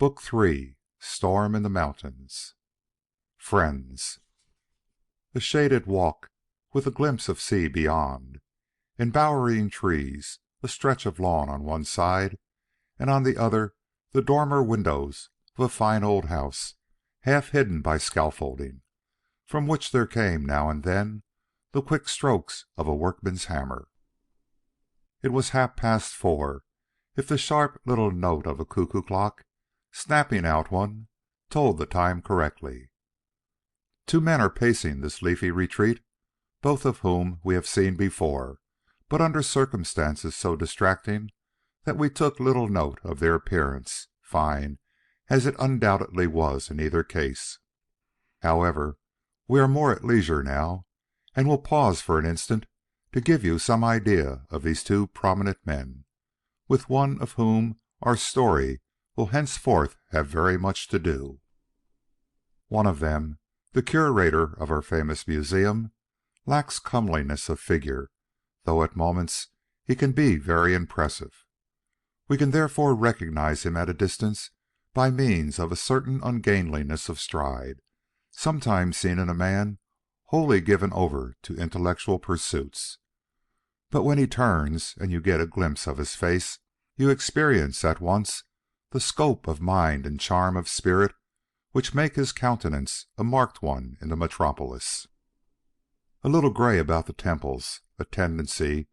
Book 3, Storm in the Mountains. Friends. A shaded walk, with a glimpse of sea beyond, embowering trees, a stretch of lawn on one side, and on the other the dormer windows of a fine old house, half hidden by scaffolding, from which there came now and then the quick strokes of a workman's hammer. It was 4:30, if the sharp little note of a cuckoo-clock, snapping out one, told the time correctly. Two men are pacing this leafy retreat, both of whom we have seen before, but under circumstances so distracting that we took little note of their appearance, fine as it undoubtedly was in either case. However, we are more at leisure now, and will pause for an instant to give you some idea of these two prominent men, with one of whom our story will henceforth have very much to do. One of them, the curator of our famous museum, lacks comeliness of figure, though at moments he can be very impressive. We can therefore recognize him at a distance by means of a certain ungainliness of stride, sometimes seen in a man wholly given over to intellectual pursuits. But when he turns and you get a glimpse of his face, you experience at once the scope of mind and charm of spirit which make his countenance a marked one in the metropolis. A little gray about the temples, a tendency,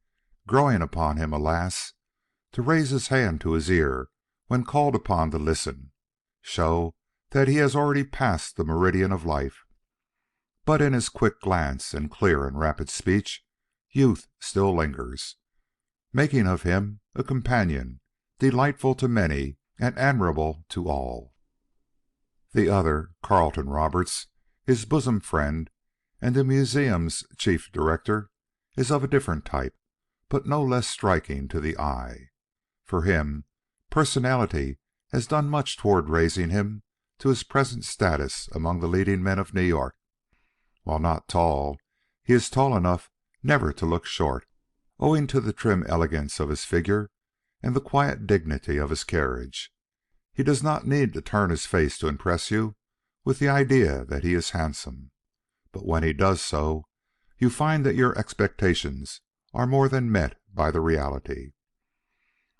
growing upon him, alas, to raise his hand to his ear when called upon to listen, show that he has already passed the meridian of life. But in his quick glance and clear and rapid speech, youth still lingers, making of him a companion delightful to many and admirable to all. The other, Carleton Roberts, his bosom friend and the museum's chief director, is of a different type, but no less striking to the eye. For him, personality has done much toward raising him to his present status among the leading men of New York. While not tall, he is tall enough never to look short, owing to the trim elegance of his figure and the quiet dignity of his carriage. He does not need to turn his face to impress you with the idea that he is handsome, but when he does so, you find that your expectations are more than met by the reality.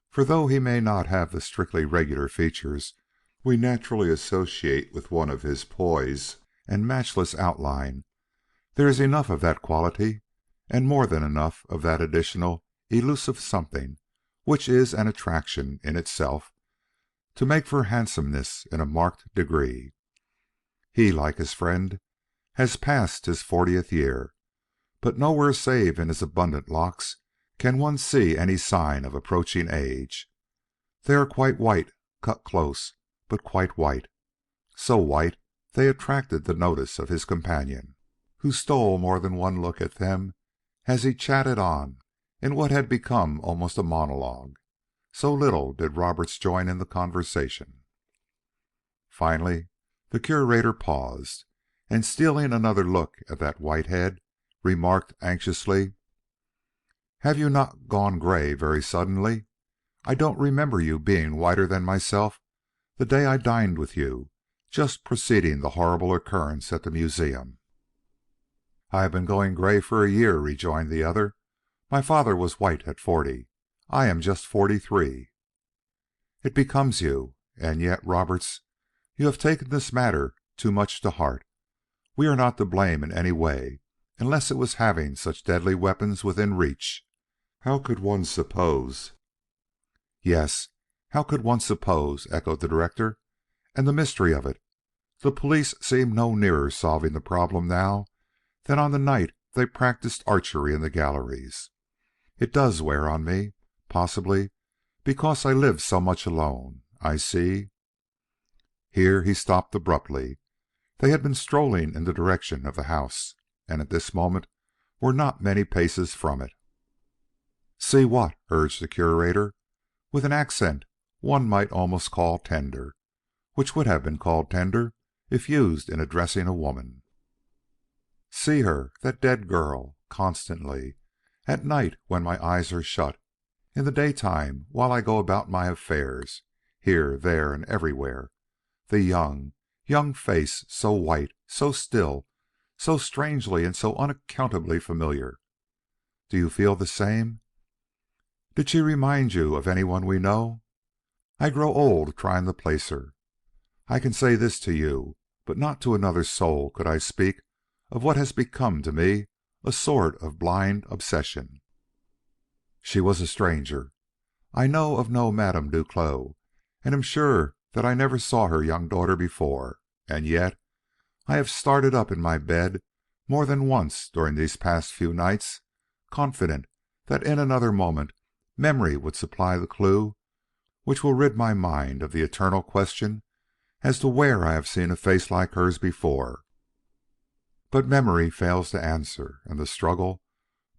For though he may not have the strictly regular features we naturally associate with one of his poise and matchless outline, there is enough of that quality, and more than enough of that additional elusive something which is an attraction in itself, to make for handsomeness in a marked degree. He, like his friend, has passed his 40th year, but nowhere save in his abundant locks can one see any sign of approaching age. They are quite white, cut close, but quite white, so white they attracted the notice of his companion, who stole more than one look at them as he chatted on in what had become almost a monologue, so little did Roberts join in the conversation. Finally the curator paused, and stealing another look at that white head, remarked anxiously, "Have you not gone gray very suddenly? I don't remember you being whiter than myself the day I dined with you, just preceding the horrible occurrence at the museum." "I have been going gray for a year," rejoined the other. "My father was white at 40. I am just 43. "It becomes you. And yet, Roberts, you have taken this matter too much to heart. We are not to blame in any way, unless it was having such deadly weapons within reach. How could one suppose—" "Yes, how could one suppose?" echoed the director. "And the mystery of it. The police seem no nearer solving the problem now than on the night they practiced archery in the galleries. It does wear on me, possibly because I live so much alone. I see—" Here he stopped abruptly. They had been strolling in the direction of the house, and at this moment were not many paces from it. "See what?" urged the curator, with an accent one might almost call tender, which would have been called tender if used in addressing a woman. "See her, that dead girl, constantly, at night when my eyes are shut, in the daytime while I go about my affairs, here, there, and everywhere. The young face, so white, so still, so strangely and so unaccountably familiar. Do you feel the same? Did she remind you of anyone we know? I grow old trying to place her. I can say this to you, but not to another soul could I speak of what has become to me a sort of blind obsession. She was a stranger. I know of no Madame Duclos, and am sure that I never saw her young daughter before, and yet I have started up in my bed more than once during these past few nights, confident that in another moment memory would supply the clue which will rid my mind of the eternal question as to where I have seen a face like hers before. But memory fails to answer, and the struggle,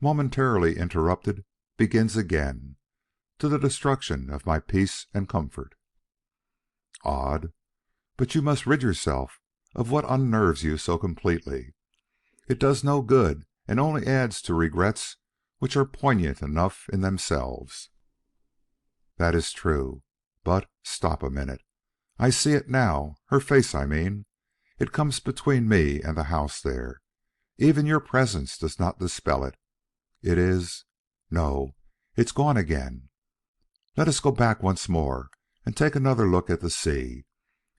momentarily interrupted, begins again, to the destruction of my peace and comfort. Odd, but you must rid yourself of what unnerves you so completely. It does no good, and only adds to regrets which are poignant enough in themselves. That is true. But stop a minute. I see it now, her face, I mean. It comes between me and the house there. Even your presence does not dispel it. It is... No, it's gone again. Let us go back once more and take another look at the sea.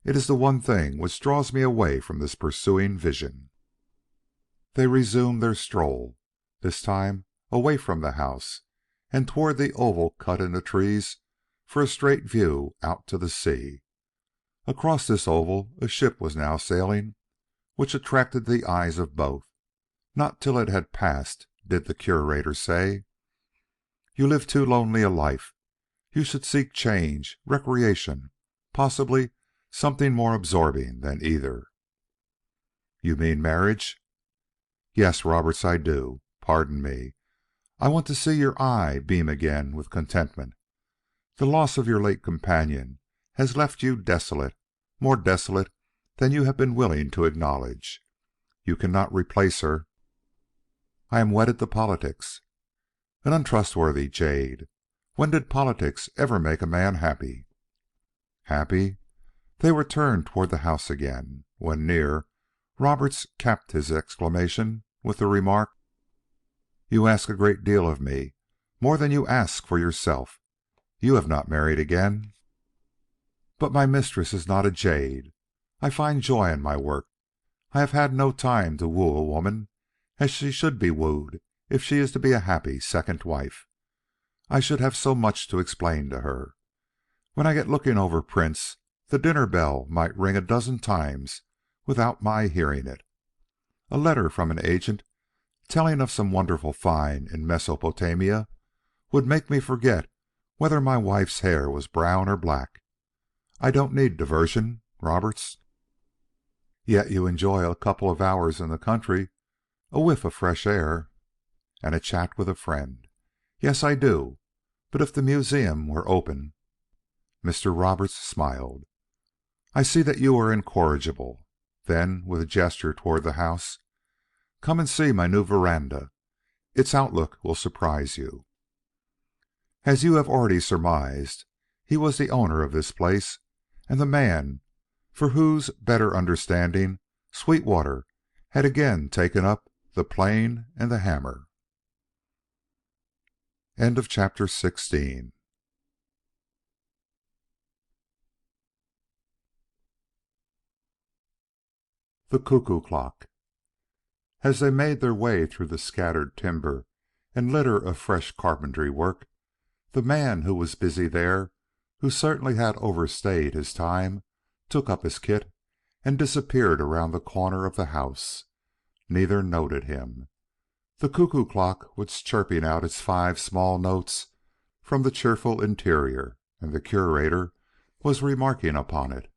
It is the one thing which draws me away from this pursuing vision. They resumed their stroll, this time away from the house and toward the oval cut in the trees for a straight view out to the sea. Across this oval a ship was now sailing, which attracted the eyes of both. Not till it had passed did the Curator say, "You live too lonely a life. You should seek change, recreation, possibly something more absorbing than either." "You mean marriage?" "Yes, Roberts, I do. Pardon me. I want to see your eye beam again with contentment. The loss of your late companion has left you desolate, more desolate than you have been willing to acknowledge. You cannot replace her." "I am wedded to politics." "An untrustworthy jade. When did politics ever make a man happy?" Happy? They were turned toward the house again. When near, Roberts capped his exclamation with the remark, "You ask a great deal of me, more than you ask for yourself. You have not married again." "But my mistress is not a jade. I find joy in my work. I have had no time to woo a woman as she should be wooed if she is to be a happy second wife. I should have so much to explain to her. When I get looking over prints, the dinner bell might ring a dozen times without my hearing it. A letter from an agent telling of some wonderful find in Mesopotamia would make me forget whether my wife's hair was brown or black. I don't need diversion, Roberts." "Yet you enjoy a couple of hours in the country, a whiff of fresh air." "And a chat with a friend. Yes, I do. But if the museum were open..." Mr. Roberts smiled. "I see that you are incorrigible." Then, with a gesture toward the house, "Come and see my new veranda. Its outlook will surprise you." As you have already surmised, he was the owner of this place, and the man for whose better understanding Sweetwater had again taken up the plane and the hammer. End of chapter 16. The Cuckoo-Clock. As they made their way through the scattered timber and litter of fresh carpentry work, the man who was busy there, who certainly had overstayed his time, took up his kit and disappeared around the corner of the house. Neither noted him. The cuckoo-clock was chirping out its 5 small notes from the cheerful interior, and the Curator was remarking upon it.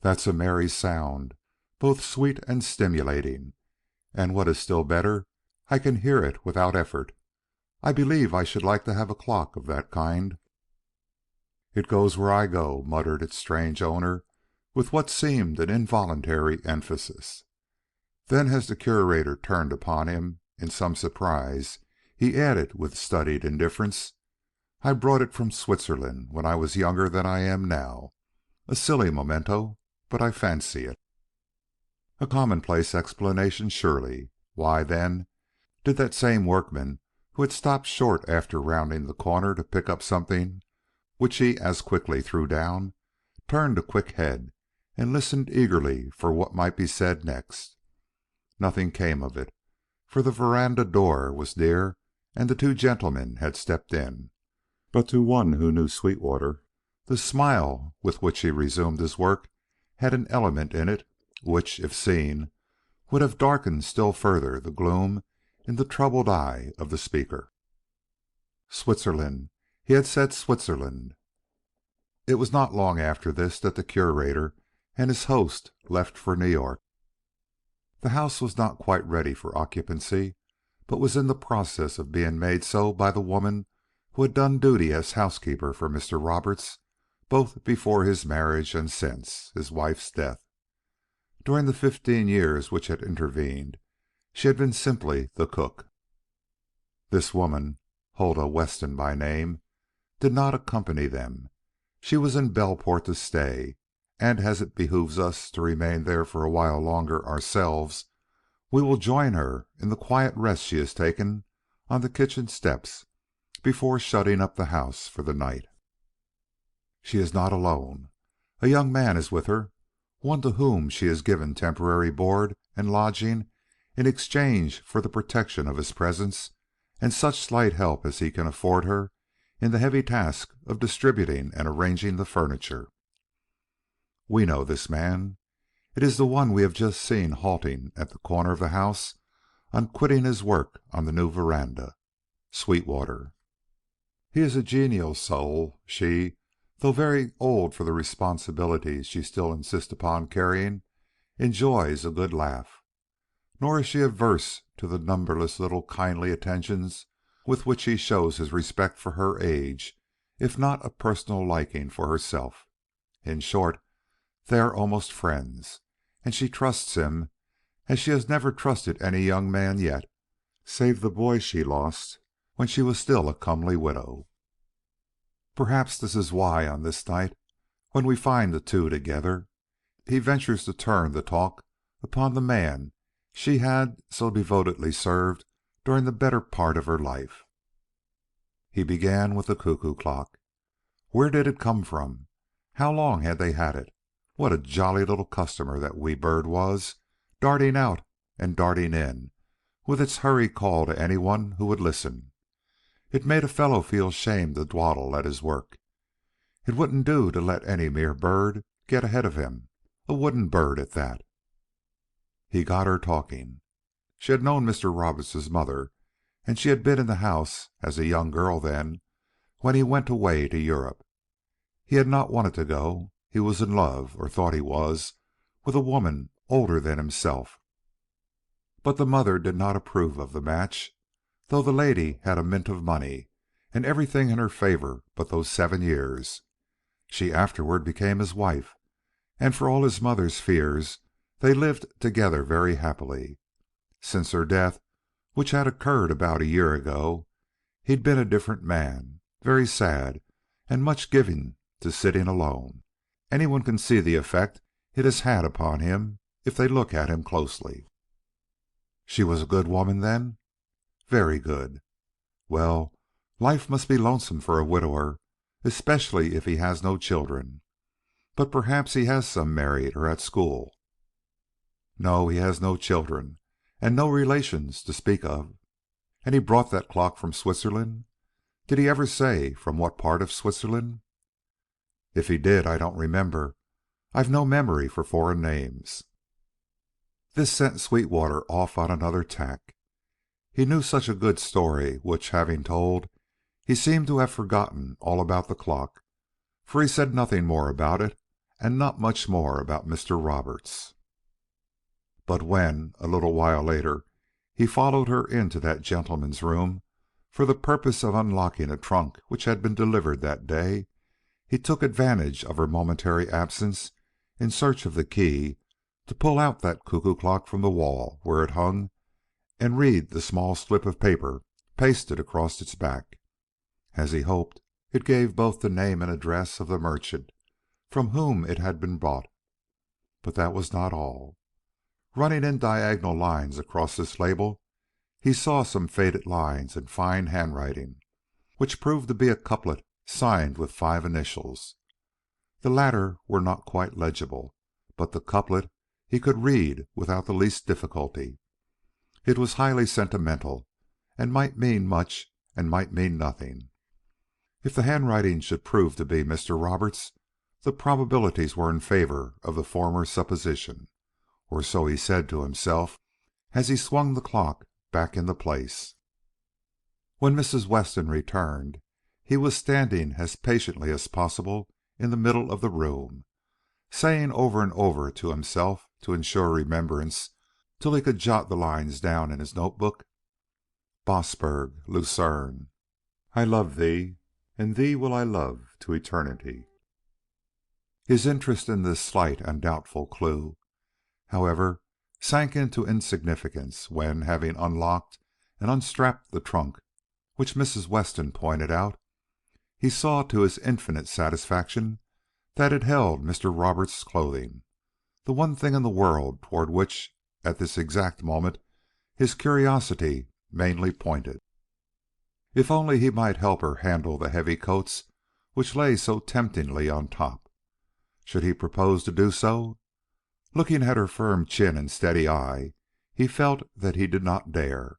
"That's a merry sound, both sweet and stimulating, and what is still better, I can hear it without effort. I believe I should like to have a clock of that kind." "It goes where I go," muttered its strange owner with what seemed an involuntary emphasis. Then, as the Curator turned upon him in some surprise, he added with studied indifference, "I brought it from Switzerland when I was younger than I am now. A silly memento. but I fancy it. A commonplace explanation, surely. Why, then, did that same workman who had stopped short after rounding the corner to pick up something which he as quickly threw down, turned a quick head and listened eagerly for what might be said next? Nothing came of it, for the veranda door was near and the two gentlemen had stepped in. But to one who knew Sweetwater, the smile with which he resumed his work had an element in it which, if seen, would have darkened still further the gloom in the troubled eye of the speaker. Switzerland. He had said Switzerland. It was not long after this that the curator and his host left for New York. The house was not quite ready for occupancy, but was in the process of being made so by the woman who had done duty as housekeeper for Mr. Roberts both before his marriage and since his wife's death. During the 15 years which had intervened, she had been simply the cook. This woman, Huldah Weston by name, did not accompany them. She was in Belport to stay, and as it behooves us to remain there for a while longer ourselves, we will join her in the quiet rest she has taken on the kitchen steps before shutting up the house for the night. She is not alone. A young man is with her, one to whom she has given temporary board and lodging in exchange for the protection of his presence and such slight help as he can afford her in the heavy task of distributing and arranging the furniture. We know this man. It is the one we have just seen halting at the corner of the house on quitting his work on the new veranda. Sweetwater. He is a genial soul. She, though very old for the responsibilities she still insists upon carrying, enjoys a good laugh. Nor is she averse to the numberless little kindly attentions with which he shows his respect for her age, if not a personal liking for herself. In short, they are almost friends, and she trusts him as she has never trusted any young man yet, save the boy she lost when she was still a comely widow. Perhaps this is why, on this night, when we find the two together, he ventures to turn the talk upon the man she had so devotedly served during the better part of her life. He began with the cuckoo-clock. Where did it come from? How long had they had it? What a jolly little customer that wee bird was, darting out and darting in, with its hurry call to anyone who would listen. It made a fellow feel ashamed to dawdle at his work. It wouldn't do to let any mere bird get ahead of him, a wooden bird at that. He got her talking. She had known Mr. Roberts's mother, and she had been in the house, as a young girl then, when he went away to Europe. He had not wanted to go. He was in love, or thought he was, with a woman older than himself. But the mother did not approve of the match, though the lady had a mint of money, and everything in her favor but those 7 years. She afterward became his wife, and for all his mother's fears, they lived together very happily. Since her death, which had occurred about a year ago, he'd been a different man, very sad, and much given to sitting alone. Anyone can see the effect it has had upon him if they look at him closely. She was a good woman, then? Very good. Well, life must be lonesome for a widower, especially if he has no children. But perhaps he has some married or at school. No, he has no children, and no relations to speak of. And he brought that clock from Switzerland? Did he ever say from what part of Switzerland? If he did, I don't remember. I've no memory for foreign names. This sent Sweetwater off on another tack. He knew such a good story, which, having told, he seemed to have forgotten all about the clock, for he said nothing more about it, and not much more about Mr. Roberts. But when, a little while later, he followed her into that gentleman's room for the purpose of unlocking a trunk which had been delivered that day, he took advantage of her momentary absence in search of the key to pull out that cuckoo-clock from the wall where it hung and read the small slip of paper pasted across its back. As he hoped, it gave both the name and address of the merchant from whom it had been bought. But that was not all. Running in diagonal lines across this label, he saw some faded lines in fine handwriting, which proved to be a couplet signed with 5 initials. The latter were not quite legible, but the couplet he could read without the least difficulty. It was highly sentimental, and might mean much and might mean nothing. If the handwriting should prove to be Mr. Roberts', the probabilities were in favor of the former supposition, or so he said to himself as he swung the clock back into place. When Mrs. Weston returned, he was standing as patiently as possible in the middle of the room, saying over and over to himself to ensure remembrance till he could jot the lines down in his notebook: Bossburg, Lucerne, I love thee, and thee will I love to eternity. His interest in this slight and doubtful clue, however, sank into insignificance when, having unlocked and unstrapped the trunk which Mrs. Weston pointed out, he saw to his infinite satisfaction that it held Mr. Roberts' clothing, the one thing in the world toward which, at this exact moment, his curiosity mainly pointed. If only he might help her handle the heavy coats which lay so temptingly on top. Should he propose to do so? Looking at her firm chin and steady eye, he felt that he did not dare.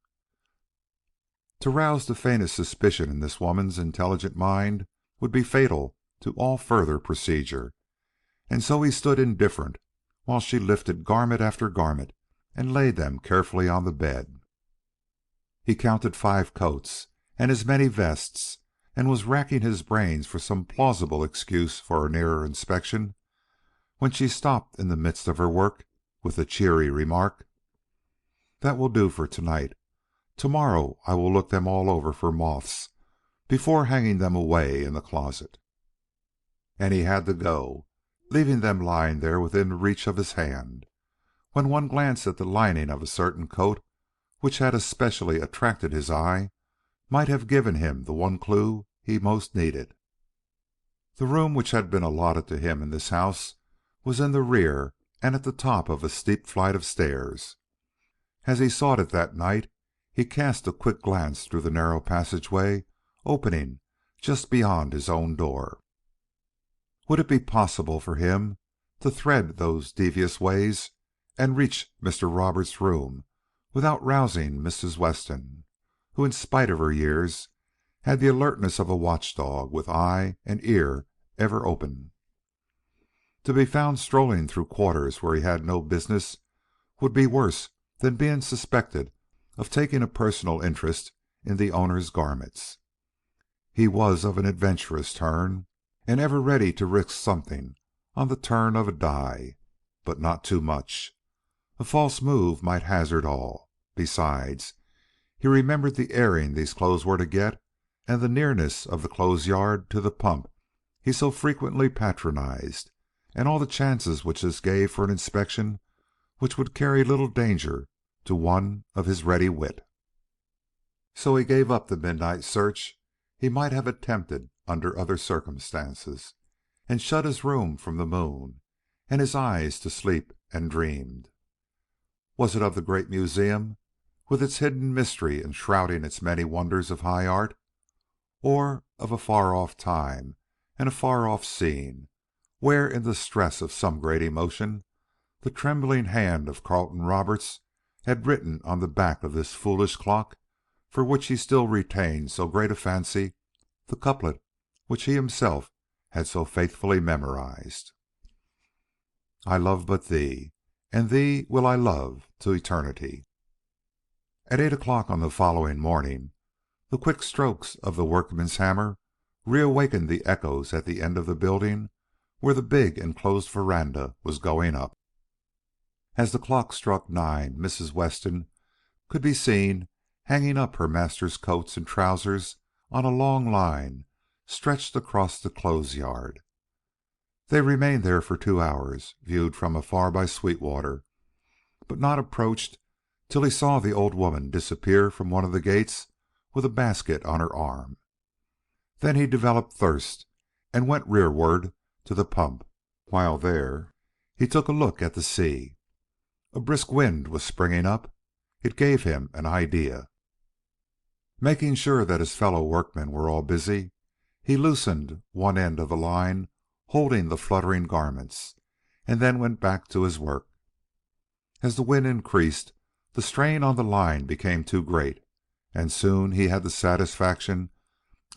To rouse the faintest suspicion in this woman's intelligent mind would be fatal to all further procedure, and so he stood indifferent while she lifted garment after garment and laid them carefully on the bed. He counted 5 coats and as many vests, and was racking his brains for some plausible excuse for a nearer inspection, when she stopped in the midst of her work with the cheery remark: "That will do for tonight. Tomorrow I will look them all over for moths before hanging them away in the closet." And he had to go, leaving them lying there within reach of his hand, when one glance at the lining of a certain coat which had especially attracted his eye might have given him the one clue he most needed. The room which had been allotted to him in this house was in the rear and at the top of a steep flight of stairs. As he sought it that night, he cast a quick glance through the narrow passageway opening just beyond his own door. Would it be possible for him to thread those devious ways and reach Mr. Roberts' room without rousing Mrs. Weston, who, in spite of her years, had the alertness of a watchdog with eye and ear ever open? To be found strolling through quarters where he had no business would be worse than being suspected of taking a personal interest in the owner's garments. He was of an adventurous turn, and ever ready to risk something on the turn of a die, but not too much. A false move might hazard all. Besides, he remembered the airing these clothes were to get, and the nearness of the clothes yard to the pump he so frequently patronized, and all the chances which this gave for an inspection which would carry little danger to one of his ready wit. So he gave up the midnight search he might have attempted under other circumstances, and shut his room from the moon and his eyes to sleep, and dreamed. Was it of the great museum, with its hidden mystery enshrouding its many wonders of high art, or of a far-off time and a far-off scene, where in the stress of some great emotion the trembling hand of Carleton Roberts had written on the back of this foolish clock, for which he still retained so great a fancy, the couplet which he himself had so faithfully memorized: "I love but thee, and thee will I love to eternity." At 8 o'clock on the following morning, the quick strokes of the workman's hammer reawakened the echoes at the end of the building where the big enclosed veranda was going up. As the clock struck 9, Mrs. Weston could be seen hanging up her master's coats and trousers on a long line stretched across the clothes yard. They remained there for 2 hours, viewed from afar by Sweetwater, but not approached till he saw the old woman disappear from one of the gates with a basket on her arm. Then he developed thirst and went rearward to the pump. While there, he took a look at the sea. A brisk wind was springing up. It gave him an idea. Making sure that his fellow workmen were all busy, he loosened one end of the line holding the fluttering garments, and then went back to his work. As the wind increased, the strain on the line became too great, and soon he had the satisfaction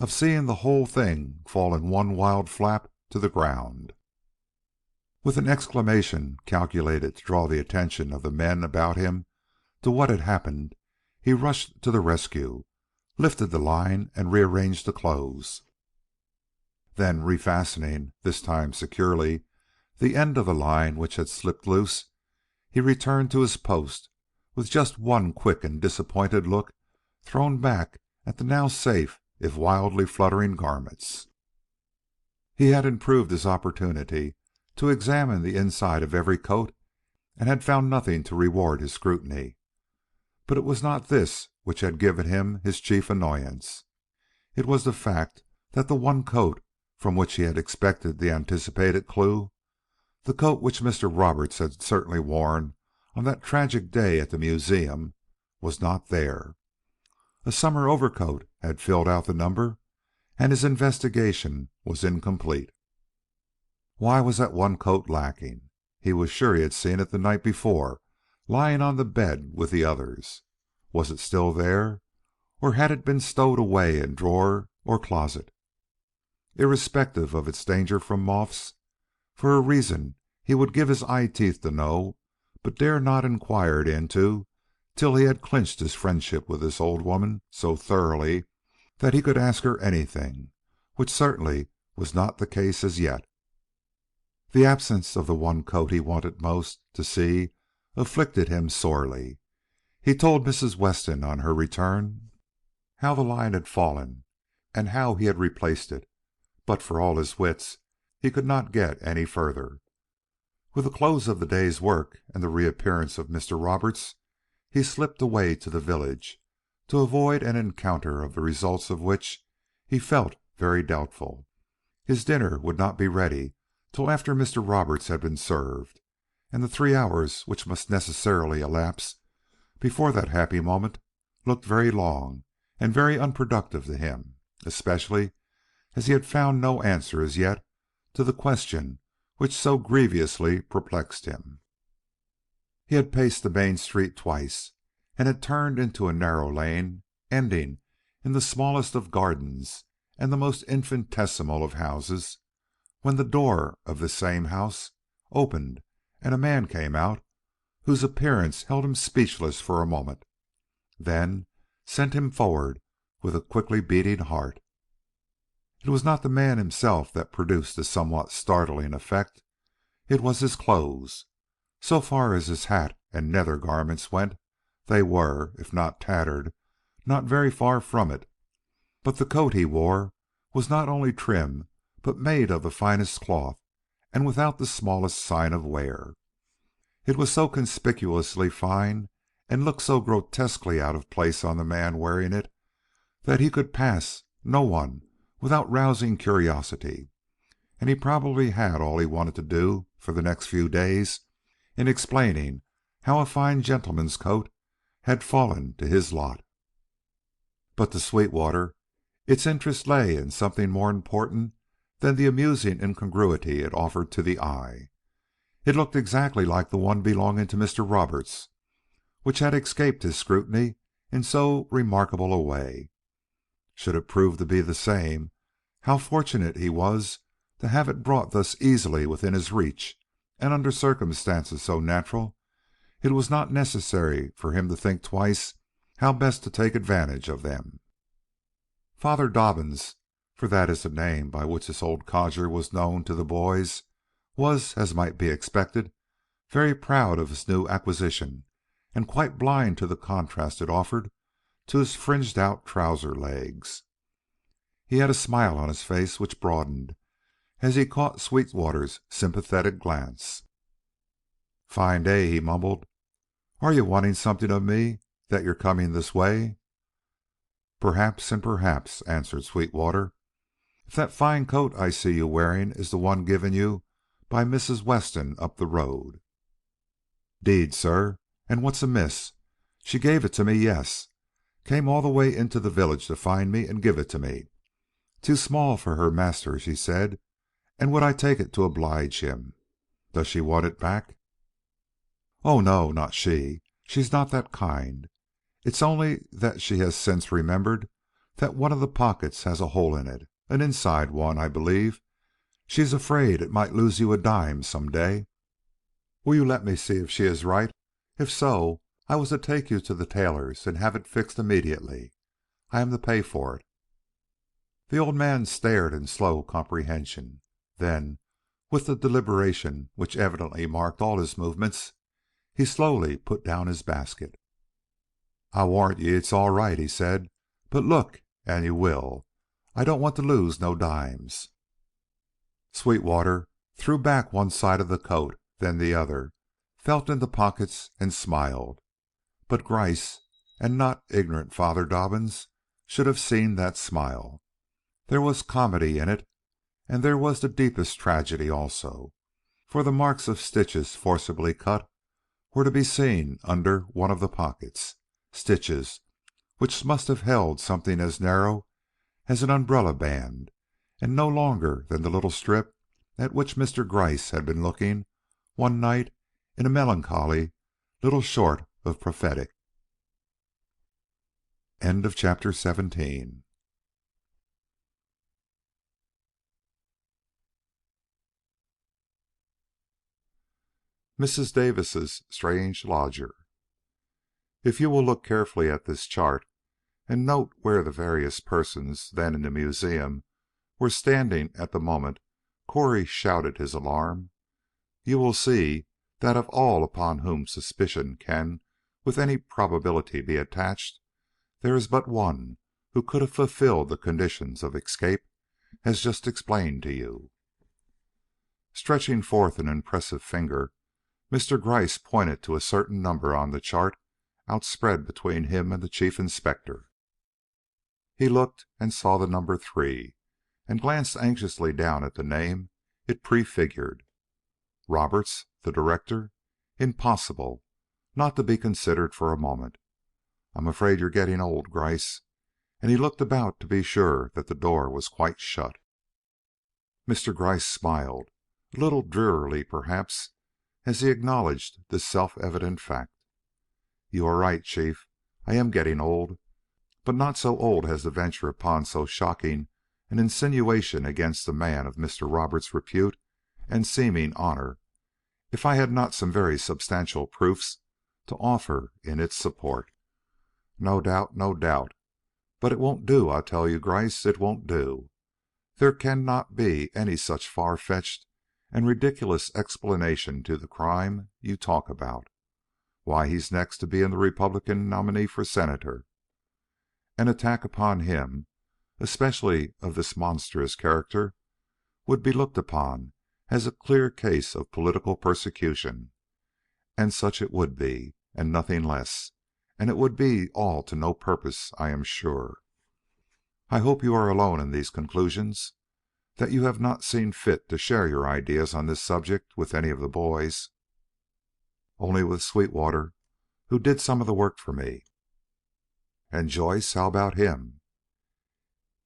of seeing the whole thing fall in one wild flap to the ground. With an exclamation calculated to draw the attention of the men about him to what had happened, he rushed to the rescue, lifted the line, and rearranged the clothes. Then, refastening, this time securely, the end of the line which had slipped loose, he returned to his post with just one quick and disappointed look thrown back at the now safe if wildly fluttering garments. He had improved his opportunity to examine the inside of every coat and had found nothing to reward his scrutiny. But it was not this which had given him his chief annoyance. It was the fact that the one coat from which he had expected the anticipated clue, the coat which Mr. Roberts had certainly worn on that tragic day at the museum, was not there. A summer overcoat had filled out the number, and his investigation was incomplete. Why was that one coat lacking? He was sure he had seen it the night before, lying on the bed with the others. Was it still there, or had it been stowed away in drawer or closet? Irrespective of its danger from moths, for a reason he would give his eye teeth to know, but dare not inquire into till he had clinched his friendship with this old woman so thoroughly that he could ask her anything, which certainly was not the case as yet. The absence of the one coat he wanted most to see afflicted him sorely. He told Mrs. Weston on her return how the line had fallen and how he had replaced it, but for all his wits he could not get any further. With the close of the day's work and the reappearance of Mr. Roberts, he slipped away to the village to avoid an encounter of the results of which he felt very doubtful. His dinner would not be ready till after Mr. Roberts had been served, and the 3 hours which must necessarily elapse before that happy moment looked very long and very unproductive to him, especially as he had found no answer as yet to the question which so grievously perplexed him. He had paced the main street twice, and had turned into a narrow lane ending in the smallest of gardens and the most infinitesimal of houses, when the door of this same house opened and a man came out whose appearance held him speechless for a moment, then sent him forward with a quickly beating heart. It was not the man himself that produced this somewhat startling effect. It was his clothes. So far as his hat and nether garments went, they were, if not tattered, not very far from it. But the coat he wore was not only trim, but made of the finest cloth, and without the smallest sign of wear. It was so conspicuously fine, and looked so grotesquely out of place on the man wearing it, that he could pass no one without rousing curiosity, and he probably had all he wanted to do for the next few days in explaining how a fine gentleman's coat had fallen to his lot. But to Sweetwater, its interest lay in something more important than the amusing incongruity it offered to the eye. It looked exactly like the one belonging to Mr. Roberts, which had escaped his scrutiny in so remarkable a way. Should it prove to be the same, how fortunate he was to have it brought thus easily within his reach, and under circumstances so natural it was not necessary for him to think twice how best to take advantage of them. Father Dobbins, for that is the name by which this old codger was known to the boys, was, as might be expected, very proud of his new acquisition, and quite blind to the contrast it offered to his fringed-out trouser legs. He had a smile on his face which broadened as he caught Sweetwater's sympathetic glance. "Fine day," he mumbled. "Are you wanting something of me that you're coming this way?" "Perhaps and perhaps," answered Sweetwater. "If that fine coat I see you wearing is the one given you by Mrs. Weston up the road." "'Deed, sir, and what's amiss? She gave it to me, yes. Came all the way into the village to find me and give it to me. Too small for her master, she said, and would I take it to oblige him? Does she want it back?" "Oh, no, not she. She's not that kind. It's only that she has since remembered that one of the pockets has a hole in it, an inside one, I believe. She's afraid it might lose you a dime some day." "Will you let me see if she is right? If so, I was to take you to the tailor's and have it fixed immediately. I am to pay for it." The old man stared in slow comprehension. Then, with the deliberation which evidently marked all his movements, he slowly put down his basket. "I warrant ye it's all right," he said. "But look, an you will. I don't want to lose no dimes." Sweetwater threw back one side of the coat, then the other, felt in the pockets, and smiled. But Gryce, and not ignorant Father Dobbins, should have seen that smile. There was comedy in it, and there was the deepest tragedy also, for the marks of stitches forcibly cut were to be seen under one of the pockets, stitches which must have held something as narrow as an umbrella band, and no longer than the little strip at which Mr. Gryce had been looking one night in a melancholy little short of prophetic. End of chapter 17. Mrs. Davis's strange lodger. If you will look carefully at this chart, and note where the various persons then in the museum were standing at the moment Correy shouted his alarm, you will see that of all upon whom suspicion can with any probability be attached, there is but one who could have fulfilled the conditions of escape as just explained to you. Stretching forth an impressive finger, Mr. Gryce pointed to a certain number on the chart outspread between him and the Chief Inspector. He looked and saw the number 3, and glanced anxiously down at the name it prefigured. Roberts, the director? Impossible. Not to be considered for a moment. "I'm afraid you're getting old, Gryce." And he looked about to be sure that the door was quite shut. Mr. Gryce smiled, a little drearily perhaps, as he acknowledged this self-evident fact. "You are right, Chief. I am getting old, but not so old as to venture upon so shocking an insinuation against a man of Mr. Roberts' repute and seeming honor, if I had not some very substantial proofs to offer in its support." "No doubt, no doubt. But it won't do, I tell you, Gryce, it won't do. There cannot be any such far-fetched and ridiculous explanation to the crime you talk about. Why, he's next to being the Republican nominee for senator. An attack upon him, especially of this monstrous character, would be looked upon as a clear case of political persecution, and such it would be, and nothing less, and it would be all to no purpose, I am sure. I hope you are alone in these conclusions, that you have not seen fit to share your ideas on this subject with any of the boys." "Only with Sweetwater, who did some of the work for me." "And Joyce, how about him?"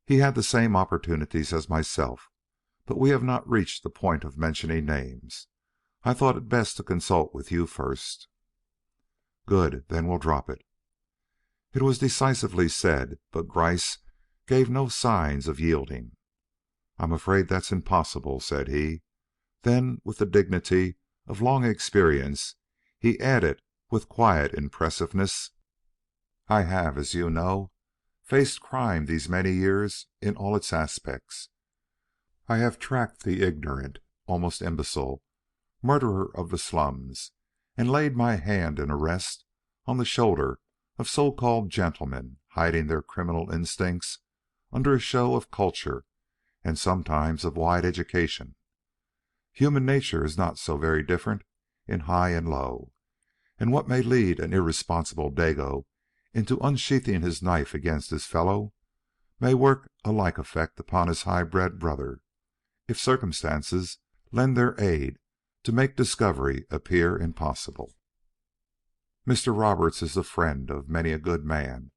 "He had the same opportunities as myself, but we have not reached the point of mentioning names. I thought it best to consult with you first." "Good. Then we'll drop it." It was decisively said, but Gryce gave no signs of yielding. "I'm afraid that's impossible," said he. Then, with the dignity of long experience, he added with quiet impressiveness, "I have, as you know, faced crime these many years in all its aspects. I have tracked the ignorant, almost imbecile, murderer of the slums, and laid my hand in arrest on the shoulder of so-called gentlemen hiding their criminal instincts under a show of culture and sometimes of wide education. Human nature is not so very different in high and low, and what may lead an irresponsible dago into unsheathing his knife against his fellow may work a like effect upon his high-bred brother, if circumstances lend their aid to make discovery appear impossible. Mr. Roberts is the friend of many a good man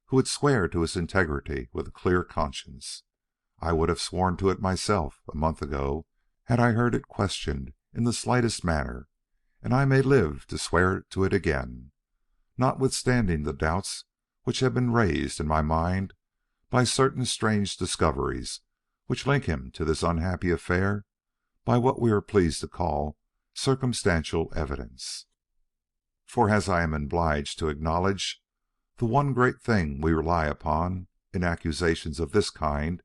who would swear to his integrity with a clear conscience. I would have sworn to it myself a month ago had I heard it questioned in the slightest manner, and I may live to swear to it again, notwithstanding the doubts which have been raised in my mind by certain strange discoveries which link him to this unhappy affair by what we are pleased to call circumstantial evidence. For, as I am obliged to acknowledge, the one great thing we rely upon in accusations of this kind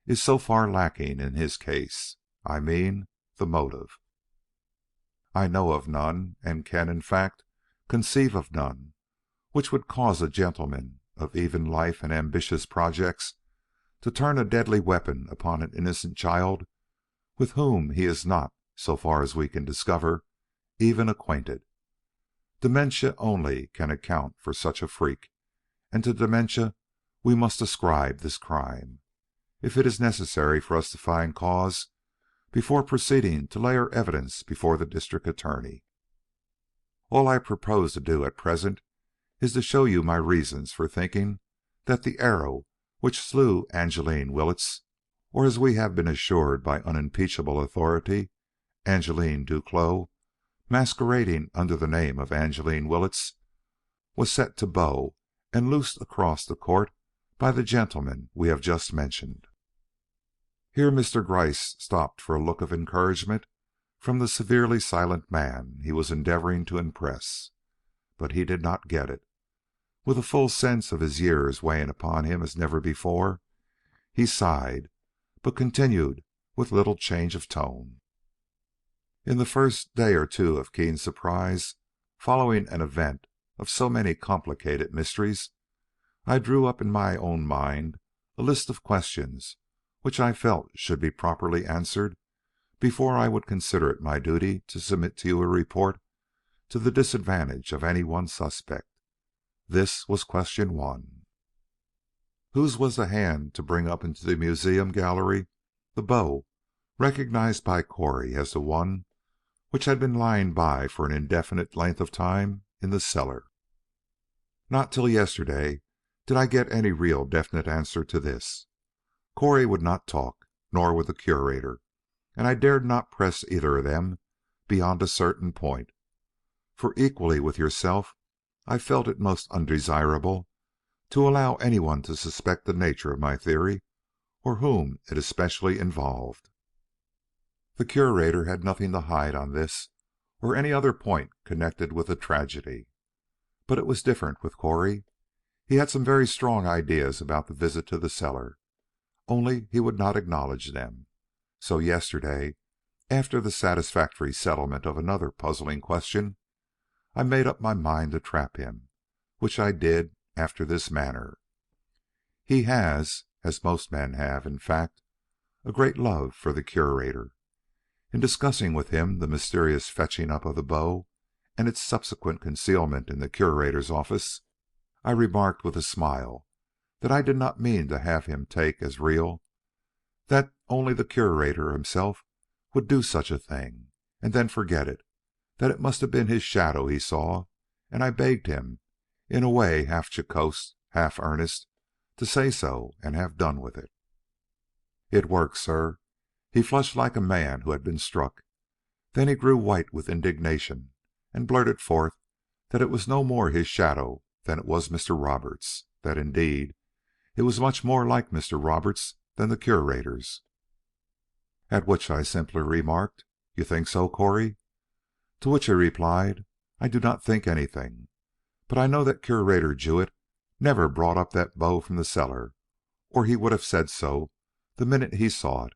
is so far lacking in his case. I mean the motive. I know of none, and can, in fact, conceive of none, which would cause a gentleman of even life and ambitious projects to turn a deadly weapon upon an innocent child with whom he is not, so far as we can discover, even acquainted. Dementia only can account for such a freak, and to dementia we must ascribe this crime, if it is necessary for us to find cause before proceeding to lay our evidence before the district attorney. All I propose to do at present is to show you my reasons for thinking that the arrow which slew Angeline Willetts, or as we have been assured by unimpeachable authority, Angeline Duclos, masquerading under the name of Angeline Willetts, was set to bow and loosed across the court by the gentleman we have just mentioned. Here Mr. Gryce stopped for a look of encouragement from the severely silent man he was endeavoring to impress. But he did not get it. With a full sense of his years weighing upon him as never before, he sighed, but continued with little change of tone. In the first day or two of keen surprise following an event of so many complicated mysteries, I drew up in my own mind a list of questions which I felt should be properly answered before I would consider it my duty to submit to you a report to the disadvantage of any one suspect. This was question 1. Whose was the hand to bring up into the museum gallery the bow recognized by Correy as the one which had been lying by for an indefinite length of time in the cellar? Not till yesterday did I get any real definite answer to this. Correy would not talk, nor would the Curator, and I dared not press either of them beyond a certain point, for equally with yourself I felt it most undesirable to allow anyone to suspect the nature of my theory or whom it especially involved. The Curator had nothing to hide on this or any other point connected with the tragedy. But it was different with Correy. He had some very strong ideas about the visit to the cellar, only he would not acknowledge them. So yesterday, after the satisfactory settlement of another puzzling question, I made up my mind to trap him, which I did after this manner. He has, as most men have, in fact, a great love for the Curator. In discussing with him the mysterious fetching up of the bow and its subsequent concealment in the Curator's office, I remarked with a smile that I did not mean to have him take as real that only the Curator himself would do such a thing, and then forget it, that it must have been his shadow he saw, and I begged him, in a way half jocose, half earnest, to say so and have done with it. It worked, sir. He flushed like a man who had been struck. Then he grew white with indignation and blurted forth that it was no more his shadow than it was Mr. Roberts', that indeed it was much more like Mr. Roberts' than the Curator's. At which I simply remarked, "You think so, Correy?" To which he replied, "I do not think anything, but I know that Curator Jewett never brought up that bow from the cellar, or he would have said so the minute he saw it.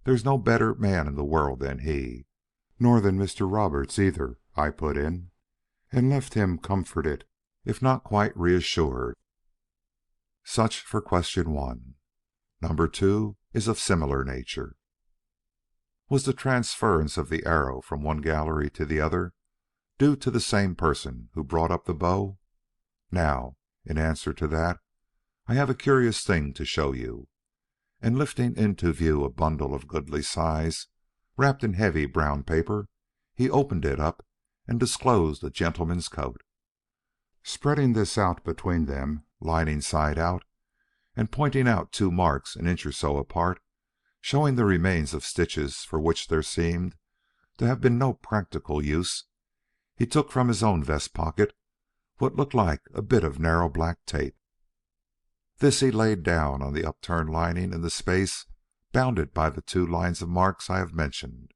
There's no better man in the world than he, nor than Mr. Roberts either," I put in, and left him comforted, if not quite reassured. Such for question 1. Number 2 is of similar nature. Was the transference of the arrow from one gallery to the other due to the same person who brought up the bow? Now, in answer to that, I have a curious thing to show you. And lifting into view a bundle of goodly size, Wrapped in heavy brown paper, he opened it up and disclosed a gentleman's coat. Spreading this out between them, lining side out, and pointing out two marks an inch or so apart, showing the remains of stitches for which there seemed to have been no practical use, he took from his own vest pocket what looked like a bit of narrow black tape. This he laid down on the upturned lining in the space bounded by the two lines of marks I have mentioned,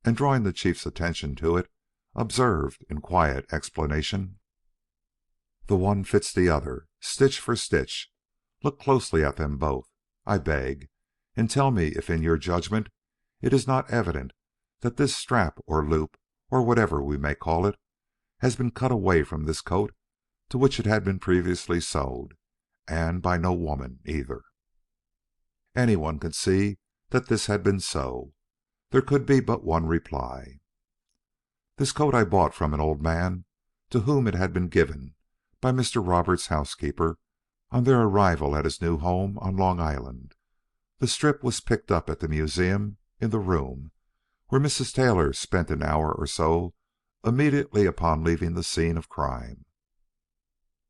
and drawing the Chief's attention to it, observed in quiet explanation: "The one fits the other, stitch for stitch. Look closely at them both, I beg, and tell me if in your judgment it is not evident that this strap or loop, or whatever we may call it, has been cut away from this coat to which it had been previously sewed, and by no woman either." Anyone could see that this had been so. There could be but one reply. "This coat I bought from an old man to whom it had been given by Mr. Roberts' housekeeper on their arrival at his new home on Long Island. The strip was picked up at the museum in the room where Mrs. Taylor spent an hour or so immediately upon leaving the scene of crime.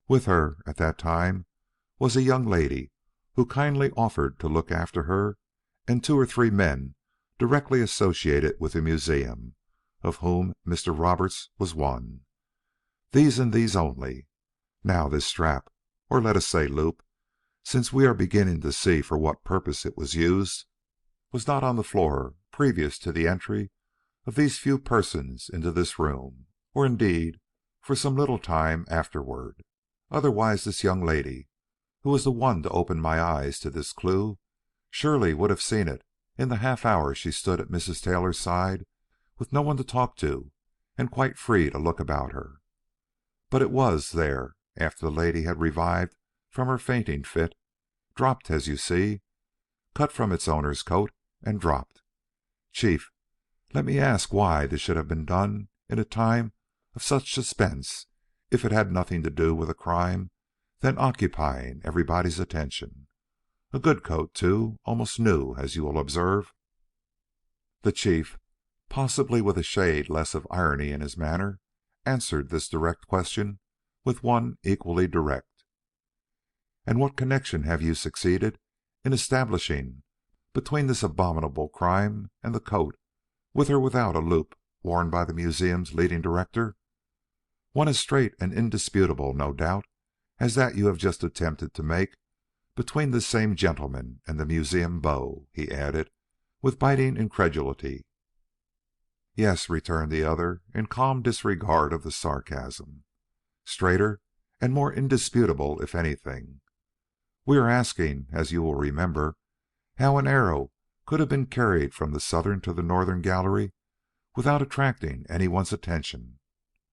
With her at that time was a young lady who kindly offered to look after her and two or three men directly associated with the museum, of whom Mr. Roberts was one. These and these only. Now this strap, or let us say loop, since we are beginning to see for what purpose it was used, was not on the floor previous to the entry of these few persons into this room, or indeed for some little time afterward. Otherwise this young lady, who was the one to open my eyes to this clue, surely would have seen it in the half hour she stood at Mrs. Taylor's side with no one to talk to and quite free to look about her. But it was there after the lady had revived from her fainting fit, dropped as you see, cut from its owner's coat and dropped. Chief, let me ask why this should have been done in a time of such suspense if it had nothing to do with a crime then occupying everybody's attention. A good coat, too, almost new, as you will observe." The Chief, possibly with a shade less of irony in his manner, answered this direct question with one equally direct. "And what connection have you succeeded in establishing between this abominable crime and the coat, with or without a loop, worn by the museum's leading director? One as straight and indisputable, no doubt, as that you have just attempted to make between this same gentleman and the museum beau," he added, with biting incredulity. "Yes," returned the other, in calm disregard of the sarcasm. "Straighter and more indisputable, if anything. We are asking, as you will remember, how an arrow could have been carried from the southern to the northern gallery without attracting anyone's attention.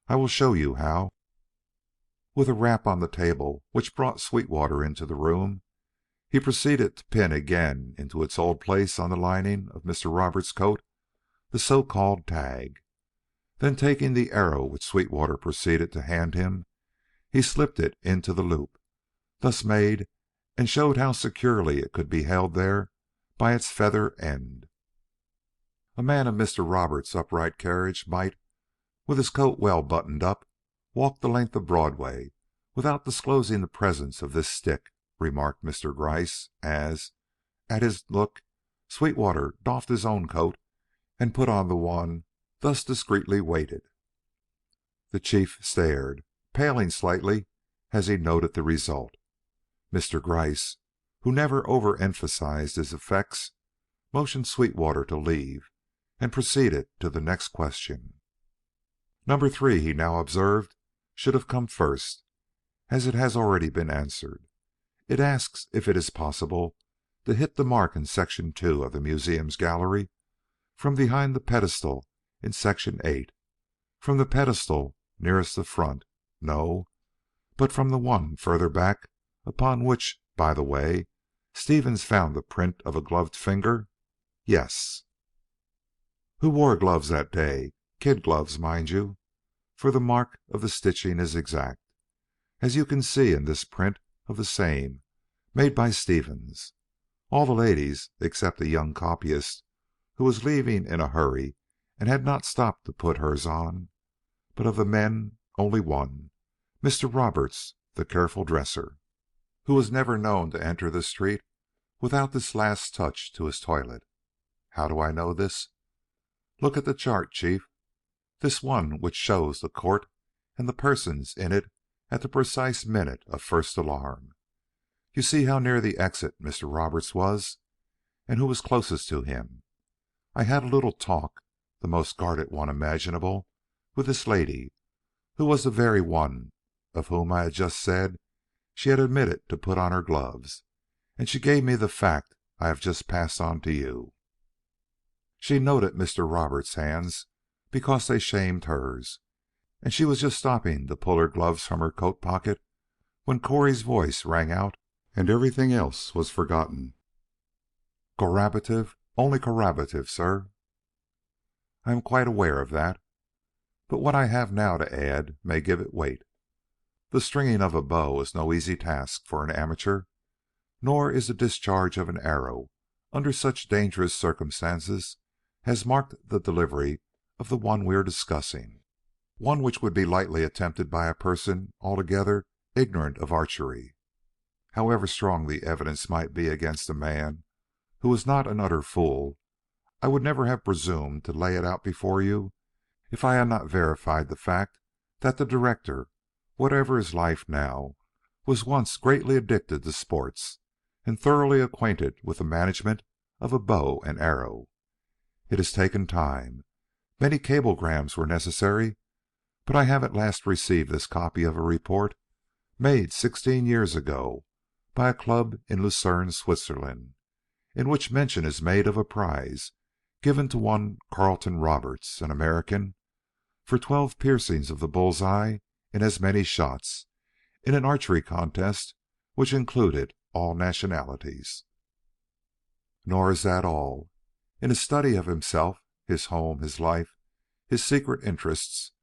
I will show you how." With a rap on the table which brought Sweetwater into the room, he proceeded to pin again into its old place on the lining of Mr. Roberts' coat the so-called tag. Then taking the arrow which Sweetwater proceeded to hand him, he slipped it into the loop thus made and showed how securely it could be held there by its feather end. A man of Mr. Roberts' upright carriage might, with his coat well buttoned up, walk the length of Broadway without disclosing the presence of this stick, remarked Mr. Gryce, as, at his look, Sweetwater doffed his own coat and put on the one thus discreetly weighted. The Chief stared, paling slightly as he noted the result. Mr. Gryce, who never overemphasized his effects, motioned Sweetwater to leave and proceeded to the next question. "Number 3," he now observed, "should have come first, as it has already been answered. It asks if it is possible to hit the mark in Section 2 of the museum's gallery from behind the pedestal in Section 8, from the pedestal nearest the front, no, but from the one further back, upon which, by the way, Stevens found the print of a gloved finger? Yes." "Who wore gloves that day? Kid gloves, mind you, for the mark of the stitching is exact, as you can see in this print of the same made by Stevens. All the ladies, except a young copyist who was leaving in a hurry and had not stopped to put hers on, but of the men only one, Mr. Roberts, the careful dresser, who was never known to enter the street without this last touch to his toilet. How do I know this? Look at the chart, Chief. This one which shows the court and the persons in it at the precise minute of first alarm. You see how near the exit Mr. Roberts was, and who was closest to him. I had a little talk, the most guarded one imaginable, with this lady, who was the very one of whom I had just said she had omitted to put on her gloves, and she gave me the fact I have just passed on to you. She noted Mr. Roberts' hands because they shamed hers, and she was just stopping to pull her gloves from her coat pocket when Correy's voice rang out and everything else was forgotten. Corroborative, only corroborative, sir. I am quite aware of that, but what I have now to add may give it weight. The stringing of a bow is no easy task for an amateur, nor is the discharge of an arrow under such dangerous circumstances as marked the delivery of the one we are discussing, one which would be lightly attempted by a person altogether ignorant of archery. However strong the evidence might be against a man who was not an utter fool, I would never have presumed to lay it out before you if I had not verified the fact that the director, whatever his life now, was once greatly addicted to sports and thoroughly acquainted with the management of a bow and arrow. It has taken time. Many cablegrams were necessary, but I have at last received this copy of a report made 16 years ago by a club in Lucerne, Switzerland, in which mention is made of a prize given to one Carlton Roberts, an American, for 12 piercings of the bull's eye in as many shots, in an archery contest which included all nationalities. Nor is that all. In a study of himself, his home, his life, his secret interests,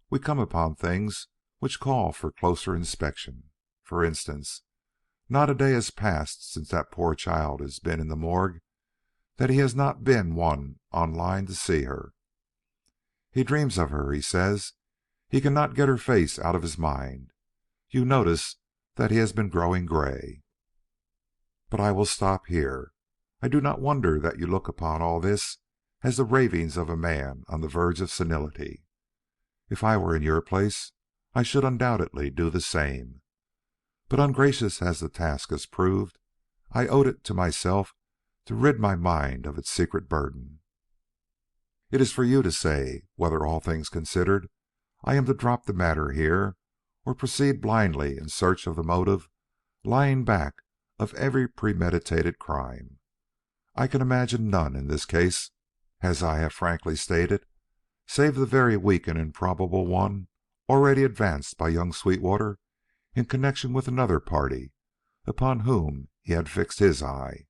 we come upon things which call for closer inspection. For instance, not a day has passed since that poor child has been in the morgue that he has not been one on line to see her. He dreams of her, he says. He cannot get her face out of his mind. You notice that he has been growing gray. But I will stop here. I do not wonder that you look upon all this as the ravings of a man on the verge of senility. If I were in your place, I should undoubtedly do the same. But ungracious as the task has proved, I owed it to myself to rid my mind of its secret burden. It is for you to say whether, all things considered, I am to drop the matter here or proceed blindly in search of the motive lying back of every premeditated crime. I can imagine none in this case, as I have frankly stated, save the very weak and improbable one already advanced by young Sweetwater in connection with another party upon whom he had fixed his eye,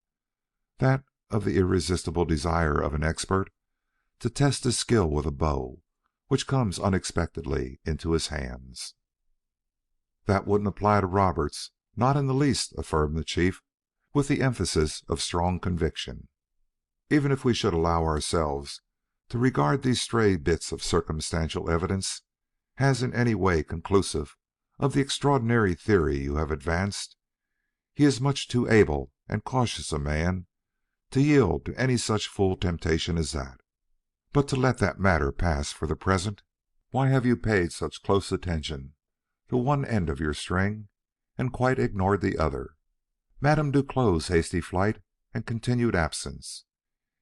that of the irresistible desire of an expert to test his skill with a bow which comes unexpectedly into his hands. That wouldn't apply to Roberts, not in the least, affirmed the Chief, with the emphasis of strong conviction. Even if we should allow ourselves to regard these stray bits of circumstantial evidence as in any way conclusive of the extraordinary theory you have advanced, he is much too able and cautious a man to yield to any such fool temptation as that. But to let that matter pass for the present, why have you paid such close attention to one end of your string and quite ignored the other? Madame Duclos' hasty flight and continued absence,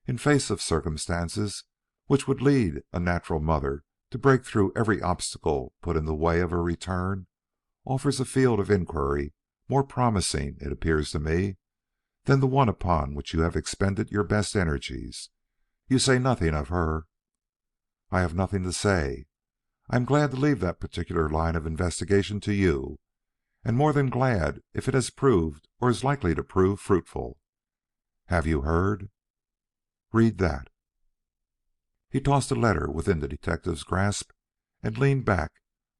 in face of circumstances which would lead a natural mother to break through every obstacle put in the way of her return, offers a field of inquiry more promising, it appears to me, than the one upon which you have expended your best energies. You say nothing of her. I have nothing to say. I am glad to leave that particular line of investigation to you, and more than glad if it has proved or is likely to prove fruitful. Have you heard? Read that. He tossed a letter within the detective's grasp and leaned back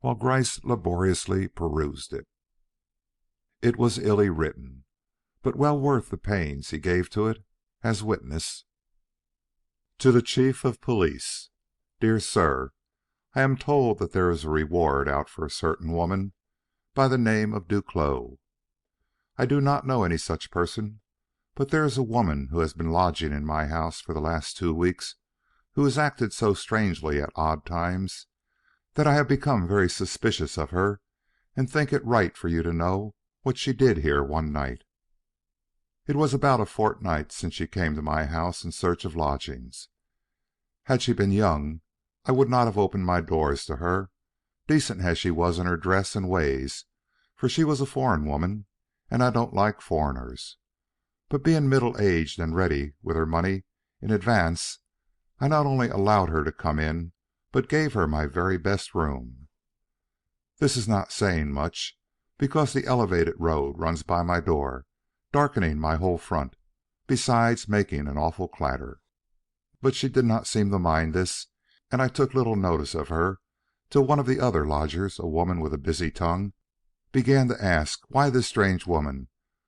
while Gryce laboriously perused it. It was illy written, but well worth the pains he gave to it, as witness: To the Chief of Police. Dear Sir, I am told that there is a reward out for a certain woman by the name of Duclos. I do not know any such person, but there is a woman who has been lodging in my house for the last 2 weeks who has acted so strangely at odd times that I have become very suspicious of her and think it right for you to know what she did here one night. It was about a fortnight since she came to my house in search of lodgings. Had she been young, I would not have opened my doors to her, decent as she was in her dress and ways, for she was a foreign woman, and I don't like foreigners. But being middle-aged and ready with her money in advance, I not only allowed her to come in, but gave her my very best room. This is not saying much, because the elevated road runs by my door, darkening my whole front, besides making an awful clatter. But she did not seem to mind this, and I took little notice of her till one of the other lodgers, a woman with a busy tongue, began to ask why this strange woman,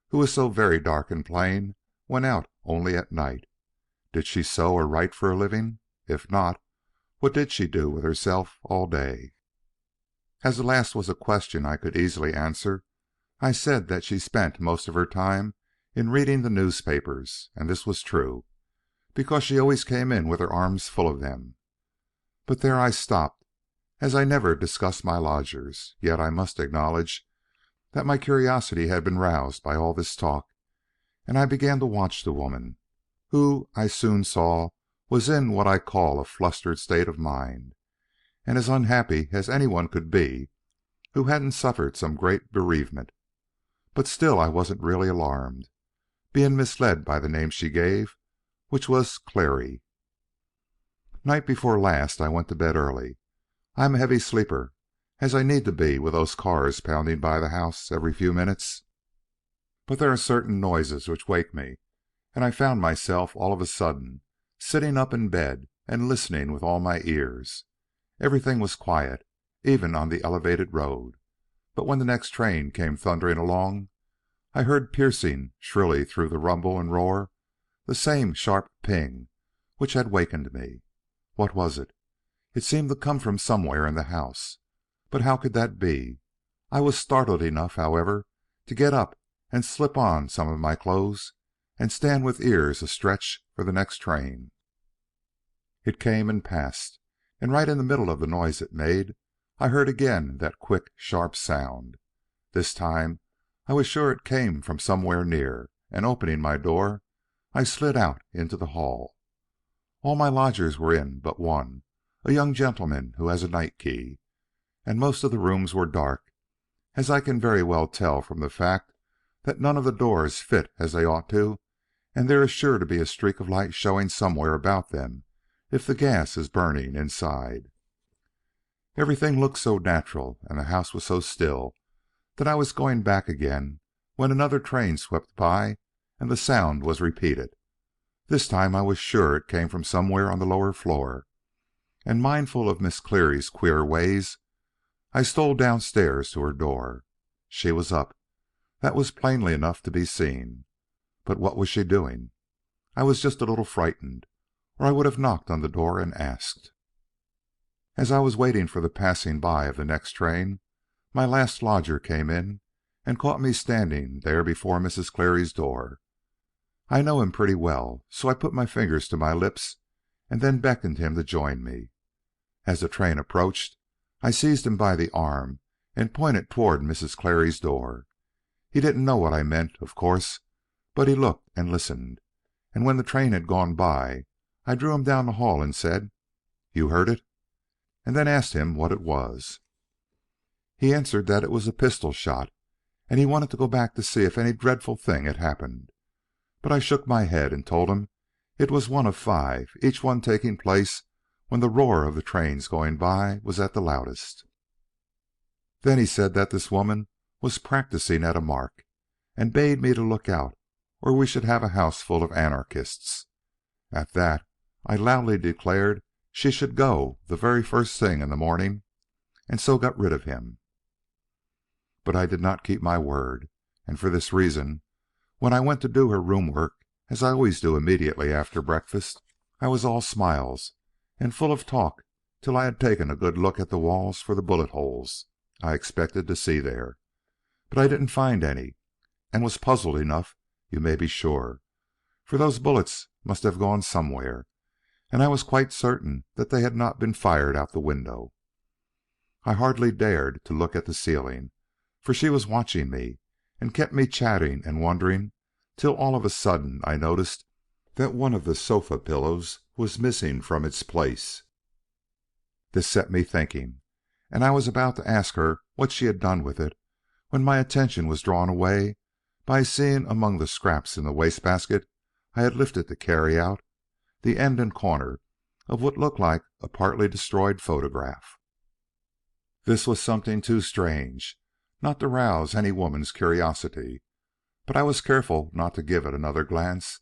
who was so very dark and plain, went out only at night. Did she sew or write for a living? If not, what did she do with herself all day? As the last was a question I could easily answer, I said that she spent most of her time in reading the newspapers, and this was true, because she always came in with her arms full of them. But there I stopped, as I never discuss my lodgers, yet I must acknowledge that my curiosity had been roused by all this talk, and I began to watch the woman, who I soon saw was in what I call a flustered state of mind, and as unhappy as anyone could be who hadn't suffered some great bereavement. But still I wasn't really alarmed, being misled by the name she gave, which was Cleary. Night before last I went to bed early. I am a heavy sleeper, as I need to be with those cars pounding by the house every few minutes. But there are certain noises which wake me, and I found myself all of a sudden sitting up in bed and listening with all my ears. Everything was quiet, even on the elevated road, but when the next train came thundering along, I heard piercing shrilly through the rumble and roar the same sharp ping which had wakened me. What was it? It seemed to come from somewhere in the house, but how could that be? I was startled enough, however, to get up and slip on some of my clothes and stand with ears astretch for the next train. It came and passed, and right in the middle of the noise it made, I heard again that quick, sharp sound. This time I was sure it came from somewhere near, and opening my door, I slid out into the hall. All my lodgers were in but one, a young gentleman who has a night key, and most of the rooms were dark, as I can very well tell from the fact that none of the doors fit as they ought to, and there is sure to be a streak of light showing somewhere about them if the gas is burning inside. Everything looked so natural, and the house was so still, that I was going back again when another train swept by and the sound was repeated. This time I was sure it came from somewhere on the lower floor, and mindful of Miss Cleary's queer ways, I stole downstairs to her door. She was up. That was plainly enough to be seen. But what was she doing? I was just a little frightened, or I would have knocked on the door and asked. As I was waiting for the passing by of the next train, my last lodger came in and caught me standing there before Mrs. Cleary's door. I know him pretty well, so I put my fingers to my lips and then beckoned him to join me. As the train approached, I seized him by the arm and pointed toward Mrs. Cleary's door. He didn't know what I meant, of course, but he looked and listened, and when the train had gone by, I drew him down the hall and said, "You heard it?" and then asked him what it was. He answered that it was a pistol shot, and he wanted to go back to see if any dreadful thing had happened. But I shook my head and told him it was one of 5, each one taking place when the roar of the trains going by was at the loudest. Then he said that this woman was practicing at a mark, and bade me to look out, or we should have a house full of anarchists. At that, I loudly declared she should go the very first thing in the morning, and so got rid of him. But I did not keep my word, and for this reason, when I went to do her room work, as I always do immediately after breakfast, I was all smiles and full of talk till I had taken a good look at the walls for the bullet holes I expected to see there. But I didn't find any, and was puzzled enough, you may be sure, for those bullets must have gone somewhere, and I was quite certain that they had not been fired out the window. I hardly dared to look at the ceiling, for she was watching me, and kept me chatting and wondering, till all of a sudden I noticed that one of the sofa pillows was missing from its place. This set me thinking, and I was about to ask her what she had done with it, when my attention was drawn away by seeing among the scraps in the wastebasket I had lifted to carry out the end and corner of what looked like a partly destroyed photograph. This was something too strange not to rouse any woman's curiosity, but I was careful not to give it another glance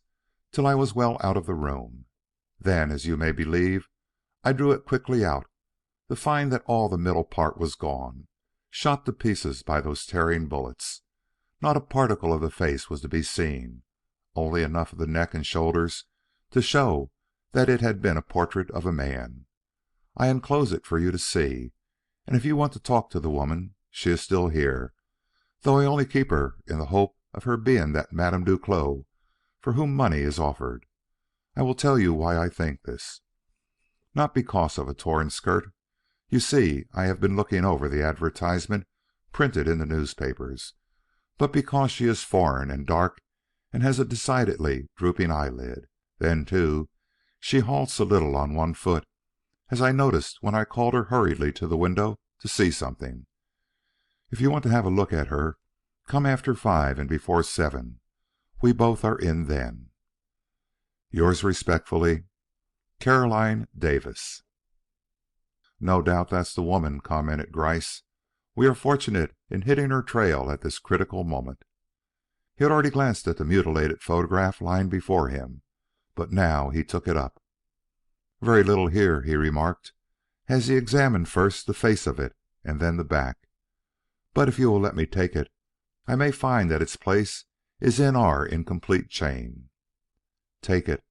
till I was well out of the room. Then, as you may believe, I drew it quickly out, to find that all the middle part was gone, shot to pieces by those tearing bullets. Not a particle of the face was to be seen, only enough of the neck and shoulders to show that it had been a portrait of a man. I enclose it for you to see, and if you want to talk to the woman, she is still here, though I only keep her in the hope of her being that Madame Duclos for whom money is offered. I will tell you why I think this. Not because of a torn skirt. You see, I have been looking over the advertisement printed in the newspapers, but because she is foreign and dark and has a decidedly drooping eyelid. Then, too, she halts a little on one foot, as I noticed when I called her hurriedly to the window to see something. If you want to have a look at her, come after 5 and before 7. We both are in then. Yours respectfully, Caroline Davis. No doubt that's the woman, commented Gryce. We are fortunate in hitting her trail at this critical moment. He had already glanced at the mutilated photograph lying before him, but now he took it up. Very little here, he remarked, as he examined first the face of it and then the back. But if you will let me take it, I may find that its place is in our incomplete chain. Take it,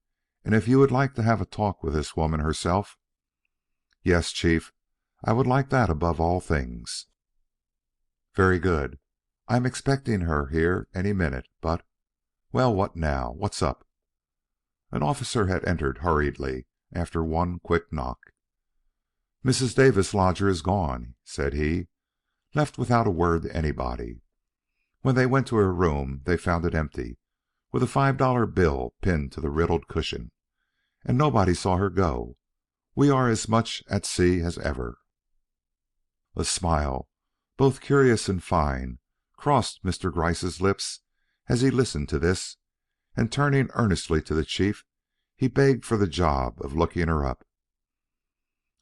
and if you would like to have a talk with this woman herself. Yes, Chief, I would like that above all things. Very good. I am expecting her here any minute, but... Well, what now? What's up? An officer had entered hurriedly after one quick knock. Mrs. Davis' lodger is gone, said he, left without a word to anybody. When they went to her room, they found it empty, with a $5 bill pinned to the riddled cushion, and nobody saw her go. We are as much at sea as ever. A smile, both curious and fine, crossed Mr. Gryce's lips as he listened to this, and turning earnestly to the Chief, he begged for the job of looking her up.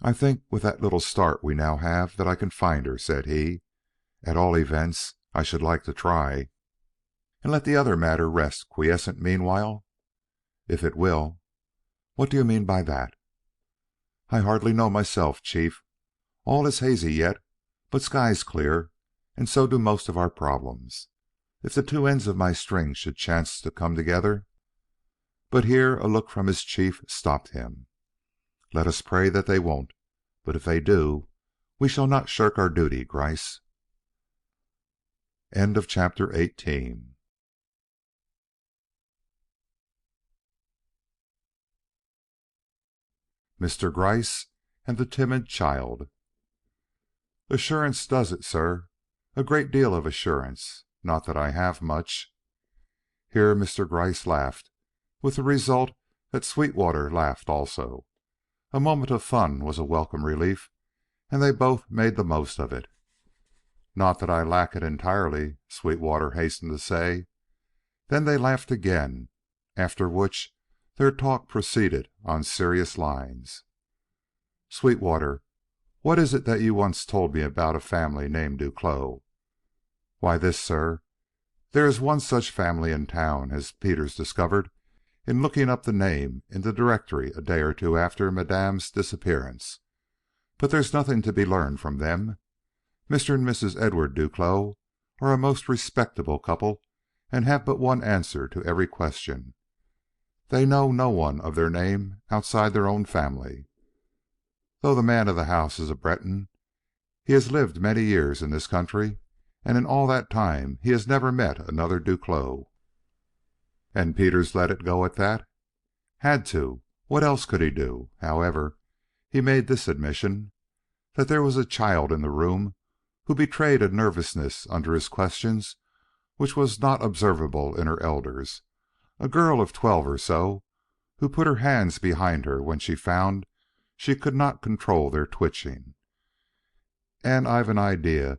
I think with that little start we now have that I can find her, said he. At all events, I should like to try. And let the other matter rest quiescent meanwhile? If it will. What do you mean by that? I hardly know myself, Chief. All is hazy yet, but sky's clear, and so do most of our problems. If the two ends of my string should chance to come together... But here a look from his chief stopped him. Let us pray that they won't, but if they do, we shall not shirk our duty, Gryce. End of chapter 18. Mr. Gryce and the Timid Child. Assurance does it, sir. A great deal of assurance. Not that I have much. Here Mr. Gryce laughed, with the result that Sweetwater laughed also. A moment of fun was a welcome relief, and they both made the most of it. Not that I lack it entirely, Sweetwater hastened to say. Then they laughed again, after which their talk proceeded on serious lines. Sweetwater, what is it that you once told me about a family named Duclos? Why, this, sir. There is one such family in town, as Peters discovered in looking up the name in the directory a day or two after Madame's disappearance. But there's nothing to be learned from them. Mr. and Mrs. Edward Duclos are a most respectable couple, and have but one answer to every question. They know no one of their name outside their own family. Though the man of the house is a Breton, he has lived many years in this country, and in all that time he has never met another Duclos." "And Peters let it go at that?" "Had to. What else could he do? However, he made this admission: that there was a child in the room who betrayed a nervousness under his questions which was not observable in her elders, a girl of 12 or so, who put her hands behind her when she found she could not control their twitching. And I've an idea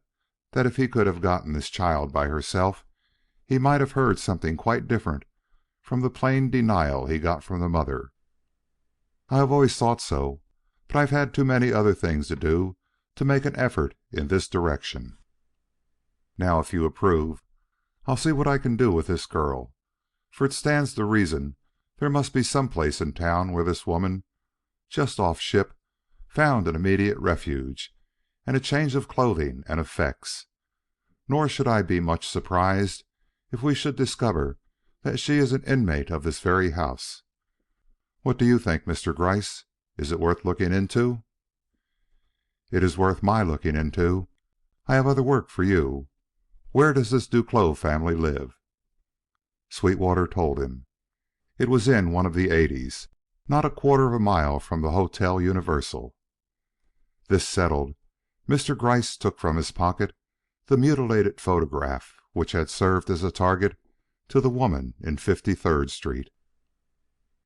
that if he could have gotten this child by herself, he might have heard something quite different from the plain denial he got from the mother. I have always thought so, but I've had too many other things to do to make an effort in this direction. Now, if you approve, I'll see what I can do with this girl, for it stands to reason there must be some place in town where this woman, just off ship, found an immediate refuge and a change of clothing and effects. Nor should I be much surprised if we should discover that she is an inmate of this very house. What do you think, Mr. Gryce? Is it worth looking into?" "It is worth my looking into. I have other work for you. Where does this Duclos family live?" Sweetwater told him. It was in one of the 80s, not a quarter of a mile from the Hotel Universal. This settled, Mr. Gryce took from his pocket the mutilated photograph which had served as a target to the woman in 53rd Street.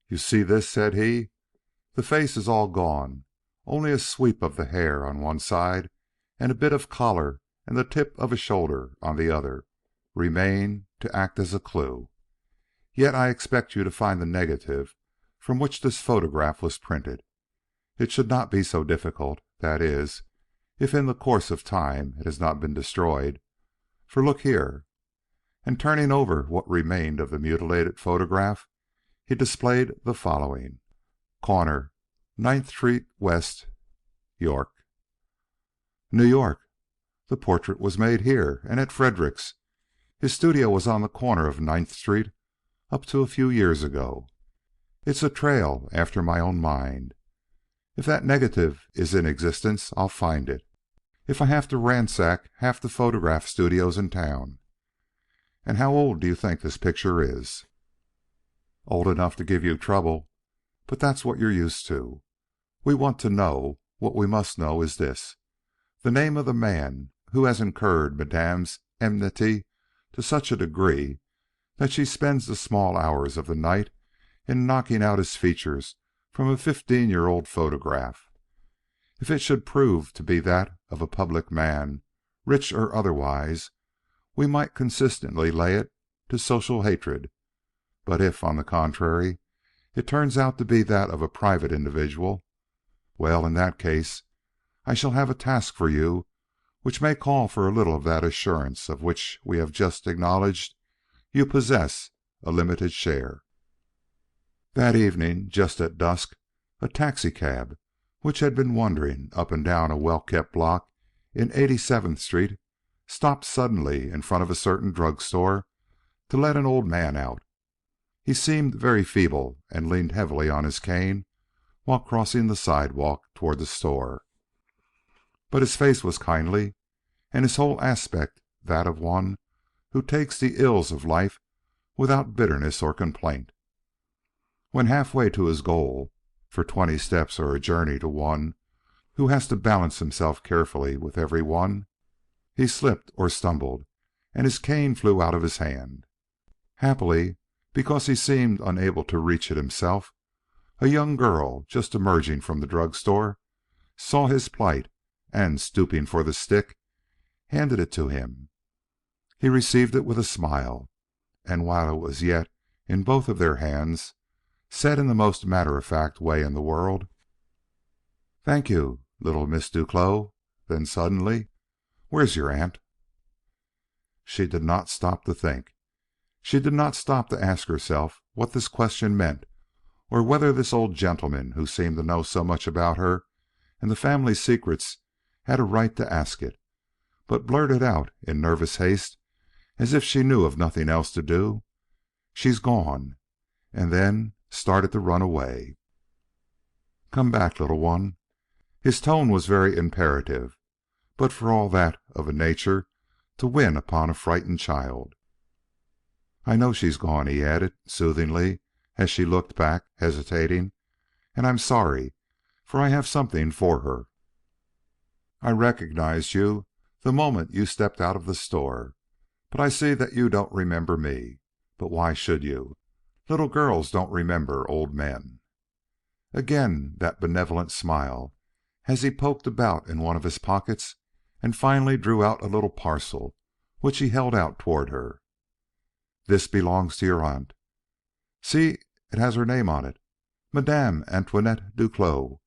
"You see this?" said he. "The face is all gone. Only a sweep of the hair on one side and a bit of collar and the tip of a shoulder on the other remain to act as a clue. Yet I expect you to find the negative from which this photograph was printed. It should not be so difficult, that is, if in the course of time it has not been destroyed. For look here." And turning over what remained of the mutilated photograph, he displayed the following: "Corner, 9th Street West, York." "New York. The portrait was made here and at Fredericks. His studio was on the corner of 9th Street up to a few years ago. It's a trail after my own mind. If that negative is in existence, I'll find it, if I have to ransack half the photograph studios in town. And how old do you think this picture is?" "Old enough to give you trouble, but that's what you're used to. We want to know. What we must know is this: the name of the man who has incurred Madame's enmity to such a degree that she spends the small hours of the night in knocking out his features from a 15-year-old photograph. If it should prove to be that of a public man, rich or otherwise, we might consistently lay it to social hatred. But if, on the contrary, it turns out to be that of a private individual, well, in that case, I shall have a task for you which may call for a little of that assurance of which we have just acknowledged you possess a limited share." That evening, just at dusk, a taxicab, which had been wandering up and down a well-kept block in 87th Street, stopped suddenly in front of a certain drugstore to let an old man out. He seemed very feeble and leaned heavily on his cane while crossing the sidewalk toward the store. But his face was kindly, and his whole aspect that of one who takes the ills of life without bitterness or complaint. When halfway to his goal, for 20 steps are a journey to one who has to balance himself carefully with every one, he slipped or stumbled, and his cane flew out of his hand. Happily, because he seemed unable to reach it himself, a young girl, just emerging from the drugstore, saw his plight, and, stooping for the stick, handed it to him. He received it with a smile, and while it was yet in both of their hands, said in the most matter-of-fact way in the world, "Thank you, little Miss Duclos." Then suddenly, "Where's your aunt?" She did not stop to think. She did not stop to ask herself what this question meant, or whether this old gentleman who seemed to know so much about her and the family secrets had a right to ask it, but blurted out in nervous haste, as if she knew of nothing else to do, "She's gone." And then started to run away. "Come back, little one." His tone was very imperative, but for all that of a nature to win upon a frightened child. "I know she's gone," he added, soothingly, as she looked back, hesitating, "and I'm sorry, for I have something for her. I recognized you the moment you stepped out of the store, but I see that you don't remember me. But why should you? Little girls don't remember old men." Again that benevolent smile as he poked about in one of his pockets and finally drew out a little parcel which he held out toward her. "This belongs to your aunt. See, it has her name on it, Madame Antoinette Duclos.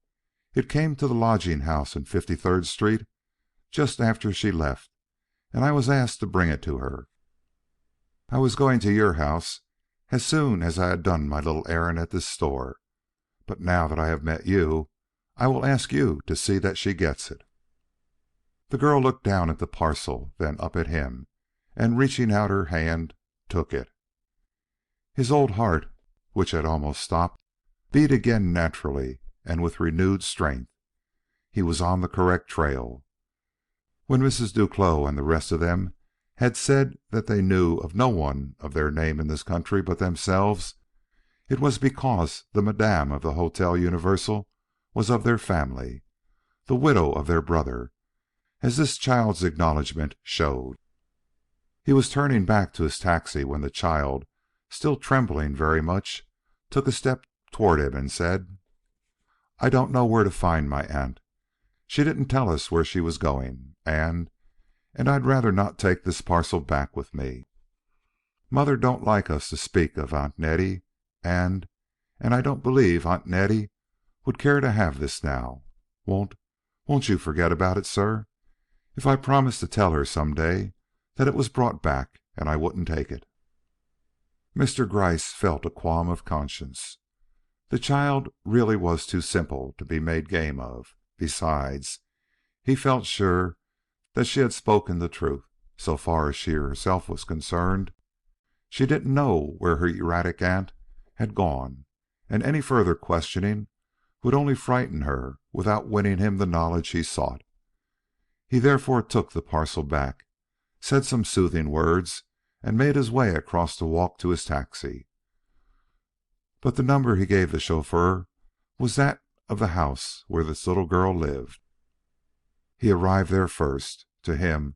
It came to the lodging house in 53rd Street just after she left, and I was asked to bring it to her. I was going to your house as soon as I had done my little errand at this store, but now that I have met you, I will ask you to see that she gets it." The girl looked down at the parcel, then up at him, and reaching out her hand, took it. His old heart, which had almost stopped, beat again naturally and with renewed strength. He was on the correct trail. When Mrs. Duclos and the rest of them had said that they knew of no one of their name in this country but themselves, it was because the Madame of the Hotel Universal was of their family, the widow of their brother, as this child's acknowledgment showed. He was turning back to his taxi when the child, still trembling very much, took a step toward him and said, "I don't know where to find my aunt. She didn't tell us where she was going, and I'd rather not take this parcel back with me. Mother don't like us to speak of Aunt Nettie, and I don't believe Aunt Nettie would care to have this now. Won't you forget about it, sir? If I promised to tell her some day that it was brought back and I wouldn't take it." Mr. Gryce felt a qualm of conscience. The child really was too simple to be made game of. Besides, he felt sure that she had spoken the truth, so far as she herself was concerned. She didn't know where her erratic aunt had gone, and any further questioning would only frighten her without winning him the knowledge he sought. He therefore took the parcel back, said some soothing words, and made his way across the walk to his taxi. But the number he gave the chauffeur was that of the house where this little girl lived. He arrived there first. To him,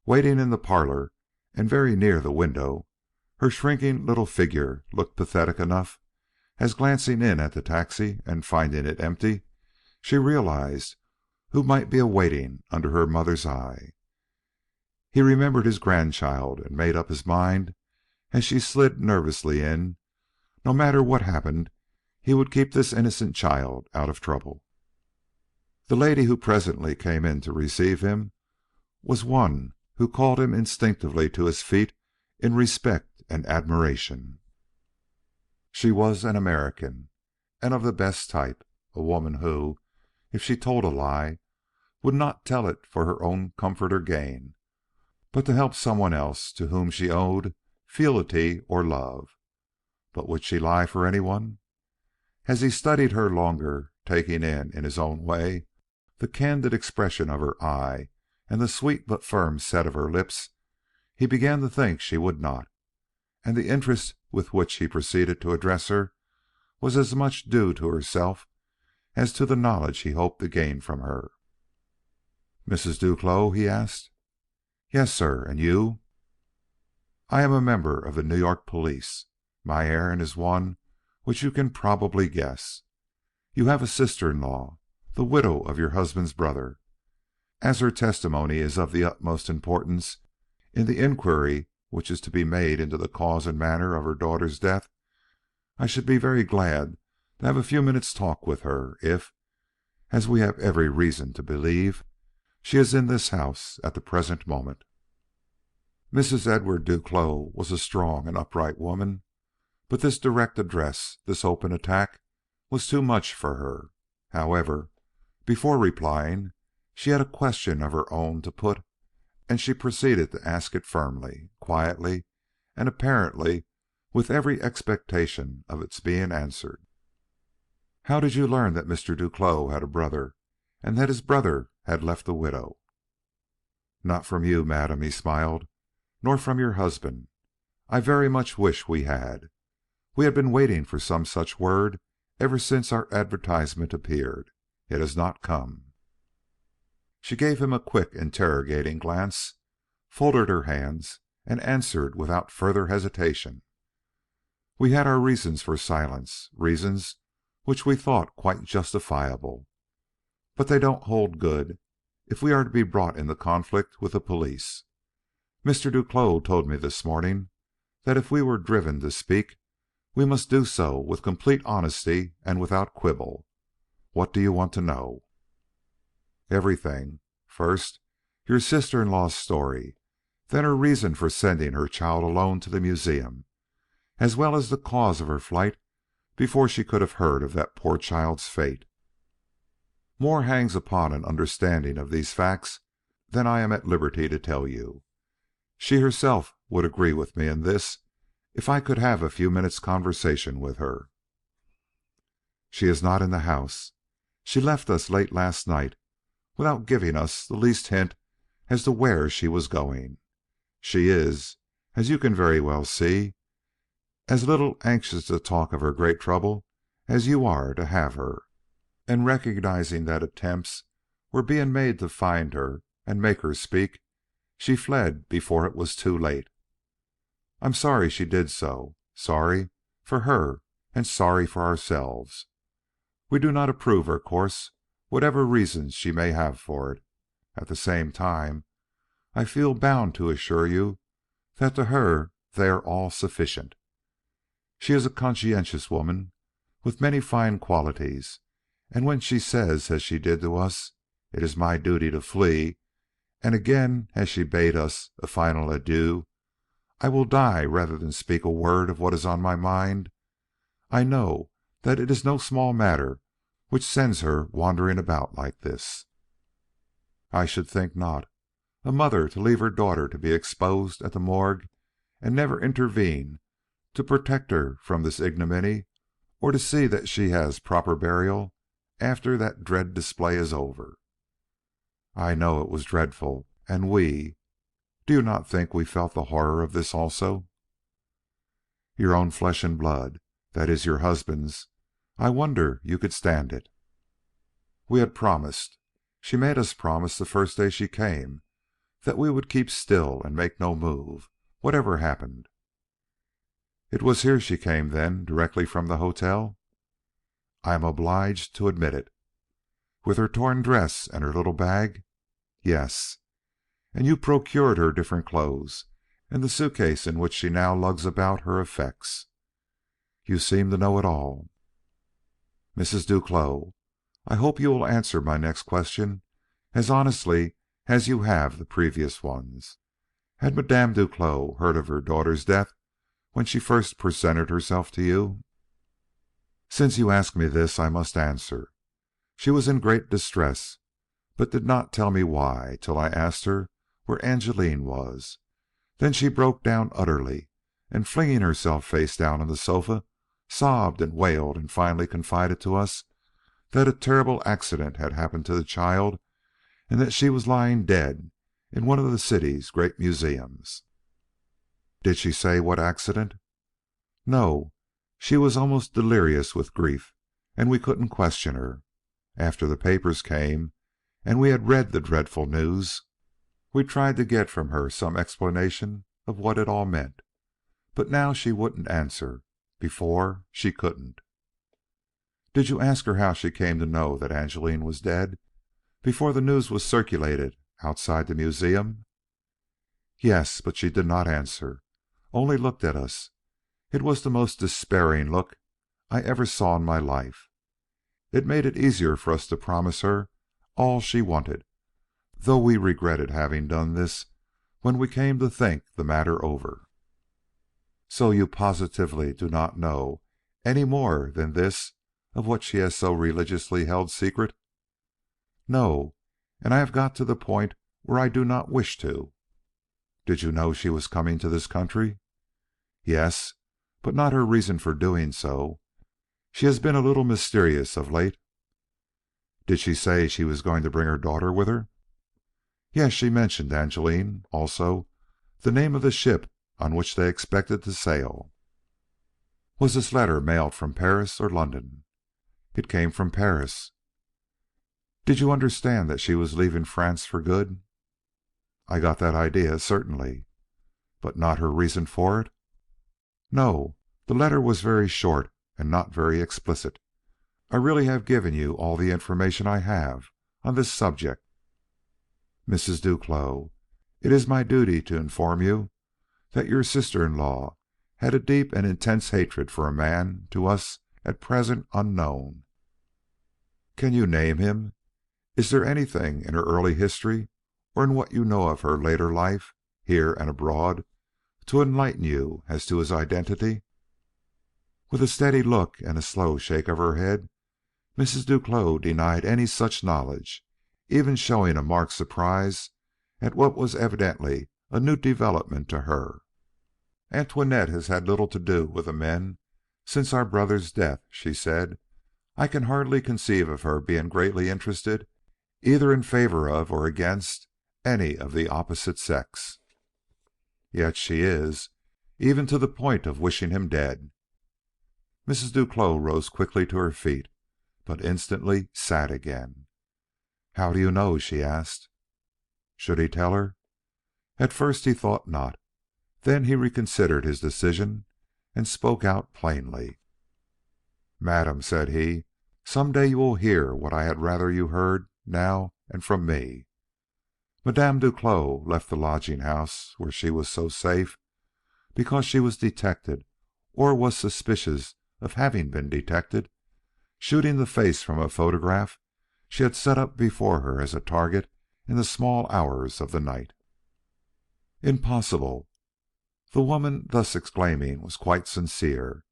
waiting in the parlor and very near the window, her shrinking little figure looked pathetic enough, as glancing in at the taxi and finding it empty, she realized who might be awaiting under her mother's eye. He remembered his grandchild and made up his mind, as she slid nervously in, no matter what happened, he would keep this innocent child out of trouble. The lady who presently came in to receive him was one who called him instinctively to his feet in respect and admiration. She was an American, and of the best type, a woman who, if she told a lie, would not tell it for her own comfort or gain, but to help someone else to whom she owed fealty or love. But would she lie for anyone? As he studied her longer, taking in his own way, the candid expression of her eye and the sweet but firm set of her lips, he began to think she would not, and the interest with which he proceeded to address her was as much due to herself as to the knowledge he hoped to gain from her. "Mrs. Duclos?" he asked. "Yes, sir. And you?" "I am a member of the New York police. My errand is one which you can probably guess. You have a sister-in-law, the widow of your husband's brother. As her testimony is of the utmost importance in the inquiry which is to be made into the cause and manner of her daughter's death, I should be very glad to have a few minutes' talk with her if, as we have every reason to believe, she is in this house at the present moment." Mrs. Edward Duclos was a strong and upright woman, but this direct address, this open attack, was too much for her. However, before replying, she had a question of her own to put, and she proceeded to ask it firmly, quietly, and apparently with every expectation of its being answered. "How did you learn that Mr. Duclos had a brother, and that his brother had left a widow?" "Not from you, madam," he smiled, "nor from your husband. I very much wish we had. We have been waiting for some such word ever since our advertisement appeared. It has not come." She gave him a quick, interrogating glance, folded her hands, and answered without further hesitation. "We had our reasons for silence, reasons which we thought quite justifiable. But they don't hold good if we are to be brought into conflict with the police. Mr. Duclos told me this morning that if we were driven to speak, we must do so with complete honesty and without quibble. What do you want to know?" "Everything. First, your sister-in-law's story, then her reason for sending her child alone to the museum, as well as the cause of her flight before she could have heard of that poor child's fate. More hangs upon an understanding of these facts than I am at liberty to tell you. She herself would agree with me in this if I could have a few minutes' conversation with her." "She is not in the house. She left us late last night without giving us the least hint as to where she was going. She is, as you can very well see, as little anxious to talk of her great trouble as you are to have her, and recognizing that attempts were being made to find her and make her speak, she fled before it was too late. I'm sorry she did so, sorry for her and sorry for ourselves. We do not approve her course, whatever reasons she may have for it. At the same time, I feel bound to assure you that to her they are all sufficient. She is a conscientious woman, with many fine qualities, and when she says, as she did to us, 'It is my duty to flee,' and again as she bade us a final adieu, 'I will die rather than speak a word of what is on my mind,' I know that it is no small matter which sends her wandering about like this." "I should think not. A mother to leave her daughter to be exposed at the morgue and never intervene to protect her from this ignominy, or to see that she has proper burial after that dread display is over." "I know it was dreadful, and do you not think we felt the horror of this also?" "Your own flesh and blood, that is, your husband's. I wonder you could stand it." "We had promised. She made us promise the first day she came that we would keep still and make no move, whatever happened." "It was here she came, then, directly from the hotel?" "I am obliged to admit it." "With her torn dress and her little bag?" "Yes." "And you procured her different clothes, and the suitcase in which she now lugs about her effects?" "You seem to know it all." "Mrs. Duclos, I hope you will answer my next question as honestly as you have the previous ones. Had Madame Duclos heard of her daughter's death when she first presented herself to you?" "Since you ask me this, I must answer. She was in great distress, but did not tell me why till I asked her where Angeline was. Then she broke down utterly, and flinging herself face down on the sofa, sobbed and wailed, and finally confided to us that a terrible accident had happened to the child, and that she was lying dead in one of the city's great museums." "Did she say what accident?" "No. She was almost delirious with grief, and we couldn't question her. After the papers came, and we had read the dreadful news, we tried to get from her some explanation of what it all meant. But now she wouldn't answer. Before, she couldn't." "Did you ask her how she came to know that Angeline was dead, before the news was circulated outside the museum?" "Yes, but she did not answer, only looked at us. It was the most despairing look I ever saw in my life. It made it easier for us to promise her all she wanted, though we regretted having done this when we came to think the matter over." "So you positively do not know any more than this of what she has so religiously held secret?" "No, and I have got to the point where I do not wish to." "Did you know she was coming to this country?" "Yes, but not her reason for doing so. She has been a little mysterious of late." "Did she say she was going to bring her daughter with her?" "Yes, she mentioned Angeline. Also, the name of the ship on which they expected to sail." "Was this letter mailed from Paris or London?" "It came from Paris." "Did you understand that she was leaving France for good?" "I got that idea, certainly." "But not her reason for it?" "No. The letter was very short and not very explicit. I really have given you all the information I have on this subject." "Mrs. Duclos, it is my duty to inform you that your sister in law had a deep and intense hatred for a man to us at present unknown." "Can you name him? Is there anything in her early history or in what you know of her later life, here and abroad, to enlighten you as to his identity?" With a steady look and a slow shake of her head, Mrs. Duclos denied any such knowledge, even showing a marked surprise at what was evidently a new development to her. "Antoinette has had little to do with the men since our brother's death," she said. "I can hardly conceive of her being greatly interested either in favor of or against any of the opposite sex." "Yet she is, even to the point of wishing him dead." Mrs. Duclos rose quickly to her feet, but instantly sat again. "How do you know?" she asked. Should he tell her? At first he thought not. Then he reconsidered his decision and spoke out plainly. "Madam," said he, "some day you will hear what I had rather you heard now and from me. Madame Duclos left the lodging house where she was so safe because she was detected, or was suspicious of having been detected, shooting the face from a photograph she had set up before her as a target in the small hours of the night." "Impossible!" The woman thus exclaiming was quite sincere.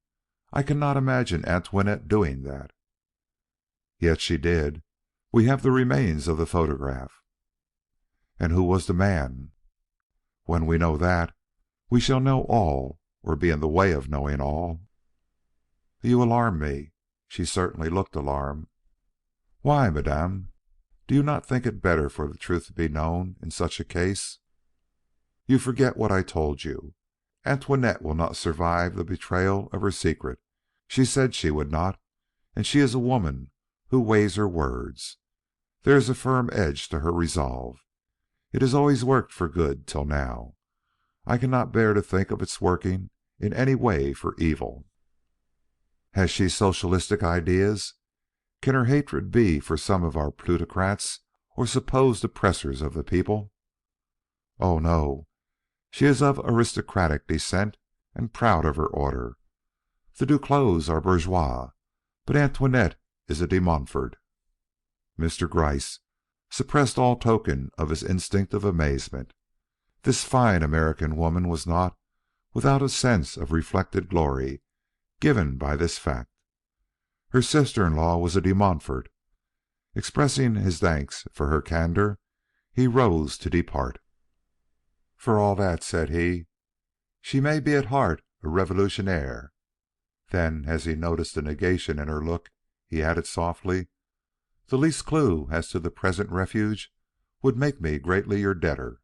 "I cannot imagine Antoinette doing that." "Yet she did. We have the remains of the photograph." "And who was the man?" "When we know that, we shall know all, or be in the way of knowing all." "You alarm me." She certainly looked alarmed. "Why, madame? Do you not think it better for the truth to be known in such a case?" "You forget what I told you. Antoinette will not survive the betrayal of her secret. She said she would not, and she is a woman who weighs her words. There is a firm edge to her resolve. It has always worked for good till now. I cannot bear to think of its working in any way for evil." "Has she socialistic ideas? Can her hatred be for some of our plutocrats or supposed oppressors of the people?" "Oh, no. She is of aristocratic descent and proud of her order. The Duclos are bourgeois, but Antoinette is a De Montfort." Mr. Gryce suppressed all token of his instinctive amazement. This fine American woman was not without a sense of reflected glory given by this fact. Her sister-in-law was a De Montfort. Expressing his thanks for her candor, he rose to depart. "For all that," said he, "she may be at heart a revolutionnaire." Then, as he noticed the negation in her look, he added softly, "The least clue as to the present refuge would make me greatly your debtor."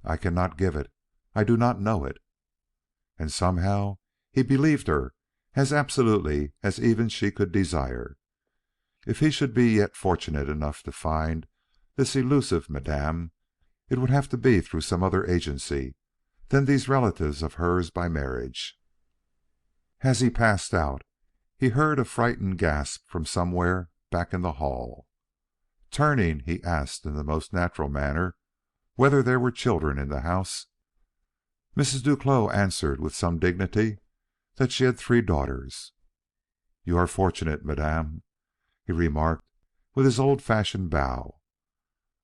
"I cannot give it. I do not know it." And somehow he believed her as absolutely as even she could desire. If he should be yet fortunate enough to find this elusive madame, it would have to be through some other agency than these relatives of hers by marriage. As he passed out, he heard a frightened gasp from somewhere back in the hall. Turning, he asked in the most natural manner whether there were children in the house. Mrs. Duclos answered with some dignity that she had 3 daughters. "You are fortunate, madame," he remarked with his old-fashioned bow.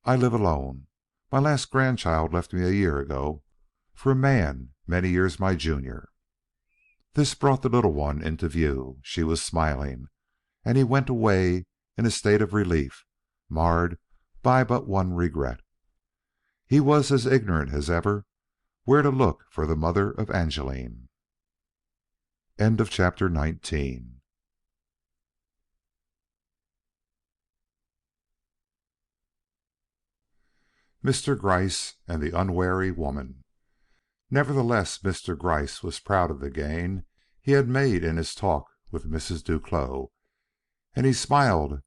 "I live alone. My last grandchild left me a year ago for a man many years my junior." This brought the little one into view. She was smiling, and he went away in a state of relief, marred by but one regret. He was as ignorant as ever where to look for the mother of Angeline. End of chapter 19. Mr. Gryce and the Unwary Woman. Nevertheless, Mr. Gryce was proud of the gain he had made in his talk with Mrs. Duclos, and he smiled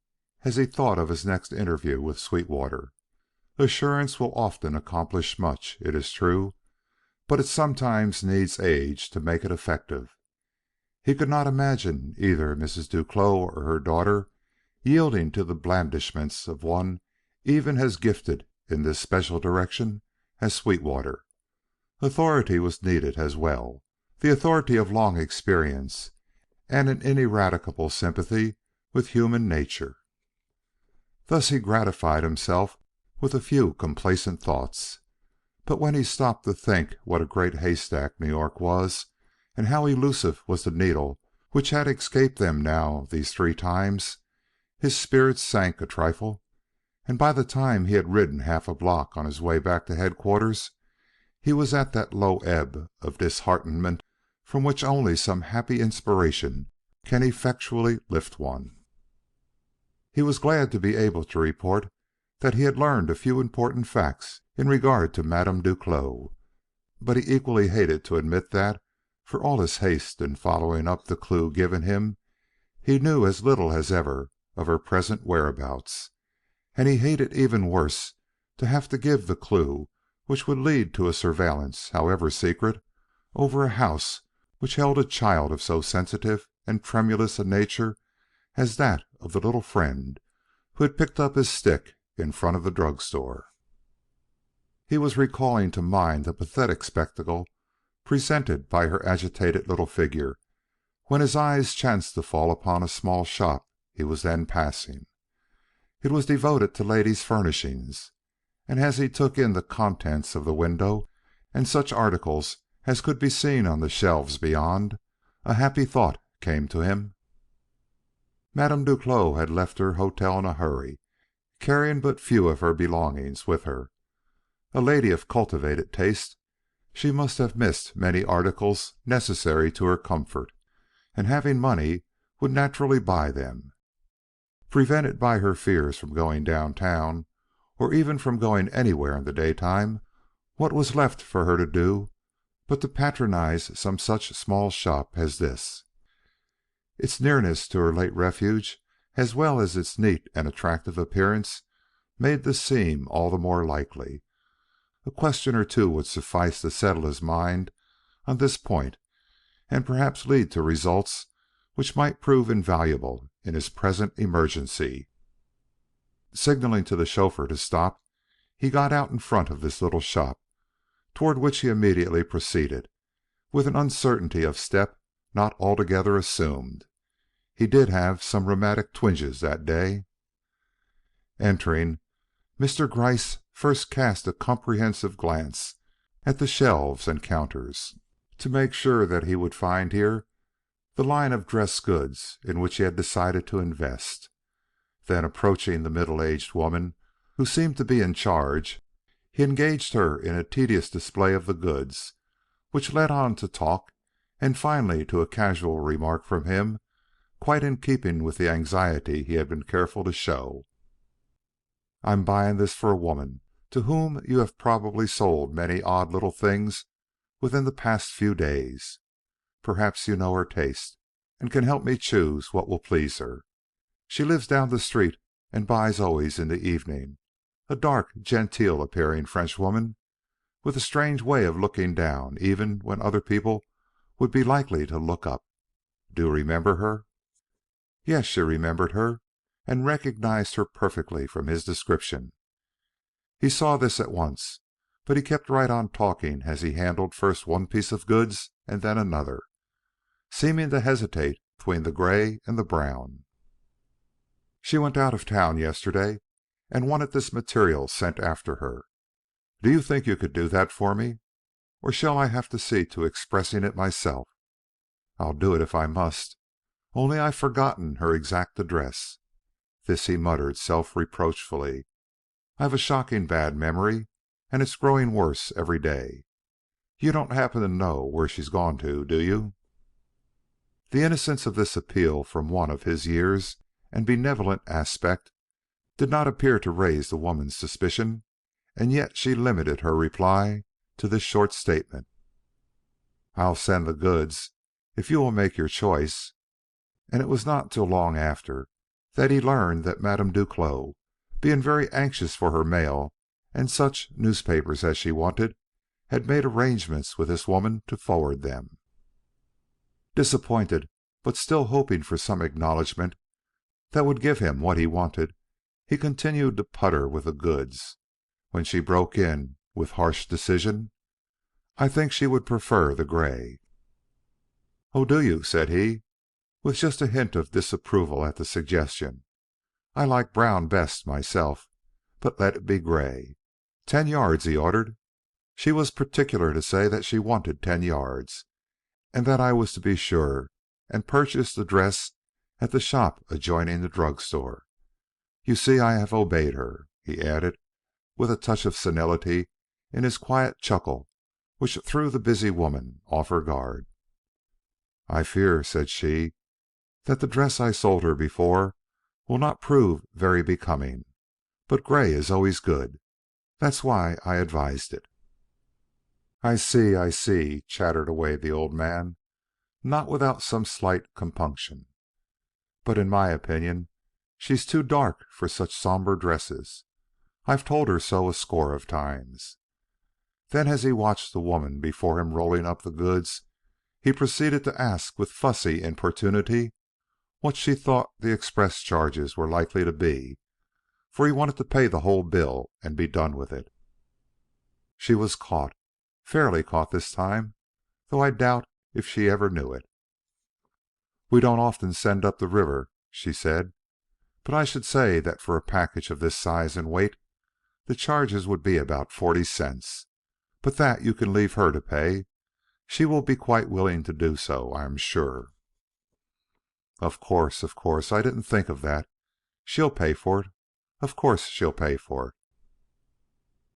as he thought of his next interview with Sweetwater. Assurance will often accomplish much, it is true, but it sometimes needs age to make it effective. He could not imagine either Mrs. Duclos or her daughter yielding to the blandishments of one even as gifted in this special direction as Sweetwater. Authority was needed as well, the authority of long experience and an ineradicable sympathy with human nature. Thus he gratified himself with a few complacent thoughts. But when he stopped to think what a great haystack New York was, and how elusive was the needle which had escaped them now these 3 times, his spirits sank a trifle, and by the time he had ridden half a block on his way back to headquarters, he was at that low ebb of disheartenment from which only some happy inspiration can effectually lift one. He was glad to be able to report that he had learned a few important facts in regard to Madame Duclos, but he equally hated to admit that, for all his haste in following up the clue given him, he knew as little as ever of her present whereabouts, and he hated even worse to have to give the clue which would lead to a surveillance, however secret, over a house which held a child of so sensitive and tremulous a nature as that of the little friend who had picked up his stick in front of the drug store. He was recalling to mind the pathetic spectacle presented by her agitated little figure when his eyes chanced to fall upon a small shop he was then passing. It was devoted to ladies' furnishings, and as he took in the contents of the window and such articles as could be seen on the shelves beyond, a happy thought came to him. Madame Duclos had left her hotel in a hurry, carrying but few of her belongings with her. A lady of cultivated taste, she must have missed many articles necessary to her comfort, and having money would naturally buy them. Prevented by her fears from going downtown, or even from going anywhere in the daytime, what was left for her to do but to patronize some such small shop as this? Its nearness to her late refuge, as well as its neat and attractive appearance, made this seem all the more likely. A question or two would suffice to settle his mind on this point, and perhaps lead to results which might prove invaluable in his present emergency. Signaling to the chauffeur to stop, he got out in front of this little shop, toward which he immediately proceeded, with an uncertainty of step not altogether assumed. He did have some rheumatic twinges that day. Entering, Mr. Gryce first cast a comprehensive glance at the shelves and counters, to make sure that he would find here the line of dress goods in which he had decided to invest. Then, approaching the middle-aged woman who seemed to be in charge, he engaged her in a tedious display of the goods, which led on to talk, and finally to a casual remark from him, quite in keeping with the anxiety he had been careful to show. "I'm buying this for a woman to whom you have probably sold many odd little things within the past few days. Perhaps you know her taste, and can help me choose what will please her. She lives down the street and buys always in the evening, a dark, genteel appearing Frenchwoman, with a strange way of looking down even when other people would be likely to look up. Do you remember her?" Yes, she remembered her, and recognized her perfectly from his description. He saw this at once, but he kept right on talking as he handled first one piece of goods and then another, seeming to hesitate between the gray and the brown. "She went out of town yesterday and wanted this material sent after her. Do you think you could do that for me, or shall I have to see to expressing it myself? I'll do it if I must, only I've forgotten her exact address." This he muttered self-reproachfully. "I've a shocking bad memory, and it's growing worse every day. You don't happen to know where she's gone to, do you?" The innocence of this appeal from one of his years and benevolent aspect did not appear to raise the woman's suspicion, and yet she limited her reply to this short statement: "I'll send the goods if you will make your choice." And it was not till long after that he learned that Madame Duclos, being very anxious for her mail and such newspapers as she wanted, had made arrangements with this woman to forward them. Disappointed, but still hoping for some acknowledgment that would give him what he wanted, he continued to putter with the goods, when she broke in with harsh decision: "I think she would prefer the gray." "Oh, do you?" said he, with just a hint of disapproval at the suggestion. "I like brown best myself, but let it be gray. 10 yards," he ordered. She was particular to say that she wanted 10 yards, and that I was to be sure and purchase the dress at the shop adjoining the drug store. You see I have obeyed her," he added, with a touch of senility in his quiet chuckle which threw the busy woman off her guard. "I fear," said she, "that the dress I sold her before will not prove very becoming, but gray is always good. That's why I advised it." I see," chattered away the old man, not without some slight compunction. "But in my opinion she's too dark for such somber dresses. I've told her so a score of times." Then, as he watched the woman before him rolling up the goods, he proceeded to ask with fussy importunity what she thought the express charges were likely to be, for he wanted to pay the whole bill and be done with it. She was caught, fairly caught this time, though I doubt if she ever knew it. "We don't often send up the river," she said, "but I should say that for a package of this size and weight the charges would be about 40 cents. But that you can leave her to pay. She will be quite willing to do so, I am sure." Of course, I didn't think of that. She'll pay for it. Of course she'll pay for it."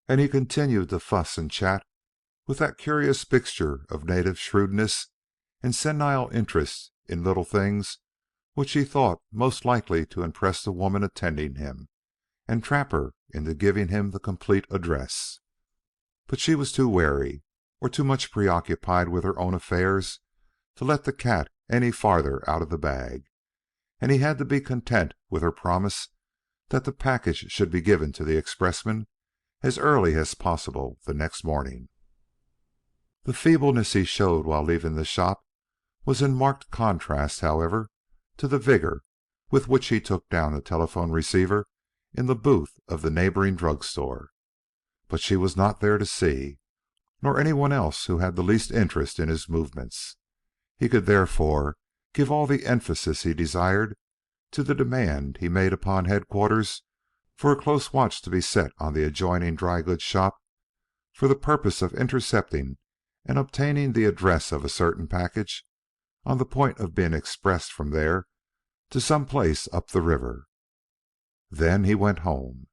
And he continued to fuss and chat with that curious mixture of native shrewdness and senile interest in little things which he thought most likely to impress the woman attending him and trap her into giving him the complete address. But she was too wary, or too much preoccupied with her own affairs, to let the cat any farther out of the bag, and he had to be content with her promise that the package should be given to the expressman as early as possible the next morning. The feebleness he showed while leaving the shop was in marked contrast, however, to the vigor with which he took down the telephone receiver in the booth of the neighboring drug store. But she was not there to see, nor anyone else who had the least interest in his movements. He could therefore give all the emphasis he desired to the demand he made upon headquarters for a close watch to be set on the adjoining dry goods shop for the purpose of intercepting and obtaining the address of a certain package on the point of being expressed from there to some place up the river. Then he went home,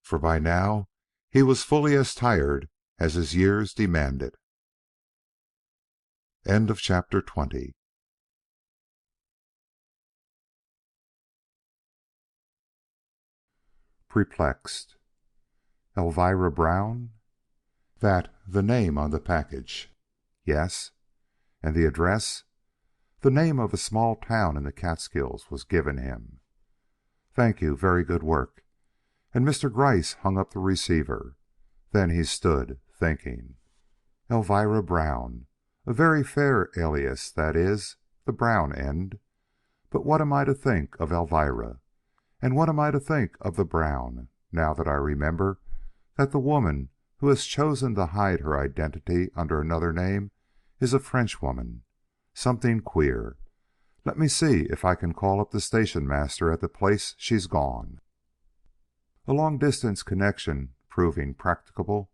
for by now he was fully as tired as his years demanded. End of chapter 20. Perplexed. Elvira Brown? That the name on the package? Yes. And the address? The name of a small town in the Catskills was given him. Thank you, very good work. And Mr. Gryce hung up the receiver. Then he stood thinking. Elvira Brown, a very fair alias, that is, the Brown end. But what am I to think of Elvira? And what am I to think of the Brown, now that I remember that the woman who has chosen to hide her identity under another name is a Frenchwoman? Something queer. Let me see if I can call up the station master at the place she's gone. A long-distance connection proving practicable,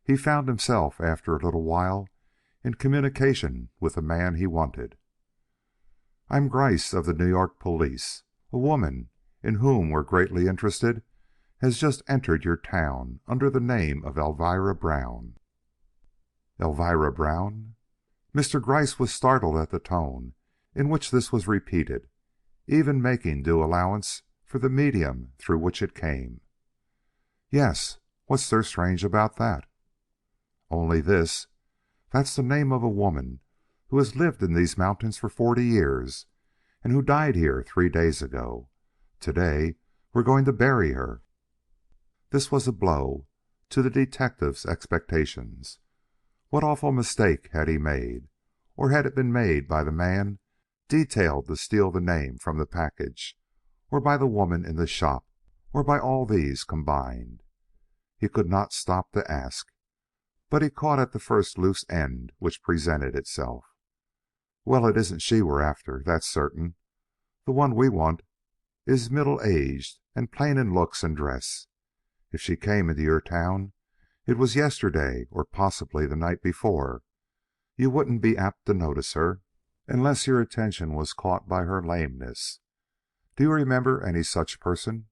he found himself after a little while in communication with the man he wanted. "I'm Gryce of the New York police. A woman, in whom we're greatly interested, has just entered your town under the name of Elvira Brown." Elvira Brown? Mr. Gryce was startled at the tone in which this was repeated, even making due allowance for the medium through which it came. "Yes. What's there strange about that?" "Only this. That's the name of a woman who has lived in these mountains for 40 years, and who died here 3 days ago. Today we're going to bury her." This was a blow to the detective's expectations. What awful mistake had he made? Or had it been made by the man detailed to steal the name from the package, or by the woman in the shop, or by all these combined? He could not stop to ask, but he caught at the first loose end which presented itself. "Well, it isn't she we're after, that's certain. The one we want is middle-aged and plain in looks and dress. If she came into your town, it was yesterday or possibly the night before. You wouldn't be apt to notice her, unless your attention was caught by her lameness. Do you remember any such person?"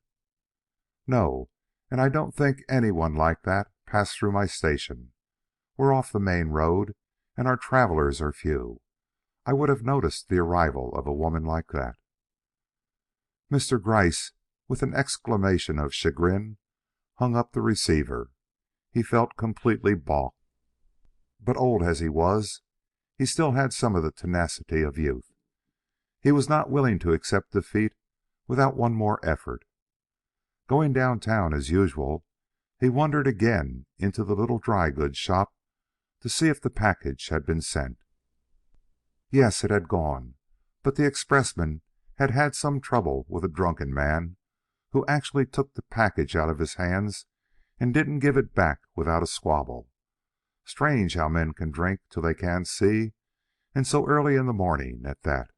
"No, and I don't think any one like that passed through my station. We're off the main road, and our travelers are few. I would have noticed the arrival of a woman like that." Mr. Gryce, with an exclamation of chagrin, hung up the receiver. He felt completely balked. But old as he was, he still had some of the tenacity of youth. He was not willing to accept defeat without one more effort. Going downtown as usual, he wandered again into the little dry goods shop to see if the package had been sent. Yes, it had gone, but the expressman had had some trouble with a drunken man who actually took the package out of his hands and didn't give it back without a squabble. Strange how men can drink till they can't see, and so early in the morning at that.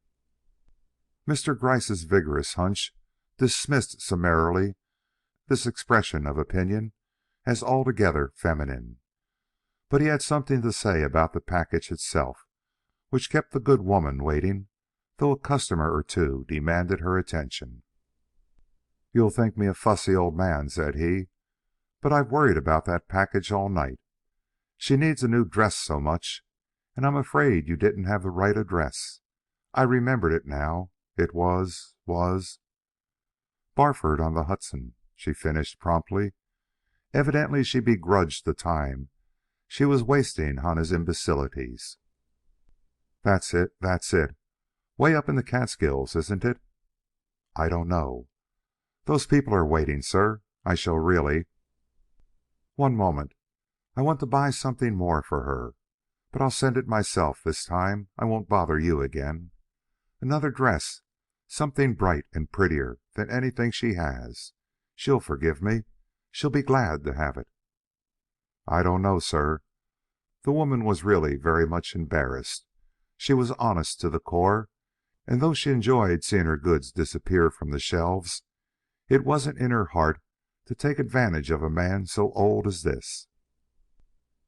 Mr. Gryce's vigorous hunch dismissed summarily this expression of opinion as altogether feminine. But he had something to say about the package itself, which kept the good woman waiting, though a customer or two demanded her attention. "You'll think me a fussy old man," said he, "but I've worried about that package all night. She needs a new dress so much, and I'm afraid you didn't have the right address. I remembered it now. It was Barford on the Hudson," she finished promptly. Evidently she begrudged the time she was wasting on his imbecilities. That's it, that's it. Way up in the Catskills, isn't it?" "I don't know." "Those people are waiting, sir. I shall really—" "One moment. I want to buy something more for her, but I'll send it myself this time. I won't bother you again. Another dress, something bright and prettier than anything she has. She'll forgive me. She'll be glad to have it." "I don't know, sir." The woman was really very much embarrassed. She was honest to the core, and though she enjoyed seeing her goods disappear from the shelves, it wasn't in her heart to take advantage of a man so old as this.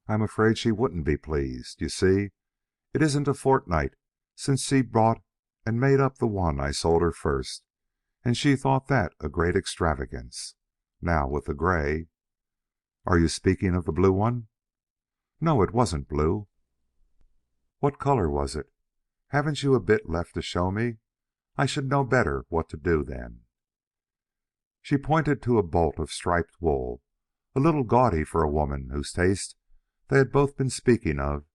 "I'm afraid she wouldn't be pleased. You see, it isn't a fortnight since she bought and made up the one I sold her first, and she thought that a great extravagance. Now with the gray—" "Are you speaking of the blue one?" "No, it wasn't blue." "What color was it? Haven't you a bit left to show me? I should know better what to do then." She pointed to a bolt of striped wool, a little gaudy for a woman whose taste they had both been speaking of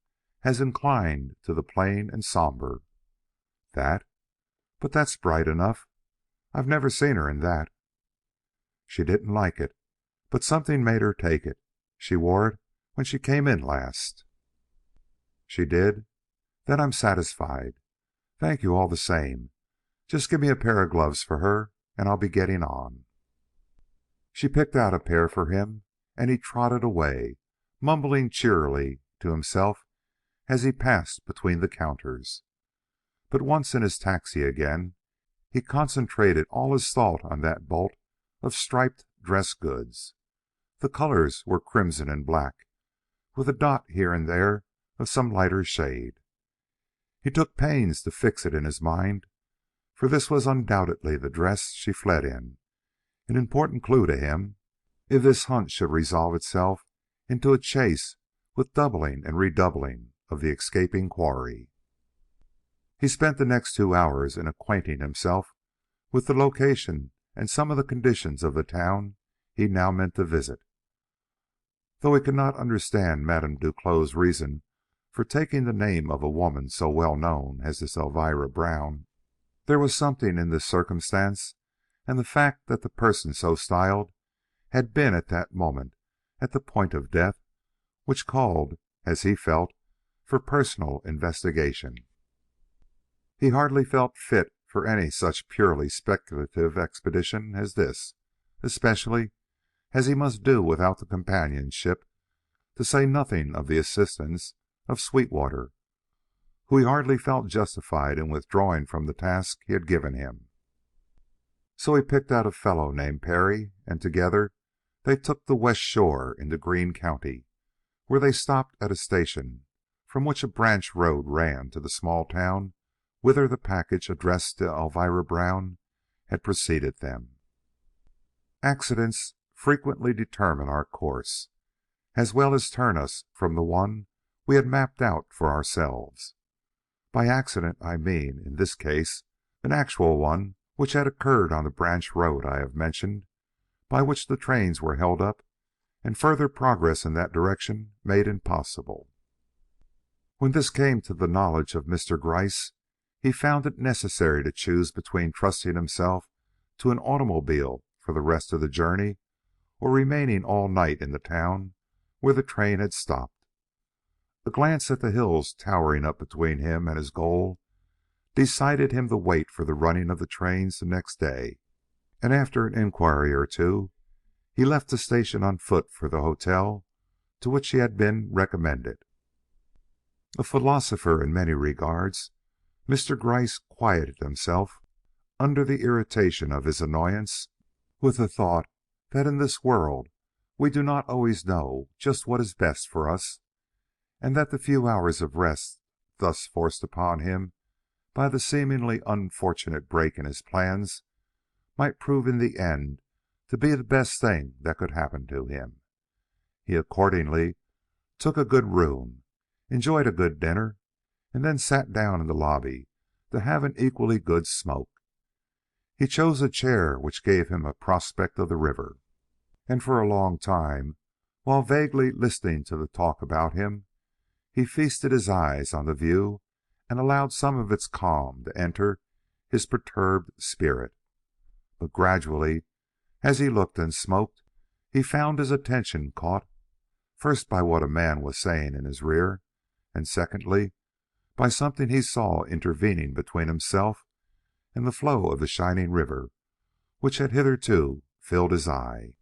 as inclined to the plain and somber. "That? But that's bright enough. I've never seen her in that." "She didn't like it, but something made her take it. She wore it when she came in last." "She did? Then I'm satisfied. Thank you all the same. Just give me a pair of gloves for her, and I'll be getting on." She picked out a pair for him, and he trotted away, mumbling cheerily to himself as he passed between the counters. But once in his taxi again, he concentrated all his thought on that bolt of striped dress goods. The colors were crimson and black, with a dot here and there of some lighter shade. He took pains to fix it in his mind, for this was undoubtedly the dress she fled in, an important clue to him if this hunt should resolve itself into a chase with doubling and redoubling of the escaping quarry. He spent the next 2 hours in acquainting himself with the location and some of the conditions of the town he now meant to visit. Though he could not understand Madame Duclos' reason for taking the name of a woman so well known as this Elvira Brown, there was something in this circumstance and the fact that the person so styled had been at that moment at the point of death which called, as he felt, for personal investigation. He hardly felt fit for any such purely speculative expedition as this, especially as he must do without the companionship, to say nothing of the assistance, of Sweetwater, who he hardly felt justified in withdrawing from the task he had given him. So he picked out a fellow named Perry, and together they took the west shore into Greene County, where they stopped at a station from which a branch road ran to the small town whither the package addressed to Elvira Brown had preceded them. Accidents frequently determine our course, as well as turn us from the one we had mapped out for ourselves. By accident, I mean, in this case, an actual one which had occurred on the branch road I have mentioned, by which the trains were held up and further progress in that direction made impossible. When this came to the knowledge of Mr. Gryce, he found it necessary to choose between trusting himself to an automobile for the rest of the journey or remaining all night in the town where the train had stopped. A glance at the hills towering up between him and his goal decided him to wait for the running of the trains the next day, and after an inquiry or two, he left the station on foot for the hotel to which he had been recommended. A philosopher in many regards, Mr. Gryce quieted himself under the irritation of his annoyance with the thought that in this world we do not always know just what is best for us, and that the few hours of rest thus forced upon him by the seemingly unfortunate break in his plans might prove in the end to be the best thing that could happen to him. He accordingly took a good room, enjoyed a good dinner, and then sat down in the lobby to have an equally good smoke. He chose a chair which gave him a prospect of the river, and for a long time, while vaguely listening to the talk about him, he feasted his eyes on the view and allowed some of its calm to enter his perturbed spirit. But gradually, as he looked and smoked, he found his attention caught, first by what a man was saying in his rear, and secondly, by something he saw intervening between himself and the flow of the shining river which had hitherto filled his eye.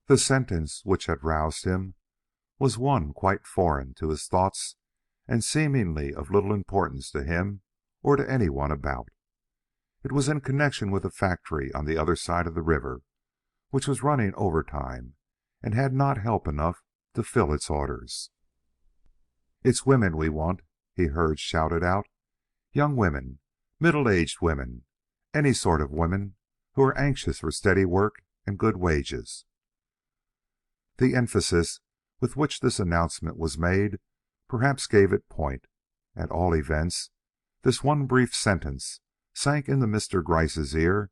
The sentence which had roused him was one quite foreign to his thoughts and seemingly of little importance to him or to anyone about. It was in connection with a factory on the other side of the river, which was running overtime and had not help enough to fill its orders. "It's women we want," he heard shouted out. "Young women, middle-aged women, any sort of women who are anxious for steady work and good wages." The emphasis with which this announcement was made perhaps gave it point. At all events, this one brief sentence sank into Mr. Gryce's ear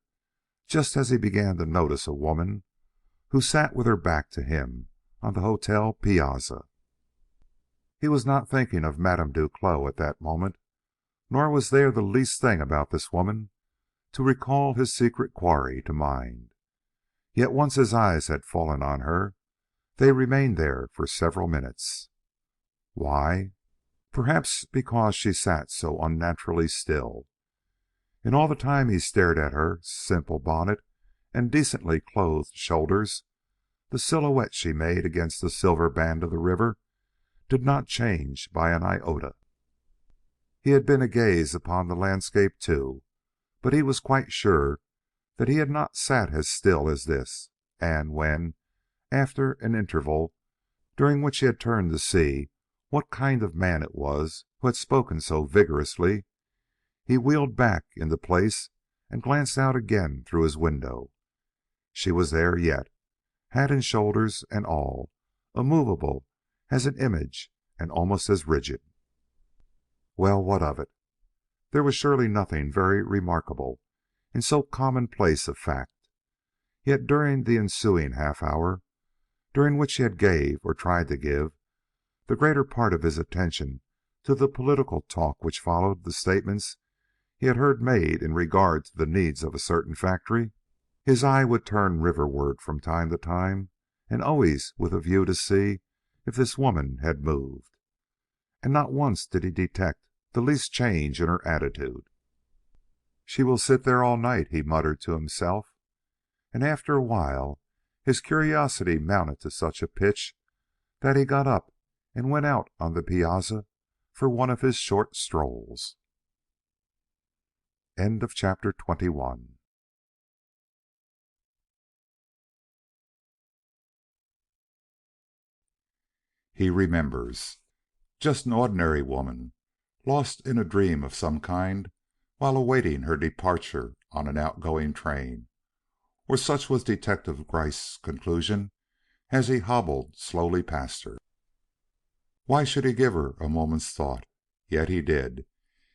just as he began to notice a woman who sat with her back to him on the hotel piazza. He was not thinking of Madame Duclos at that moment, nor was there the least thing about this woman to recall his secret quarry to mind. Yet once his eyes had fallen on her, they remained there for several minutes. Why? Perhaps because she sat so unnaturally still. In all the time he stared at her simple bonnet and decently clothed shoulders, the silhouette she made against the silver band of the river did not change by an iota. He had been agaze upon the landscape too, but he was quite sure that he had not sat as still as this, and when, after an interval during which he had turned to see what kind of man it was who had spoken so vigorously, he wheeled back into place and glanced out again through his window, she was there yet, hat and shoulders and all, immovable as an image and almost as rigid. Well, what of it? There was surely nothing very remarkable in so commonplace a fact. Yet during the ensuing half hour, during which he had gave, or tried to give, the greater part of his attention to the political talk which followed the statements he had heard made in regard to the needs of a certain factory, his eye would turn riverward from time to time, and always with a view to see if this woman had moved. And not once did he detect the least change in her attitude. "She will sit there all night," he muttered to himself. And after a while his curiosity mounted to such a pitch that he got up and went out on the piazza for one of his short strolls. End of chapter 21. He remembers. Just an ordinary woman, lost in a dream of some kind while awaiting her departure on an outgoing train, or such was Detective Gryce's conclusion as he hobbled slowly past her. Why should he give her a moment's thought? Yet he did.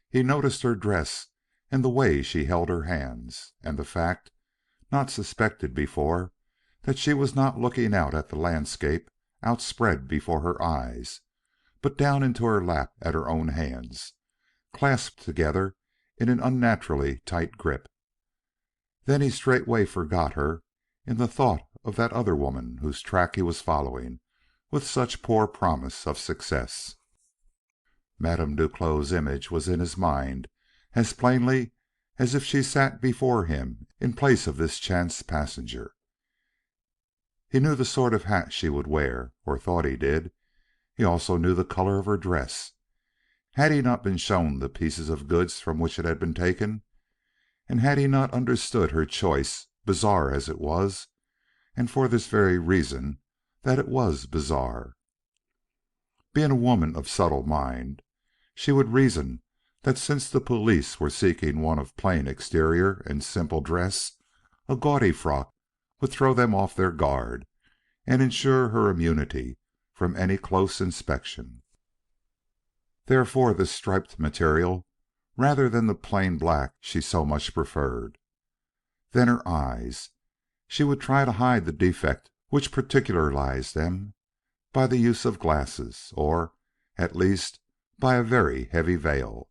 He noticed her dress and the way she held her hands, and the fact, not suspected before, that she was not looking out at the landscape outspread before her eyes, but down into her lap at her own hands, clasped together in an unnaturally tight grip. Then he straightway forgot her in the thought of that other woman whose track he was following with such poor promise of success. Madame Duclos' image was in his mind as plainly as if she sat before him in place of this chance passenger. He knew the sort of hat she would wear, or thought he did. He also knew the color of her dress. Had he not been shown the pieces of goods from which it had been taken? And had he not understood her choice, bizarre as it was, and for this very reason that it was bizarre? Being a woman of subtle mind, she would reason that since the police were seeking one of plain exterior and simple dress, a gaudy frock would throw them off their guard and ensure her immunity from any close inspection. Therefore this striped material rather than the plain black she so much preferred. Then her eyes. She would try to hide the defect which particularized them by the use of glasses, or, at least, by a very heavy veil.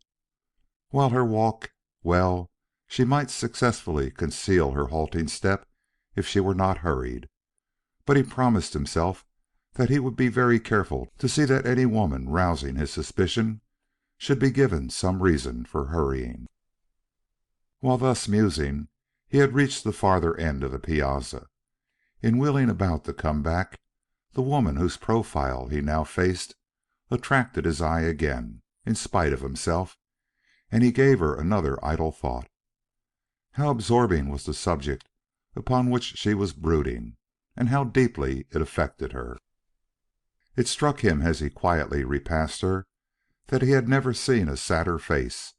While her walk, well, she might successfully conceal her halting step if she were not hurried. But he promised himself that he would be very careful to see that any woman rousing his suspicion should be given some reason for hurrying. While thus musing, he had reached the farther end of the piazza. In wheeling about to come back, the woman whose profile he now faced attracted his eye again, in spite of himself, and he gave her another idle thought. How absorbing was the subject upon which she was brooding, and how deeply it affected her. It struck him as he quietly repassed her that he had never seen a sadder face.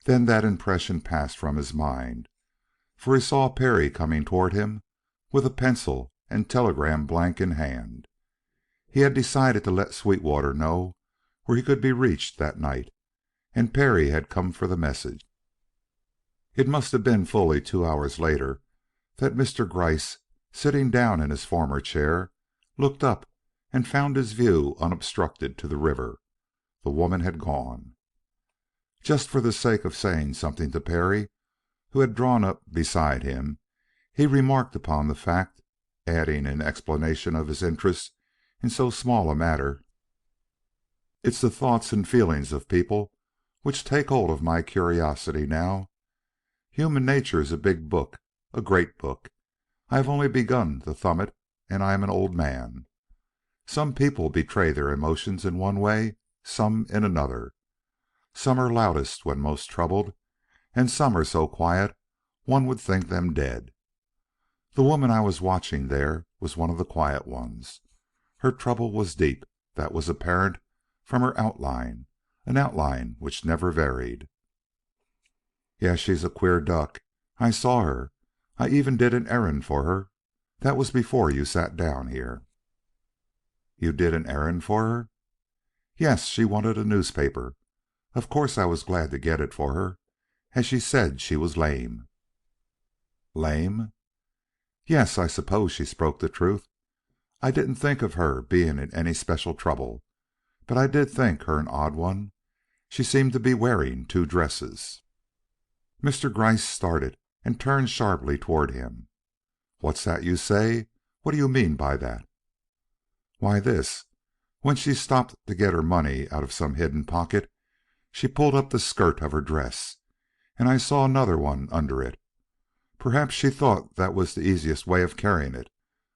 Then that impression passed from his mind, for he saw Perry coming toward him with a pencil and telegram blank in hand. He had decided to let Sweetwater know where he could be reached that night, and Perry had come for the message. It must have been fully 2 hours later that Mr. Gryce, sitting down in his former chair, looked up and found his view unobstructed to the river. The woman had gone. Just for the sake of saying something to Perry, who had drawn up beside him, he remarked upon the fact, adding in explanation of his interest in so small a matter, "It's the thoughts and feelings of people which take hold of my curiosity now. Human nature is a big book, a great book. I have only begun to thumb it, and I am an old man. Some people betray their emotions in one way, some in another. Some are loudest when most troubled, and some are so quiet one would think them dead. The woman I was watching there was one of the quiet ones. Her trouble was deep, that was apparent from her outline, an outline which never varied. Yes, she's a queer duck. I saw her. I even did an errand for her. That was before you sat down here." "You did an errand for her?" "Yes, she wanted a newspaper. Of course I was glad to get it for her, as she said she was lame." "Lame?" "Yes, I suppose she spoke the truth. I didn't think of her being in any special trouble, but I did think her an odd one. She seemed to be wearing two dresses." Mr. Gryce started and turned sharply toward him. "What's that you say? What do you mean by that?" "Why, this. When she stopped to get her money out of some hidden pocket, she pulled up the skirt of her dress, and I saw another one under it. Perhaps she thought that was the easiest way of carrying it.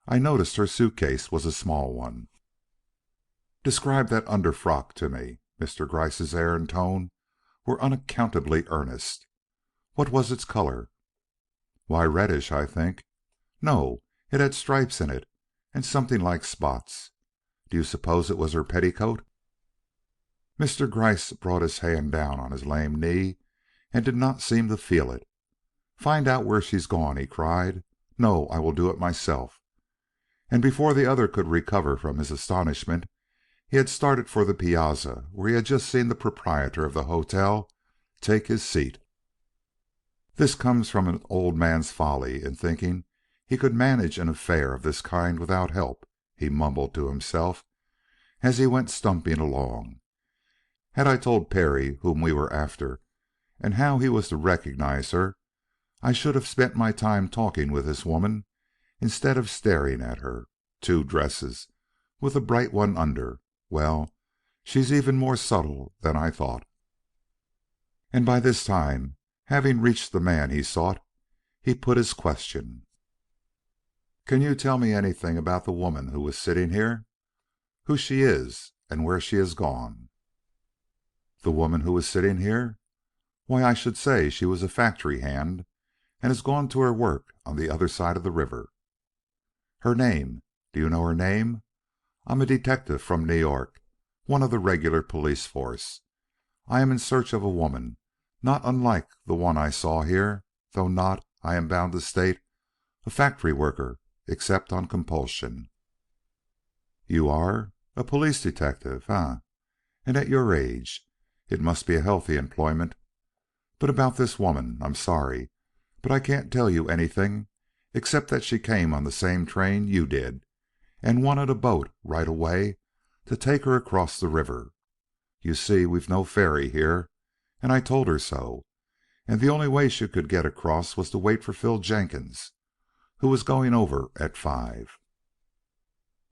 I noticed her suitcase was a small one." "Describe that under frock to me." Mr. Gryce's air and tone were unaccountably earnest. "What was its color?" "Why, reddish, I think. No, it had stripes in it, and something like spots. Do you suppose it was her petticoat?" Mr. Gryce brought his hand down on his lame knee and did not seem to feel it. "Find out where she's gone," he cried. "No, I will do it myself." And before the other could recover from his astonishment, he had started for the piazza where he had just seen the proprietor of the hotel take his seat. "This comes from an old man's folly in thinking he could manage an affair of this kind without help," he mumbled to himself as he went stumping along. "Had I told Perry whom we were after, and how he was to recognize her, I should have spent my time talking with this woman instead of staring at her. Two dresses, with a bright one under. Well, she's even more subtle than I thought." And by this time, having reached the man he sought, he put his question. "Can you tell me anything about the woman who was sitting here? Who she is, and where she has gone?" "The woman who was sitting here? Why, I should say she was a factory hand, and has gone to her work on the other side of the river." "Her name? Do you know her name? I'm a detective from New York, one of the regular police force. I am in search of a woman not unlike the one I saw here, though not, I am bound to state, a factory worker, except on compulsion." "You are? A police detective, eh? And at your age. It must be a healthy employment. But about this woman, I'm sorry, but I can't tell you anything except that she came on the same train you did, and wanted a boat right away to take her across the river. You see, we've no ferry here, and I told her so, and the only way she could get across was to wait for Phil Jenkins, who was going over at 5.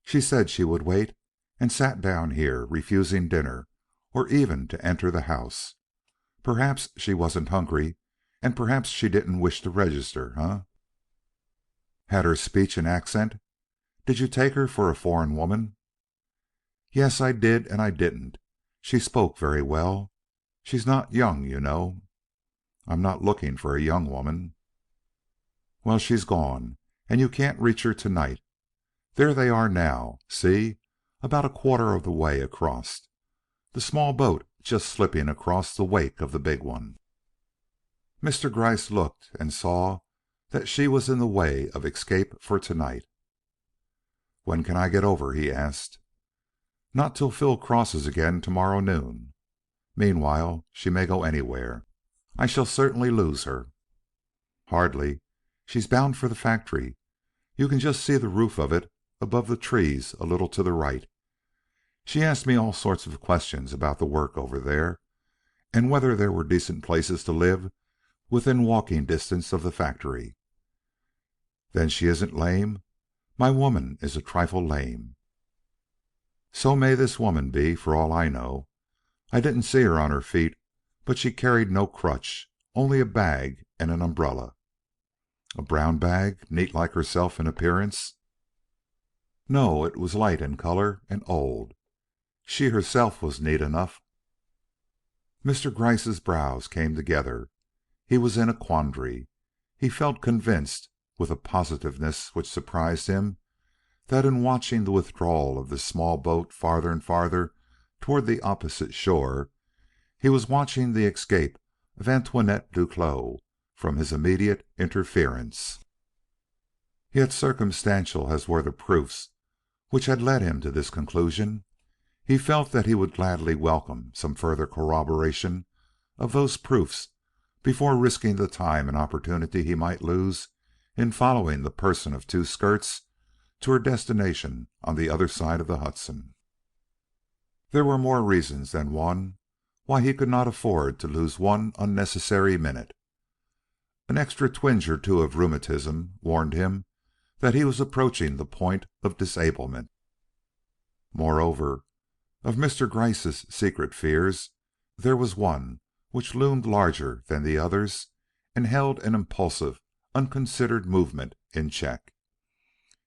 She said she would wait, and sat down here, refusing dinner, or even to enter the house. Perhaps she wasn't hungry, and perhaps she didn't wish to register, huh?" "Had her speech and accent? Did you take her for a foreign woman?" "Yes, I did and I didn't. She spoke very well. She's not young, you know." "I'm not looking for a young woman." "Well, she's gone, and you can't reach her tonight. There they are now. See, about a quarter of the way across. The small boat just slipping across the wake of the big one." Mr. Gryce looked and saw that she was in the way of escape for tonight. "When can I get over?" he asked. "Not till Phil crosses again tomorrow noon. Meanwhile, she may go anywhere. I shall certainly lose her." "Hardly. She's bound for the factory. You can just see the roof of it above the trees a little to the right. She asked me all sorts of questions about the work over there, and whether there were decent places to live within walking distance of the factory." "Then she isn't lame? My woman is a trifle lame." "So may this woman be, for all I know. I didn't see her on her feet, but she carried no crutch, only a bag and an umbrella." "A brown bag, neat like herself in appearance?" "No, it was light in color and old. She herself was neat enough." Mr. Gryce's brows came together. He was in a quandary. He felt convinced, with a positiveness which surprised him, that in watching the withdrawal of this small boat farther and farther toward the opposite shore, he was watching the escape of Antoinette Duclos from his immediate interference. Yet circumstantial as were the proofs which had led him to this conclusion, He felt that he would gladly welcome some further corroboration of those proofs before risking the time and opportunity he might lose in following the person of two skirts to her destination on the other side of the Hudson. There were more reasons than one why he could not afford to lose one unnecessary minute. An extra twinge or two of rheumatism warned him that he was approaching the point of disablement. Moreover, of Mr. Gryce's secret fears, there was one which loomed larger than the others and held an impulsive, unconsidered movement in check.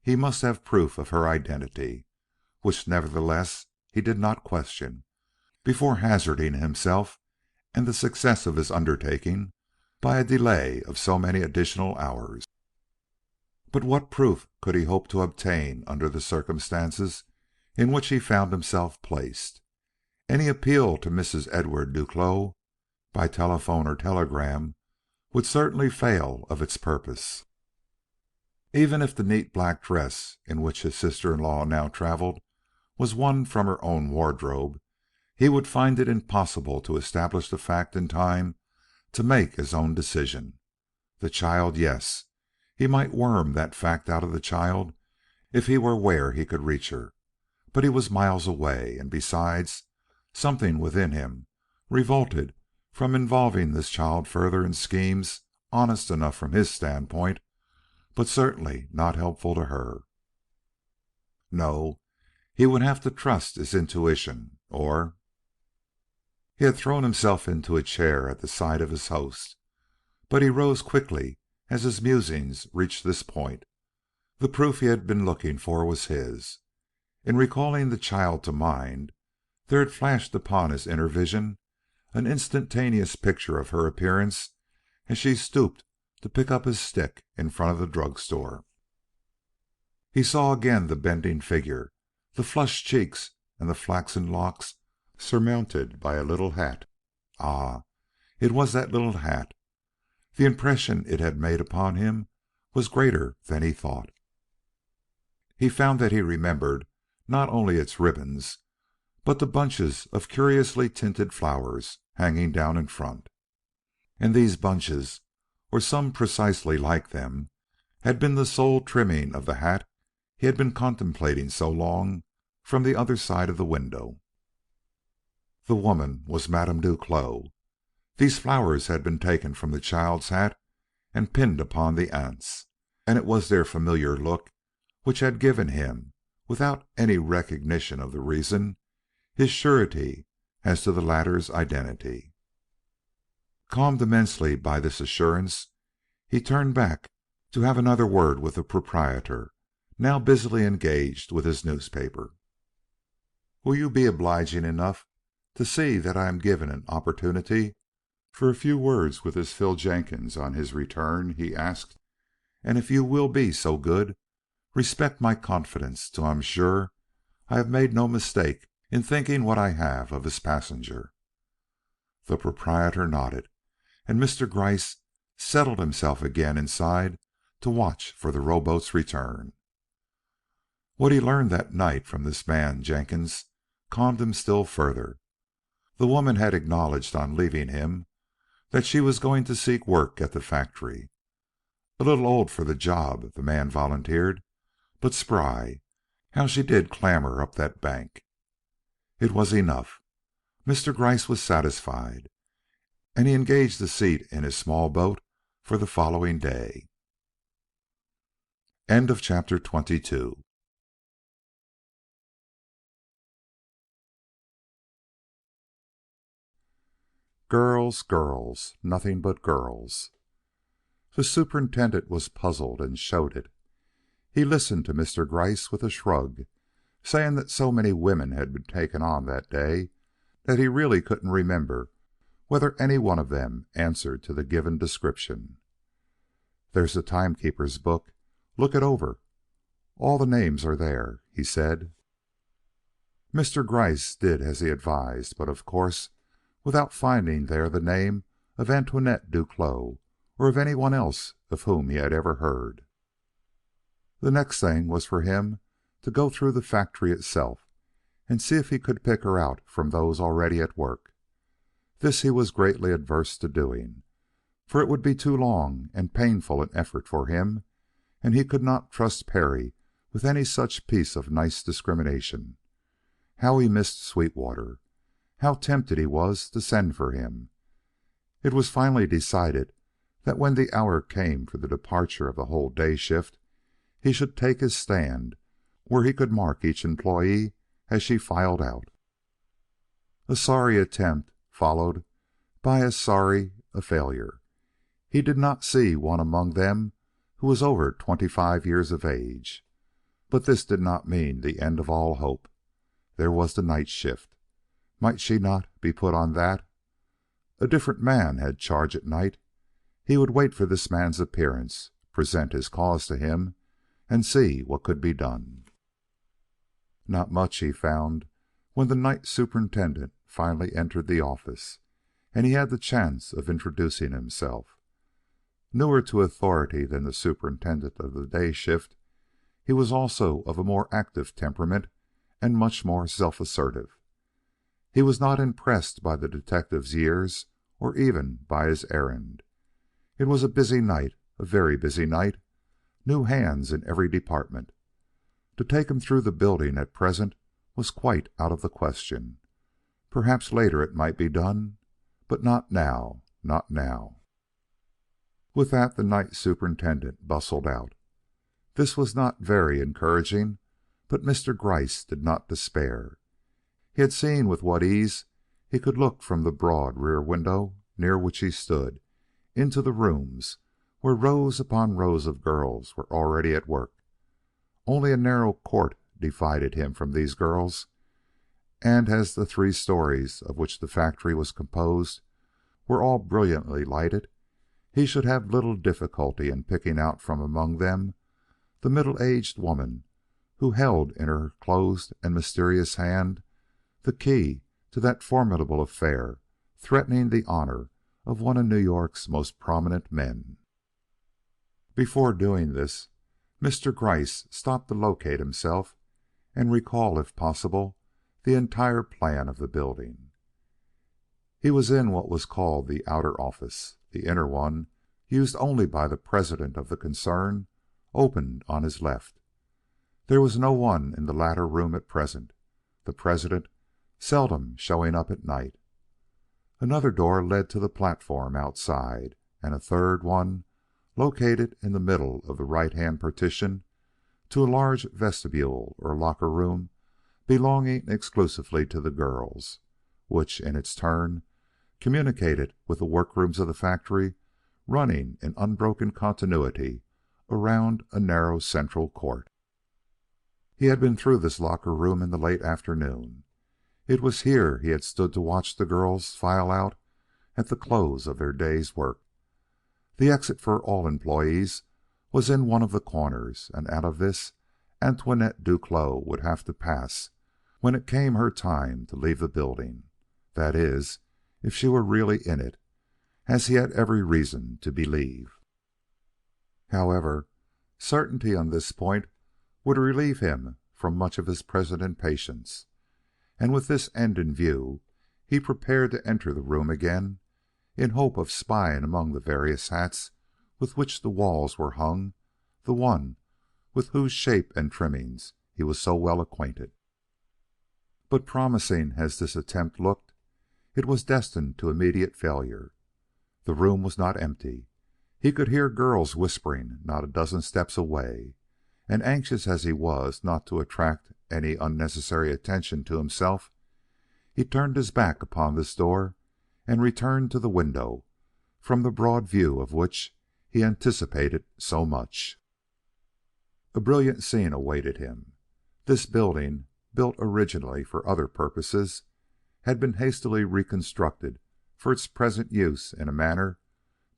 He must have proof of her identity, which nevertheless he did not question, before hazarding himself and the success of his undertaking by a delay of so many additional hours. But what proof could he hope to obtain under the circumstances in which he found himself placed? Any appeal to Mrs. Edward Duclos, by telephone or telegram, would certainly fail of its purpose. Even if the neat black dress in which his sister-in-law now traveled was one from her own wardrobe, he would find it impossible to establish the fact in time to make his own decision. The child, yes, he might worm that fact out of the child if he were where he could reach her, but he was miles away, and besides, something within him revolted from involving this child further in schemes honest enough from his standpoint, but certainly not helpful to her. No, he would have to trust his intuition, or... He had thrown himself into a chair at the side of his host, but he rose quickly as his musings reached this point. The proof he had been looking for was his. In recalling the child to mind, there had flashed upon his inner vision an instantaneous picture of her appearance as she stooped to pick up his stick in front of the drugstore. He saw again the bending figure, the flushed cheeks, and the flaxen locks surmounted by a little hat. Ah, it was that little hat. The impression it had made upon him was greater than he thought. He found that he remembered not only its ribbons, but the bunches of curiously tinted flowers hanging down in front. And these bunches, or some precisely like them, had been the sole trimming of the hat he had been contemplating so long from the other side of the window. The woman was Madame Duclos. These flowers had been taken from the child's hat and pinned upon the aunt's, and it was their familiar look which had given him, without any recognition of the reason, his surety as to the latter's identity. Calmed immensely by this assurance, he turned back to have another word with the proprietor, now busily engaged with his newspaper. "Will you be obliging enough to see that I am given an opportunity for a few words with this Phil Jenkins on his return?" he asked. "And if you will be so good, respect my confidence till I am sure I have made no mistake in thinking what I have of his passenger." The proprietor nodded, and Mr. Gryce settled himself again inside to watch for the rowboat's return. What he learned that night from this man Jenkins calmed him still further. The woman had acknowledged on leaving him that she was going to seek work at the factory. A little old for the job, the man volunteered, but spry. How she did clamber up that bank! It was enough. Mr. Gryce was satisfied, and he engaged a seat in his small boat for the following day. End of chapter 22. Girls, girls, nothing but girls. The superintendent was puzzled and showed it. He listened to Mr. Gryce with a shrug, saying that so many women had been taken on that day that he really couldn't remember whether any one of them answered to the given description. "There's the timekeeper's book. Look it over. All the names are there," he said. Mr. Gryce did as he advised, but of course without finding there the name of Antoinette Duclos or of any one else of whom he had ever heard. The next thing was for him to go through the factory itself and see if he could pick her out from those already at work. This he was greatly averse to doing, for it would be too long and painful an effort for him, and he could not trust Perry with any such piece of nice discrimination. How he missed Sweetwater! How tempted he was to send for him! It was finally decided that when the hour came for the departure of the whole day shift, he should take his stand where he could mark each employee as she filed out. A sorry attempt followed by as sorry a failure. He did not see one among them who was over 25 years of age. But this did not mean the end of all hope. There was the night shift. Might she not be put on that? A different man had charge at night. He would wait for this man's appearance, present his cause to him, and see what could be done. Not much, he found, when the night superintendent finally entered the office, and he had the chance of introducing himself. Newer to authority than the superintendent of the day shift, he was also of a more active temperament and much more self-assertive. He was not impressed by the detective's years or even by his errand. It was a busy night, a very busy night, new hands in every department. To take him through the building at present was quite out of the question. Perhaps later it might be done, but not now, not now. With that, the night superintendent bustled out. This was not very encouraging, but Mr. Gryce did not despair. He had seen with what ease he could look from the broad rear window near which he stood into the rooms where rows upon rows of girls were already at work. Only a narrow court divided him from these girls, and as the 3 stories of which the factory was composed were all brilliantly lighted, he should have little difficulty in picking out from among them the middle-aged woman who held in her closed and mysterious hand the key to that formidable affair threatening the honor of one of New York's most prominent men. Before doing this, Mr. Gryce stopped to locate himself and recall, if possible, the entire plan of the building. He was in what was called the outer office. The inner one, used only by the president of the concern, opened on his left. There was no one in the latter room at present, the president seldom showing up at night. Another door led to the platform outside, and a third one, located in the middle of the right-hand partition, to a large vestibule or locker room belonging exclusively to the girls, which in its turn communicated with the workrooms of the factory running in unbroken continuity around a narrow central court. He had been through this locker room in the late afternoon. It was here he had stood to watch the girls file out at the close of their day's work. The exit for all employees was in one of the corners, and out of this Antoinette Duclos would have to pass when it came her time to leave the building. That is, if she were really in it, as he had every reason to believe. However, certainty on this point would relieve him from much of his present impatience, and with this end in view, he prepared to enter the room again in hope of spying among the various hats with which the walls were hung the one with whose shape and trimmings he was so well acquainted. But promising as this attempt looked, it was destined to immediate failure. The room was not empty. He could hear girls whispering not a dozen steps away, and anxious as he was not to attract any unnecessary attention to himself, he turned his back upon this door and returned to the window, from the broad view of which he anticipated so much. A brilliant scene awaited him. This building, built originally for other purposes, had been hastily reconstructed for its present use in a manner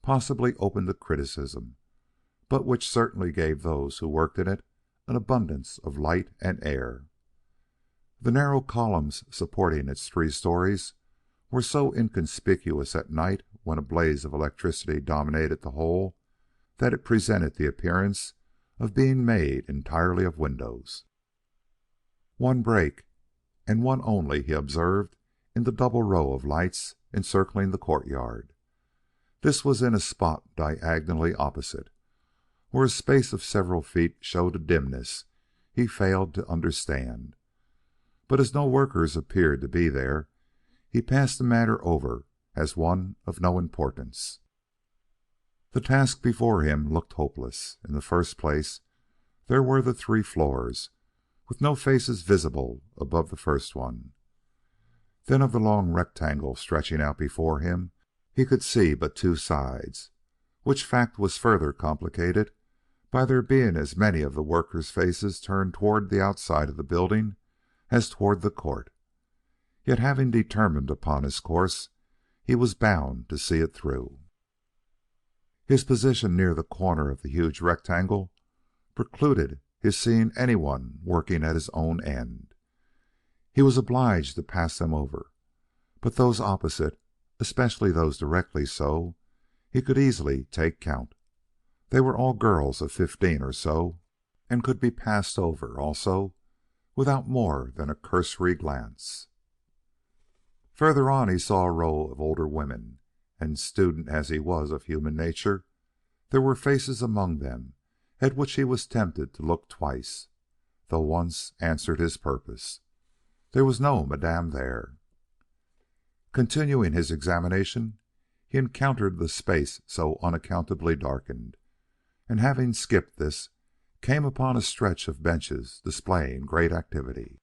possibly open to criticism, but which certainly gave those who worked in it an abundance of light and air. The narrow columns supporting its 3 stories were so inconspicuous at night when a blaze of electricity dominated the whole that it presented the appearance of being made entirely of windows. One break, and one only he observed in the double row of lights encircling the courtyard. This was in a spot diagonally opposite, where a space of several feet showed a dimness he failed to understand. But as no workers appeared to be there, he passed the matter over as one of no importance. The task before him looked hopeless. In the first place, there were the 3 floors, with no faces visible above the first one. Then of the long rectangle stretching out before him, he could see but 2 sides, which fact was further complicated by there being as many of the workers' faces turned toward the outside of the building as toward the court. Yet having determined upon his course, he was bound to see it through. His position near the corner of the huge rectangle precluded his seeing anyone working at his own end. He was obliged to pass them over, but those opposite, especially those directly so, he could easily take count. They were all girls of 15 or so, and could be passed over also without more than a cursory glance. Further on he saw a row of older women, and student as he was of human nature, there were faces among them at which he was tempted to look twice, though once answered his purpose. There was no Madame there. Continuing his examination, he encountered the space so unaccountably darkened, and having skipped this, came upon a stretch of benches displaying great activity.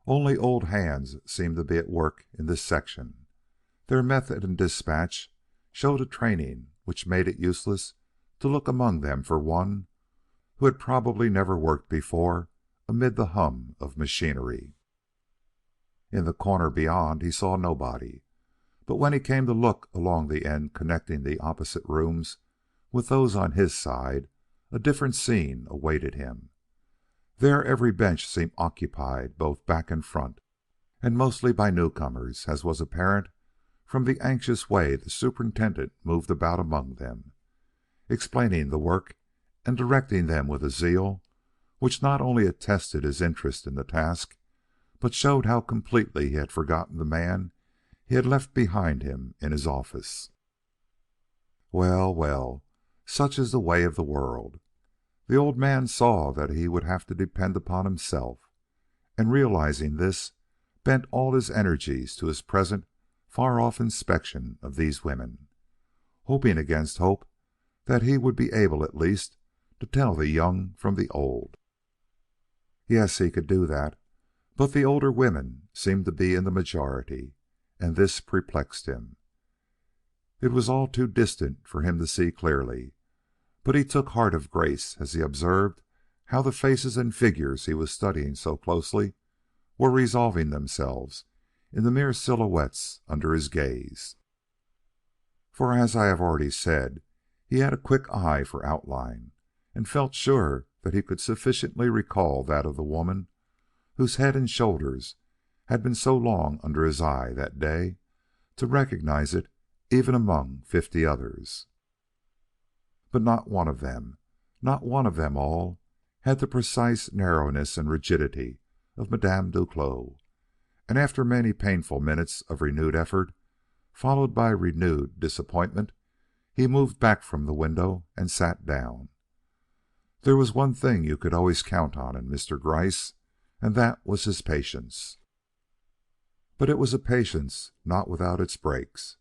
Only old hands seemed to be at work in this section. Their method and dispatch showed a training which made it useless to look among them for one who had probably never worked before amid the hum of machinery. In the corner beyond he saw nobody, but when he came to look along the end connecting the opposite rooms with those on his side, a different scene awaited him. There every bench seemed occupied both back and front, and mostly by newcomers, as was apparent from the anxious way the superintendent moved about among them, explaining the work and directing them with a zeal which not only attested his interest in the task, but showed how completely he had forgotten the man he had left behind him in his office. Well, well, such is the way of the world. The old man saw that he would have to depend upon himself, and realizing this, bent all his energies to his present far-off inspection of these women, hoping against hope that he would be able at least to tell the young from the old. Yes, he could do that, but the older women seemed to be in the majority, and this perplexed him. It was all too distant for him to see clearly, but he took heart of grace as he observed how the faces and figures he was studying so closely were resolving themselves into mere silhouettes under his gaze. For, as I have already said, he had a quick eye for outline, and felt sure that he could sufficiently recall that of the woman whose head and shoulders had been so long under his eye that day to recognize it even among 50 others. But not one of them all, had the precise narrowness and rigidity of Madame Duclos, and after many painful minutes of renewed effort, followed by renewed disappointment, he moved back from the window and sat down. There was one thing you could always count on in Mr. Gryce, and that was his patience. But it was a patience not without its breaks.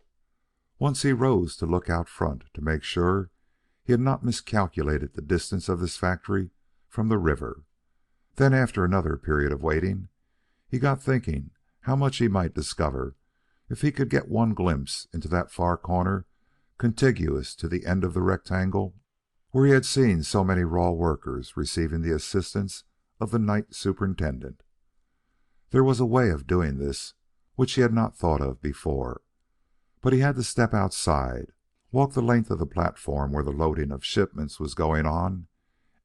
Once he rose to look out front to make sure he had not miscalculated the distance of his factory from the river. Then, after another period of waiting, he got thinking how much he might discover if he could get one glimpse into that far corner contiguous to the end of the rectangle where he had seen so many raw workers receiving the assistance of the night superintendent. There was a way of doing this which he had not thought of before, but he had to step outside, walk the length of the platform where the loading of shipments was going on,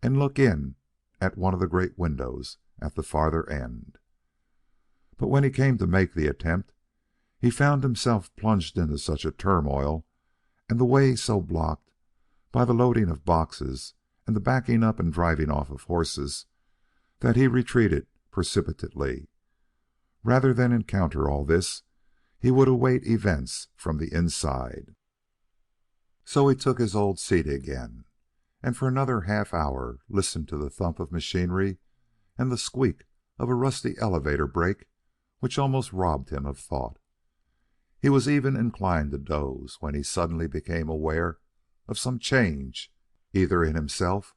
and look in at one of the great windows at the farther end. But when he came to make the attempt, he found himself plunged into such a turmoil, and the way so blocked by the loading of boxes and the backing up and driving off of horses, that he retreated precipitately, Rather than encounter all this, he would await events from the inside. So he took his old seat again, and for another half hour listened to the thump of machinery and the squeak of a rusty elevator brake which almost robbed him of thought. He was even inclined to doze when he suddenly became aware of some change either in himself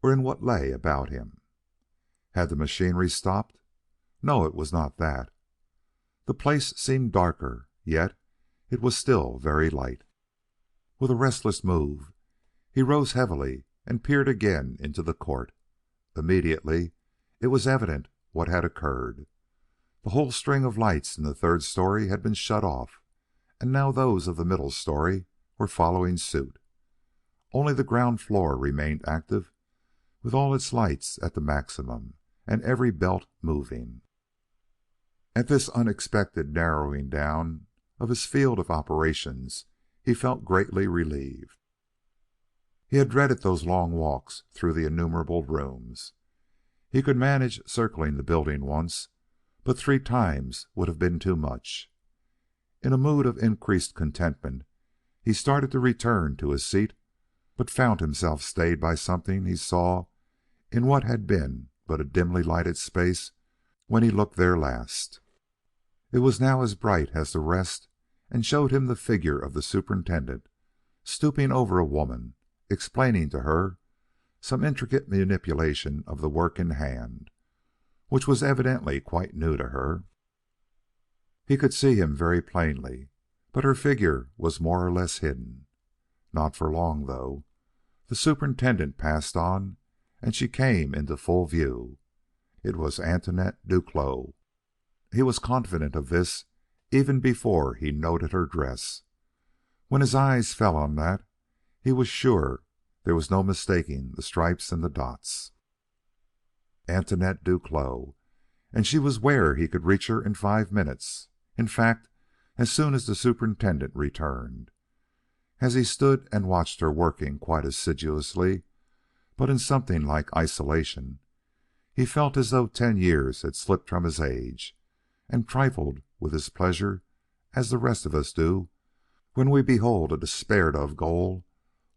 or in what lay about him. Had the machinery stopped? No, it was not that. The place seemed darker, yet it was still very light. With a restless move, he rose heavily and peered again into the court. Immediately, it was evident what had occurred. The whole string of lights in the third story had been shut off, and now those of the middle story were following suit. Only the ground floor remained active, with all its lights at the maximum and every belt moving. At this unexpected narrowing down of his field of operations, he felt greatly relieved. He had dreaded those long walks through the innumerable rooms. He could manage circling the building once, but 3 times would have been too much. In a mood of increased contentment, he started to return to his seat, but found himself stayed by something he saw in what had been but a dimly lighted space when he looked there last. It was now as bright as the rest, and showed him the figure of the superintendent stooping over a woman, explaining to her some intricate manipulation of the work in hand, which was evidently quite new to her. He could see him very plainly, but her figure was more or less hidden. Not for long, though. The superintendent passed on, and she came into full view. It was Antoinette Duclos. He was confident of this even before he noted her dress. When his eyes fell on that, he was sure there was no mistaking the stripes and the dots. Antoinette Duclos, and she was where he could reach her in 5 minutes. In fact, as soon as the superintendent returned. As he stood and watched her working quite assiduously, but in something like isolation, he felt as though 10 years had slipped from his age, and trifled with his pleasure as the rest of us do when we behold a despaired-of goal